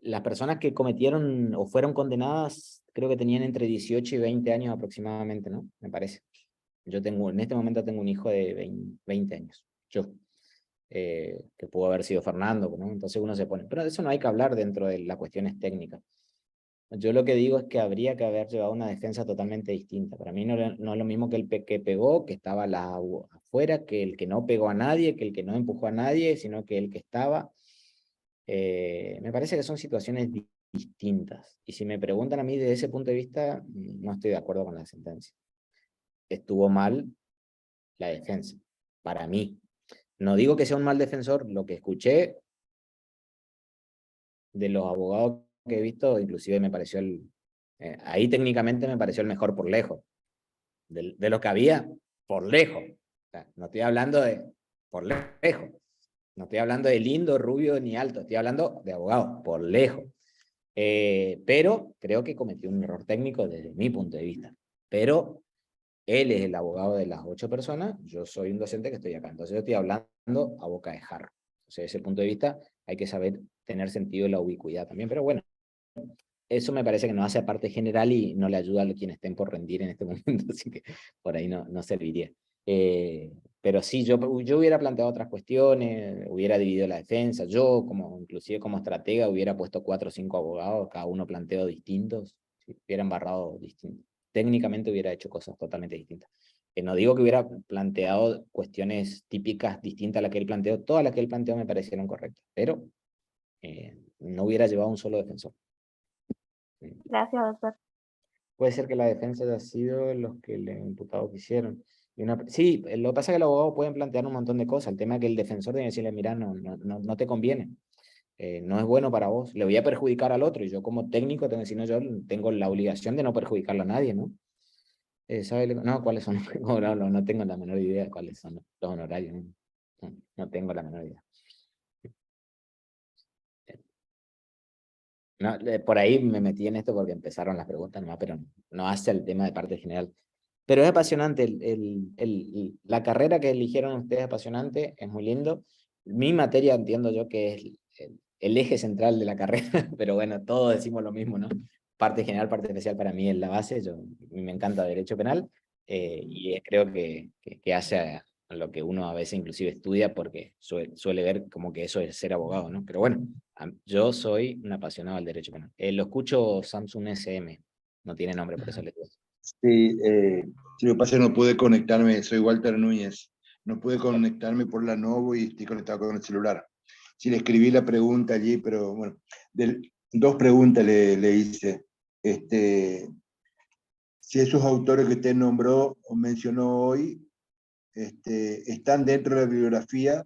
las personas que cometieron o fueron condenadas creo que tenían entre 18 y 20 años aproximadamente, ¿no? Me parece. Yo en este momento tengo un hijo de 20 años. Yo. Que pudo haber sido Fernando, ¿no? Entonces uno se pone, pero de eso no hay que hablar dentro de las cuestiones técnicas. Yo lo que digo es que habría que haber llevado una defensa totalmente distinta. Para mí no es lo mismo que el que pegó, que estaba afuera, que el que no pegó a nadie, que el que no empujó a nadie, sino que el que estaba. Me parece que son situaciones distintas. Y si me preguntan a mí desde ese punto de vista, no estoy de acuerdo con la sentencia. Estuvo mal la defensa, para mí. No digo que sea un mal defensor, lo que escuché de los abogados que he visto, inclusive me pareció ahí técnicamente me pareció el mejor por lejos. De lo que había, por lejos. O sea, no estoy hablando de por lejos. No estoy hablando de lindo, rubio, ni alto. Estoy hablando de abogado, por lejos. Pero creo que cometió un error técnico desde mi punto de vista. Pero Él es el abogado de las 8 personas, yo soy un docente que estoy acá. Entonces yo estoy hablando a boca de jarro. O sea, desde ese punto de vista hay que saber tener sentido la ubicuidad también. Pero bueno, eso me parece que no hace parte general y no le ayuda a quienes estén por rendir en este momento, así que por ahí no serviría. Pero sí, yo hubiera planteado otras cuestiones, hubiera dividido la defensa, yo inclusive como estratega hubiera puesto 4 o 5 abogados, cada uno planteó distintos, si hubieran barrado distintos. Técnicamente hubiera hecho cosas totalmente distintas. No digo que hubiera planteado cuestiones típicas distintas a las que él planteó, todas las que él planteó me parecieron correctas, pero no hubiera llevado un solo defensor. Gracias, doctor. Puede ser que la defensa haya sido los que el imputado quisieron. Sí, lo que pasa es que los abogados pueden plantear un montón de cosas. El tema es que el defensor tiene que decirle, mira, no te conviene. No es bueno para vos. Le voy a perjudicar al otro. Y yo como técnico tengo que decir, no, yo tengo la obligación de no perjudicarle a nadie, ¿no? ¿Sabe? No, ¿cuáles son? No tengo la menor idea de cuáles son los honorarios. No tengo la menor idea. No, por ahí me metí en esto porque empezaron las preguntas nomás, pero no hace el tema de parte general. Pero es apasionante, la carrera que eligieron ustedes es apasionante, es muy lindo. Mi materia entiendo yo que es el eje central de la carrera, pero bueno, todos decimos lo mismo, ¿no? Parte general, parte especial para mí es la base, me encanta Derecho Penal, y creo que hace a lo que uno a veces inclusive estudia porque suele ver como que eso es ser abogado, ¿no? Pero bueno, yo soy un apasionado del Derecho Penal. Lo escucho Samsung SM, no tiene nombre, por eso le digo. Sí, lo que pasa es que no pude conectarme, soy Walter Núñez, no pude conectarme por la Novo y estoy conectado con el celular. Sí, le escribí la pregunta allí, pero bueno, 2 preguntas le hice. Si esos autores que usted nombró o mencionó hoy están dentro de la bibliografía,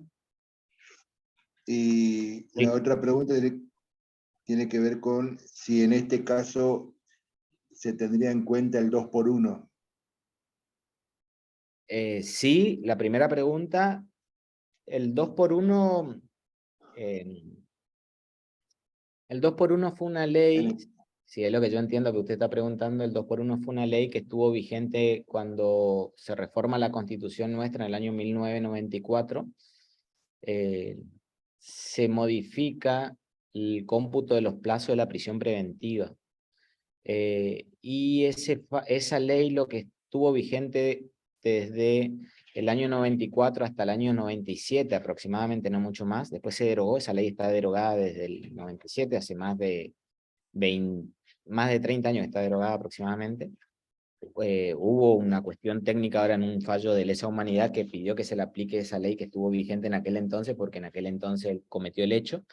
y Sí. la otra pregunta tiene que ver con si en este caso se tendría en cuenta el 2x1. Sí, la primera pregunta, el 2x1, el 2x1 fue una ley, si es lo que yo entiendo que usted está preguntando, el 2x1 fue una ley que estuvo vigente cuando se reforma la Constitución nuestra en el año 1994. Se modifica el cómputo de los plazos de la prisión preventiva. Y esa ley lo que estuvo vigente desde el año 94 hasta el año 97 aproximadamente, no mucho más. Después se derogó, esa ley está derogada desde el 97, hace más de 30 años está derogada aproximadamente. Hubo una cuestión técnica ahora en un fallo de lesa humanidad que pidió que se le aplique esa ley que estuvo vigente en aquel entonces, porque en aquel entonces él cometió el hecho.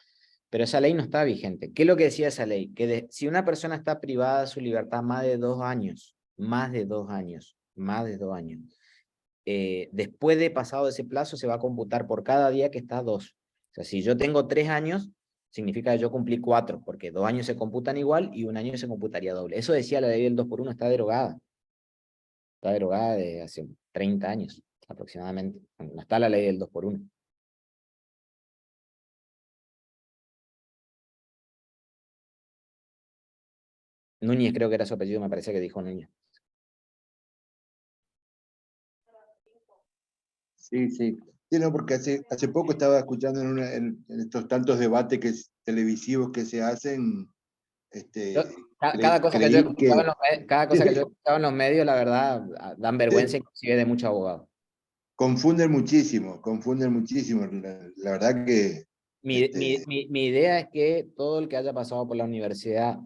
Pero esa ley no está vigente. ¿Qué es lo que decía esa ley? Que si una persona está privada de su libertad más de 2 años, después de pasado ese plazo se va a computar por cada día que está 2. O sea, si yo tengo 3 años, significa que yo cumplí 4, porque 2 años se computan igual y 1 año se computaría doble. Eso decía la ley del 2x1, está derogada. Está derogada de hace 30 años aproximadamente. No está la ley del 2x1. Núñez creo que era su apellido, me parece que dijo Núñez. Sí, sí. Sí, no, porque hace poco estaba escuchando en estos tantos debates televisivos que se hacen. Cada cosa que yo he escuchado en los medios, la verdad, dan vergüenza inclusive de muchos abogados. Confunden muchísimo. La verdad que... Mi idea es que todo el que haya pasado por la Universidad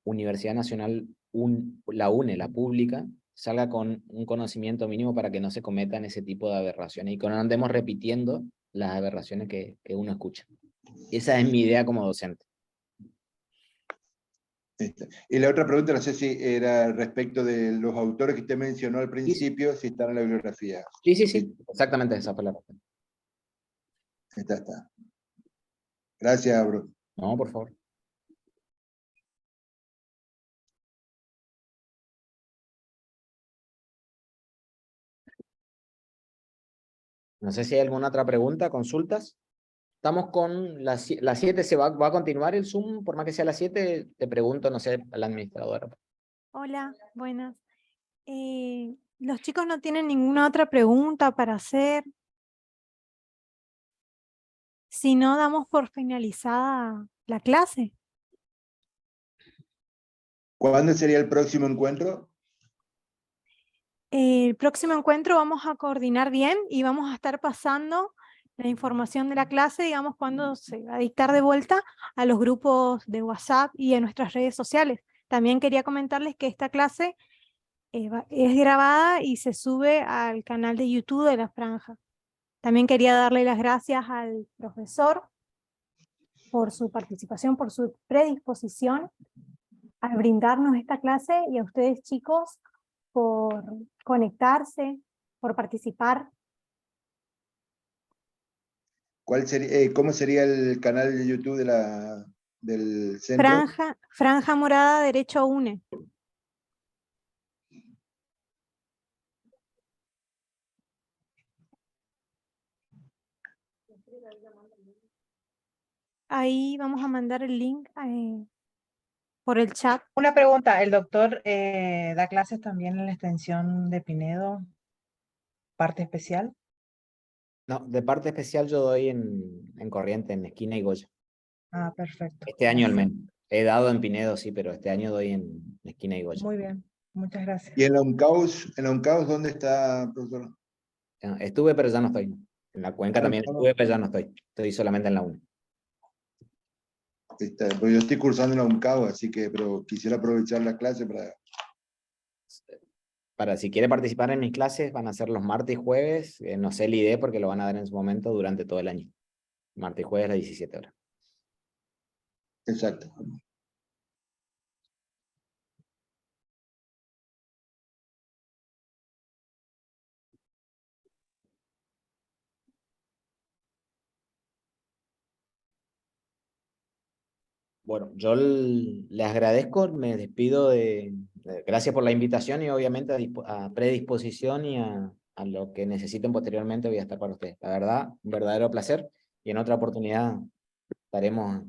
Nacional, la pública, salga con un conocimiento mínimo para que no se cometan ese tipo de aberraciones y que no andemos repitiendo las aberraciones que uno escucha. Esa es mi idea como docente. Y la otra pregunta, no sé si era respecto de los autores que usted mencionó al principio, si están en la bibliografía. Sí, exactamente esa palabra. Está. Gracias, bro. No, por favor. No sé si hay alguna otra pregunta, consultas. Estamos con las 7, ¿va a continuar el Zoom? Por más que sea las 7, te pregunto, no sé, a la administradora. Hola, buenas. ¿Los chicos no tienen ninguna otra pregunta para hacer? Si no, damos por finalizada la clase. ¿Cuándo sería el próximo encuentro? El próximo encuentro vamos a coordinar bien y vamos a estar pasando la información de la clase, digamos, cuando se va a dictar de vuelta a los grupos de WhatsApp y en nuestras redes sociales. También quería comentarles que esta clase es grabada y se sube al canal de YouTube de La Franja. También quería darle las gracias al profesor por su participación, por su predisposición al brindarnos esta clase y a ustedes, chicos, por conectarse, por participar. ¿Cómo sería el canal de YouTube del centro? Franja Morada Derecho UNE. Ahí vamos a mandar el link por el chat. Una pregunta, ¿el doctor da clases también en la extensión de Pinedo, parte especial? No, de parte especial yo doy en Corriente, en Esquina y Goya. Ah, perfecto. Este año al Gracias. menos. He dado en Pinedo, sí, pero este año doy en Esquina y Goya. Muy bien, muchas gracias. ¿Y en la UNCAUS dónde está, profesor? Estuve, pero ya no estoy. En la Cuenca también estuve, pero ya no estoy. Estoy solamente en la UNE. Pues yo estoy cursando en la UNCAUS, así que pero quisiera aprovechar la clase para si quiere participar en mis clases, van a ser los martes y jueves. No sé el ID porque lo van a dar en su momento durante todo el año. Martes y jueves a las 17 horas. Exacto. Bueno, yo les agradezco, me despido gracias por la invitación y obviamente a predisposición y a lo que necesiten posteriormente voy a estar para ustedes. La verdad, un verdadero placer y en otra oportunidad estaremos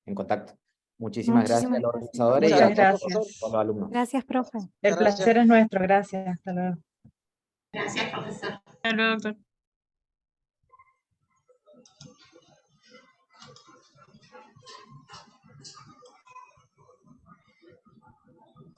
en contacto. Muchísimas gracias a los organizadores y a Muchas gracias. todos los alumnos. Gracias, profe. El placer es nuestro, gracias. Hasta luego. Gracias, profesor. Hasta luego, doctor.